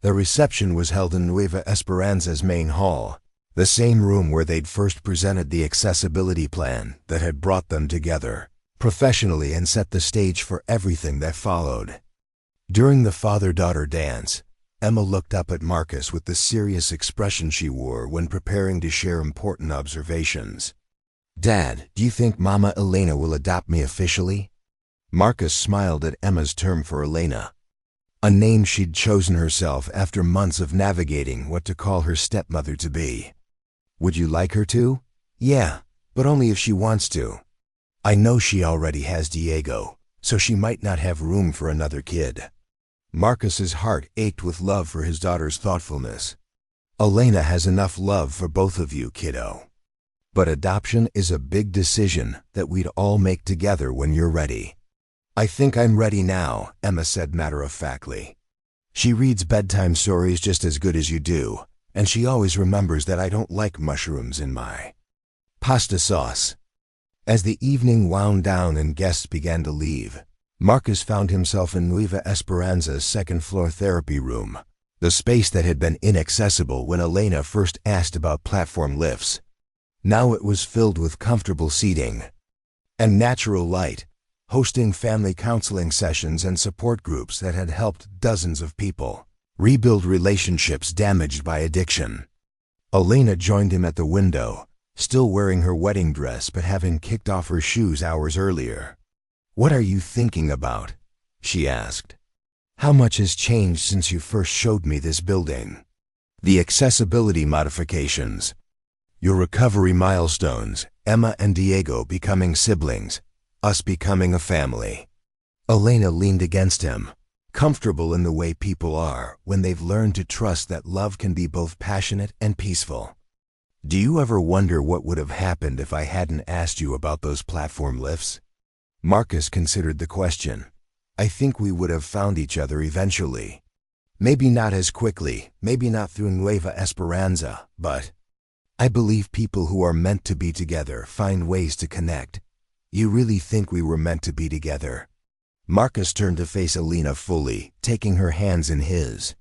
The reception was held in Nueva Esperanza's main hall, the same room where they'd first presented the accessibility plan that had brought them together professionally and set the stage for everything that followed. During the father-daughter dance, Emma looked up at Marcus with the serious expression she wore when preparing to share important observations. "Dad, do you think Mama Elena will adopt me officially?" Marcus smiled at Emma's term for Elena, a name she'd chosen herself after months of navigating what to call her stepmother to be. "Would you like her to?" "Yeah, but only if she wants to. I know she already has Diego, so she might not have room for another kid." Marcus's heart ached with love for his daughter's thoughtfulness. "Elena has enough love for both of you, kiddo. But adoption is a big decision that we'd all make together when you're ready." "I think I'm ready now," Emma said matter-of-factly. "She reads bedtime stories just as good as you do, and she always remembers that I don't like mushrooms in my pasta sauce." As the evening wound down and guests began to leave, Marcus found himself in Nueva Esperanza's second-floor therapy room, the space that had been inaccessible when Elena first asked about platform lifts. Now it was filled with comfortable seating and natural light, hosting family counseling sessions and support groups that had helped dozens of people rebuild relationships damaged by addiction. Elena joined him at the window, still wearing her wedding dress but having kicked off her shoes hours earlier. "What are you thinking about?" she asked. "How much has changed since you first showed me this building?" "The accessibility modifications, your recovery milestones, Emma and Diego becoming siblings, us becoming a family." Elena leaned against him, comfortable in the way people are when they've learned to trust that love can be both passionate and peaceful. "Do you ever wonder what would have happened if I hadn't asked you about those platform lifts?" Marcus considered the question. "I think we would have found each other eventually. Maybe not as quickly, maybe not through Nueva Esperanza, but I believe people who are meant to be together find ways to connect. You really think we were meant to be together?" Marcus turned to face Elena fully, taking her hands in his.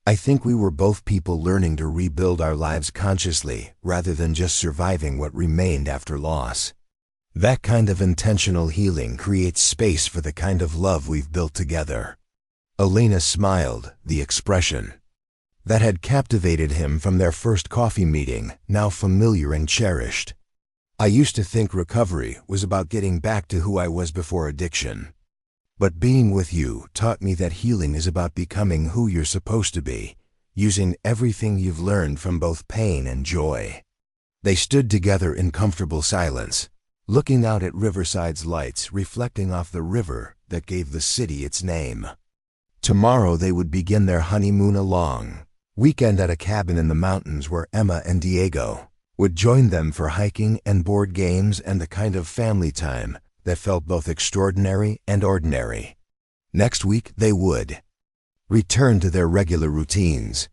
"I think we were both people learning to rebuild our lives consciously rather than just surviving what remained after loss. That kind of intentional healing creates space for the kind of love we've built together." Elena smiled, the expression that had captivated him from their first coffee meeting, now familiar and cherished. "I used to think recovery was about getting back to who I was before addiction. But being with you taught me that healing is about becoming who you're supposed to be, using everything you've learned from both pain and joy." They stood together in comfortable silence, looking out at Riverside's lights reflecting off the river that gave the city its name. Tomorrow they would begin their honeymoon a long weekend at a cabin in the mountains where Emma and Diego would join them for hiking and board games and the kind of family time that felt both extraordinary and ordinary. Next week they would return to their regular routines.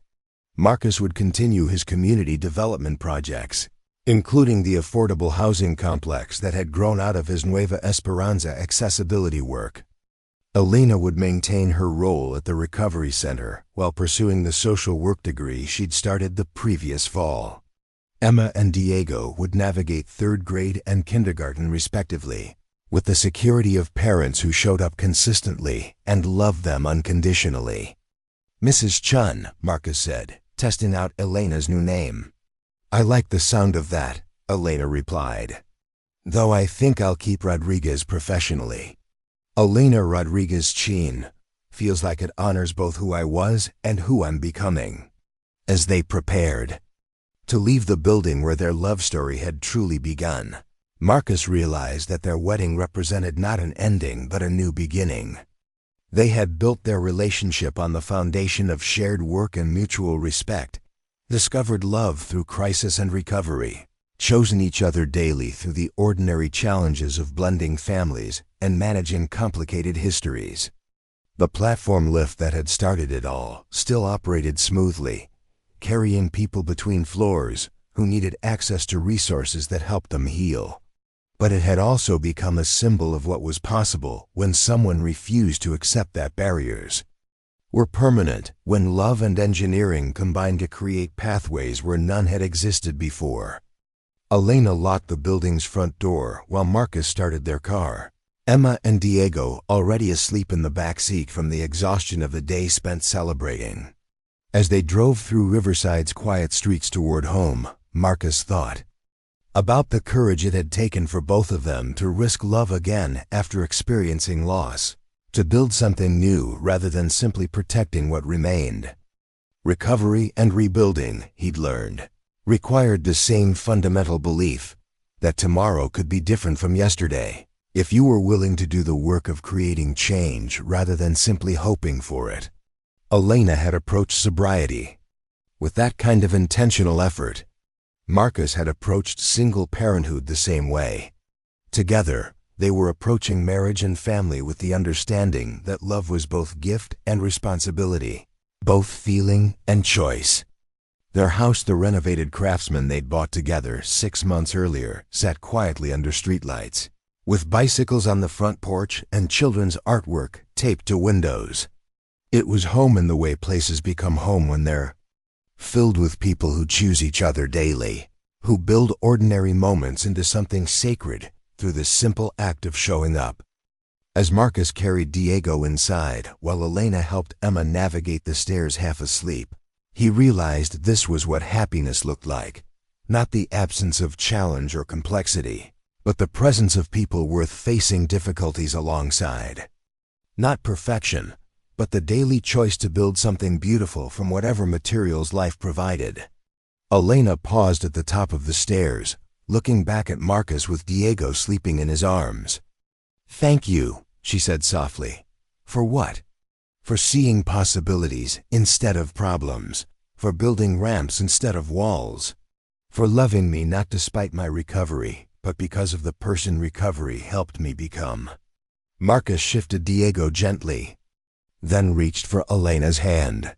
Marcus would continue his community development projects, including the affordable housing complex that had grown out of his Nueva Esperanza accessibility work. Elena would maintain her role at the recovery center while pursuing the social work degree she'd started the previous fall. Emma and Diego would navigate third grade and kindergarten respectively, with the security of parents who showed up consistently and loved them unconditionally. "Mrs. Chen," Marcus said, testing out Elena's new name. "I like the sound of that," Elena replied. "Though I think I'll keep Rodriguez professionally. Elena Rodriguez Chen feels like it honors both who I was and who I'm becoming." As they prepared to leave the building where their love story had truly begun, Marcus realized that their wedding represented not an ending but a new beginning. They had built their relationship on the foundation of shared work and mutual respect, discovered love through crisis and recovery, chosen each other daily through the ordinary challenges of blending families and managing complicated histories. The platform lift that had started it all still operated smoothly, carrying people between floors who needed access to resources that helped them heal. But it had also become a symbol of what was possible when someone refused to accept that barriers were permanent, when love and engineering combined to create pathways where none had existed before. Elena locked the building's front door while Marcus started their car. Emma and Diego already asleep in the back seat from the exhaustion of the day spent celebrating. As they drove through Riverside's quiet streets toward home, Marcus thought about the courage it had taken for both of them to risk love again after experiencing loss, to build something new rather than simply protecting what remained. Recovery and rebuilding, he'd learned, required the same fundamental belief that tomorrow could be different from yesterday, if you were willing to do the work of creating change rather than simply hoping for it. Elena had approached sobriety with that kind of intentional effort. Marcus had approached single parenthood the same way. Together, they were approaching marriage and family with the understanding that love was both gift and responsibility, both feeling and choice. Their house, the renovated craftsman they'd bought together 6 months earlier, sat quietly under streetlights, with bicycles on the front porch and children's artwork taped to windows. It was home in the way places become home when they're filled with people who choose each other daily, who build ordinary moments into something sacred through the simple act of showing up. As Marcus carried Diego inside while Elena helped Emma navigate the stairs half asleep, he realized this was what happiness looked like, not the absence of challenge or complexity, but the presence of people worth facing difficulties alongside. Not perfection, but the daily choice to build something beautiful from whatever materials life provided. Elena paused at the top of the stairs, looking back at Marcus with Diego sleeping in his arms. "Thank you," she said softly. "For what?" "For seeing possibilities instead of problems, for building ramps instead of walls, for loving me not despite my recovery, but because of the person recovery helped me become." Marcus shifted Diego gently, then reached for Elena's hand.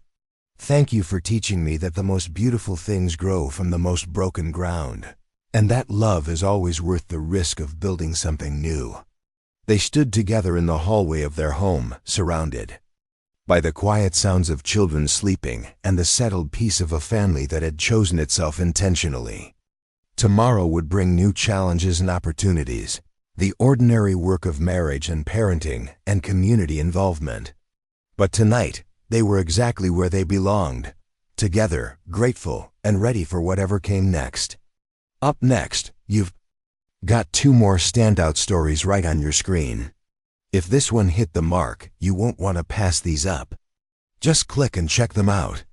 "Thank you for teaching me that the most beautiful things grow from the most broken ground, and that love is always worth the risk of building something new." They stood together in the hallway of their home, surrounded by the quiet sounds of children sleeping and the settled peace of a family that had chosen itself intentionally. Tomorrow would bring new challenges and opportunities, the ordinary work of marriage and parenting and community involvement. But tonight, they were exactly where they belonged, together, grateful, and ready for whatever came next. Up next, you've got 2 more standout stories right on your screen. If this one hit the mark, you won't want to pass these up. Just click and check them out.